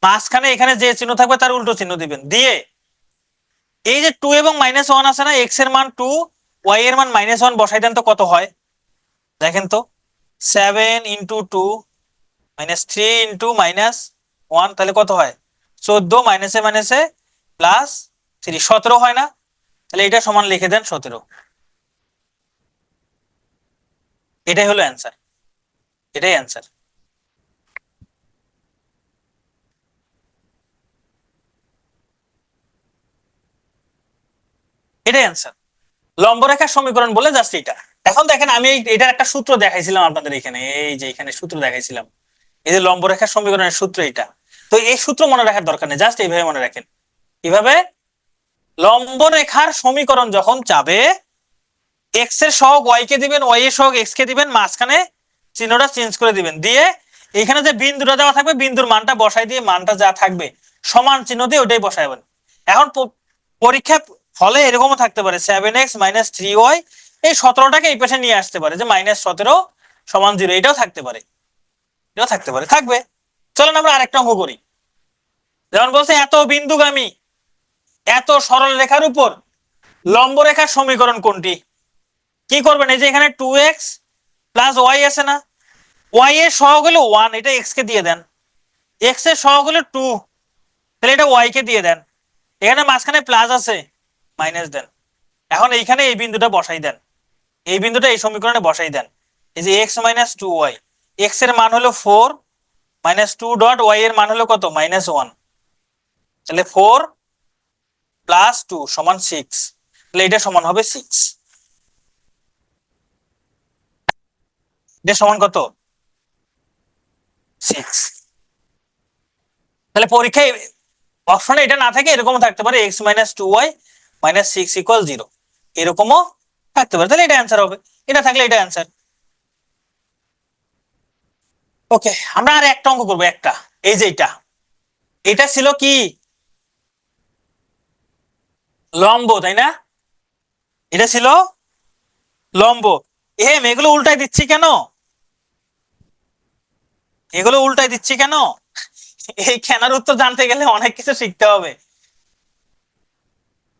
মাঝখানে এখানে যে চিহ্ন থাকবে তার উল্টো চিহ্ন দিবেন, দিয়ে এই যে 2 এবং -1 আছে না, এক্স এর মান 2, ওয়াই এর মান -1 বসাই দেন তো কত হয় দেখেন তো। 7 × 2 -3 × -1, তাহলে কত হয়? 14, মাইনাসে মাইনাসে +3, 17 হয় না? তাহলে এটা সমান লিখে দেন 17। এটাই হলো অ্যান্সার, এটাই অ্যান্সার। এটাই অ্যান্সার। লম্ব রেখার সমীকরণ বলে জাস্ট এটা। এখন দেখেন, আমি এটার একটা সূত্র দেখাইছিলাম আপনাদের এখানে, এই যে এখানে সূত্র দেখাইছিলাম, এই যে লম্ব রেখার সমীকরণের সূত্র এটা। তো এই সূত্র মনে রাখার দরকার নেই, জাস্ট এইভাবে মনে রাখেন। কিভাবে? লম্ব রেখার সমীকরণ যখন চাবে, এক্স এর সহগ ওয়াই কে দিবেন, ওয়াই এর সহগ এক্স কে দিবেন, মাঝখানে চিহ্নটা চেঞ্জ করে দিবেন, দিয়ে এখানে যে বিন্দুটা দেওয়া থাকবে বিন্দুর মানটা বসাই দিয়ে মানটা যা থাকবে সমান চিহ্ন দিয়ে ওটাই বসাইবেন। এখন পরীক্ষা ফলে এরকমও থাকতে পারে 7x - 3y, এই 17টাকে এই পাশে নিয়ে আসতে পারে যে -17 = 0, এটাও থাকতে পারে, এটাও থাকতে পারে, থাকবে। চলেন আমরা আরেকটা অঙ্ক করি। যেমন বলছে এত বিন্দুগামী এত সরল রেখার উপর লম্ব রেখার সমীকরণ কোনটি? কি করবেন? এই যে এখানে 2x + y আছে না, y এর সহগ হলো 1, এটা x কে দিয়ে দেন, x এর সহগ হলো 2, তাহলে এটা y কে দিয়ে দেন, এখানে মাঝখানে প্লাস আছে মাইনাস দেন। এখন এইখানে এই বিন্দুটা বসাই দেন, এই বিন্দুটা এই সমীকরণে বসাই দেন। এই যে x - 2y, x এর মান হলো 4 - 2 ডট y এর মান হলো কত? -1, তাহলে 4 + 2 = 6, তাহলে এটা সমান হবে 6, এটা সমান কত? 6। তাহলে পরীক্ষায় অপশনে এটা না থাকে এরকমও থাকতে পারে x - 2y - 6 = 0, এরকমও থাকতে পারে, তাহলে এটা অ্যান্সার হবে, এটা থাকলে এটা অ্যান্সার। ওকে, আমরা আর একটা অঙ্ক করবো, একটা। এই যে এটা ছিল কি? লম্ব, তাই না? এটা ছিল লম্ব। এগুলো উল্টাই দিচ্ছি কেন? এগুলো উল্টাই দিচ্ছি কেন? এই কেনার উত্তর জানতে গেলে অনেক কিছু শিখতে হবে।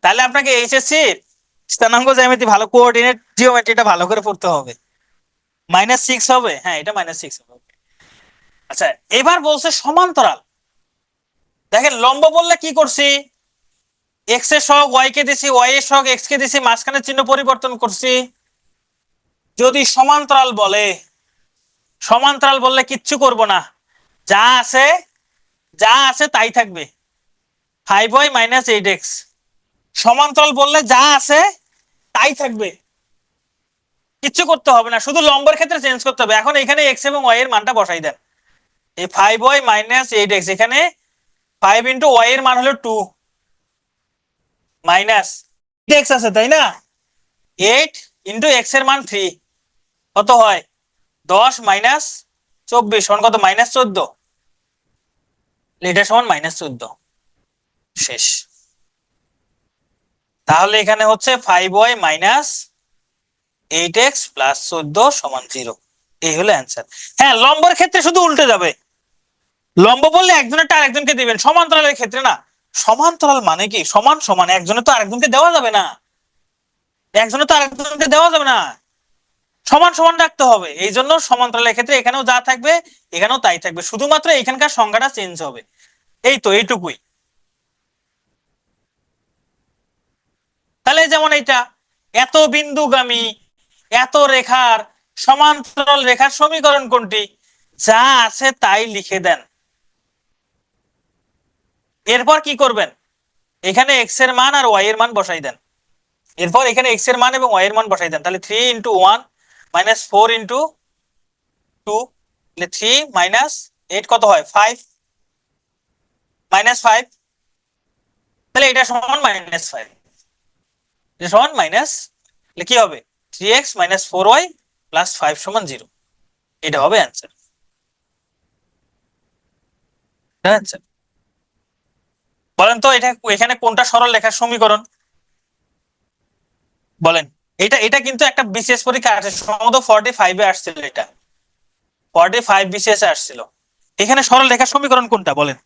তাহলে আপনাকে এইচএসসি স্থানাঙ্ক জ্যামিতি ভালো, কোঅর্ডিনেট জিওমেট্রিটা ভালো করে পড়তে হবে। -6 হবে, হ্যাঁ এটা -6 হবে। আচ্ছা, এবার বলছে সমান্তরাল। দেখেন লম্ব বললে কি করছি? x এর সহগ y কে দিছি, y এর সহগ x কে দিছি, মাঝখানে চিহ্ন পরিবর্তন করছি। যদি সমান্তরাল বলে, সমান্তরাল বললে কিচ্ছু করব না, যা আছে যা আছে তাই থাকবে, 5y - 8x। সমান্তরাল বললে যা আছে তাই থাকবে, কিচ্ছু করতে হবে না, শুধু লম্বের ক্ষেত্রে চেঞ্জ করতে হবে। এখন এখানে x এবং y এর মানটা বসাই দেন। এই 5y - 8x, এখানে 5 × y এর মান হলো 2 মাইনাস x আছে, তাই না? 8 × x এর মান 3, কত হয়? 10 - 24 সমান কত? -14, এটা সমান -14, শেষ। তাহলে এখানে হচ্ছে 5y - 8x + 14 = 0, এই হলো অ্যান্সার। হ্যাঁ, লম্বের ক্ষেত্রে শুধু উল্টে যাবে, লম্ব বললে একজনেরটা আরেকজনকে দিবেন, সমান্তরালের ক্ষেত্রে না। সমান্তরাল মানে কি? সমান সমান, একজনের তো আরেকজনকে দেওয়া যাবে না, একজনের তো আরেকজনকে দেওয়া যাবে না, সমান সমান রাখতে হবে। এই জন্য সমান্তরালের ক্ষেত্রে এখানেও যা থাকবে এখানেও তাই থাকবে, শুধুমাত্র এখানকার সংখ্যাটা চেঞ্জ হবে, এই তো এইটুকুই। তাহলে যেমন এইটা এত বিন্দুগামী এত রেখার সমান্তরাল রেখার সমীকরণ কোনটি? যা আছে তাই লিখে দেন। এরপর কি করবেন? এখানে x এর মান আর y এর মান বসাই দেন। এরপর এখানে x এর মান এবং y এর মান বসাই দেন। তাহলে 3 × 1 - 4 × 2, তাহলে 3 - 8 কত হয়? 5, -5, তাহলে এটা সমান -5, এটা সমান মাইনাস, তাহলে কি হবে? 3x - 4y + 5 = 0, এটা হবে অ্যান্সার। অ্যান্সার বলেন তো, এটা এখানে কোনটা সরল রেখার সমীকরণ বলেন? এটা এটা কিন্তু একটা বিশেষ পরীক্ষা আছে, সম্ভবত 45 এ আসছিল, এটা 45 বিশেষ এ আসছিল। এখানে সরল রেখার সমীকরণ কোনটা বলেন?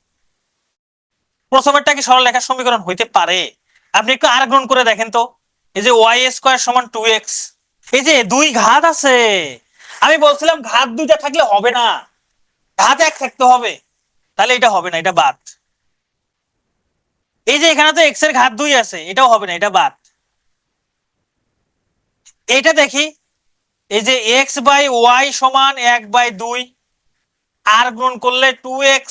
প্রথমেরটা কি সরল রেখার সমীকরণ হইতে পারে? আপনি একটু আর গ্রহণ করে দেখেন তো। এই যে y² = 2x, এই যে দুই ঘাত আছে, আমি বলছিলাম ঘাত দুইটা থাকলে হবে না, ঘাত এক থাকতে হবে, তাহলে এটা হবে না, এটা বাদ। এই যে এখানে তো x এর ঘাত 2 আছে, এটাও হবে না, এটা বাদ। এইটা দেখি, এই যে x/y = 1/2, আর গুণ করলে 2x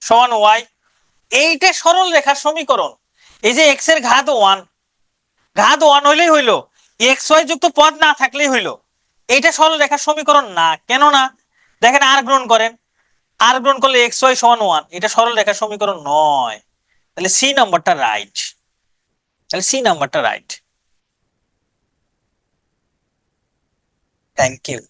= y, এইটা সরল রেখার সমীকরণ। এই যে x এর ঘাত 1, ঘাত 1 হইলেই হইলো, xy যুক্ত পদ না থাকলেই হইলো, এইটা সরল রেখার সমীকরণ না। কেন না? দেখেন আর গ্রহণ করেন, আর গ্রহণ করলে xy = 1, এটা সরল রেখার সমীকরণ নয়। তাহলে সি নাম্বারটা রাইট, তাহলে সি নাম্বারটা রাইট। Thank you.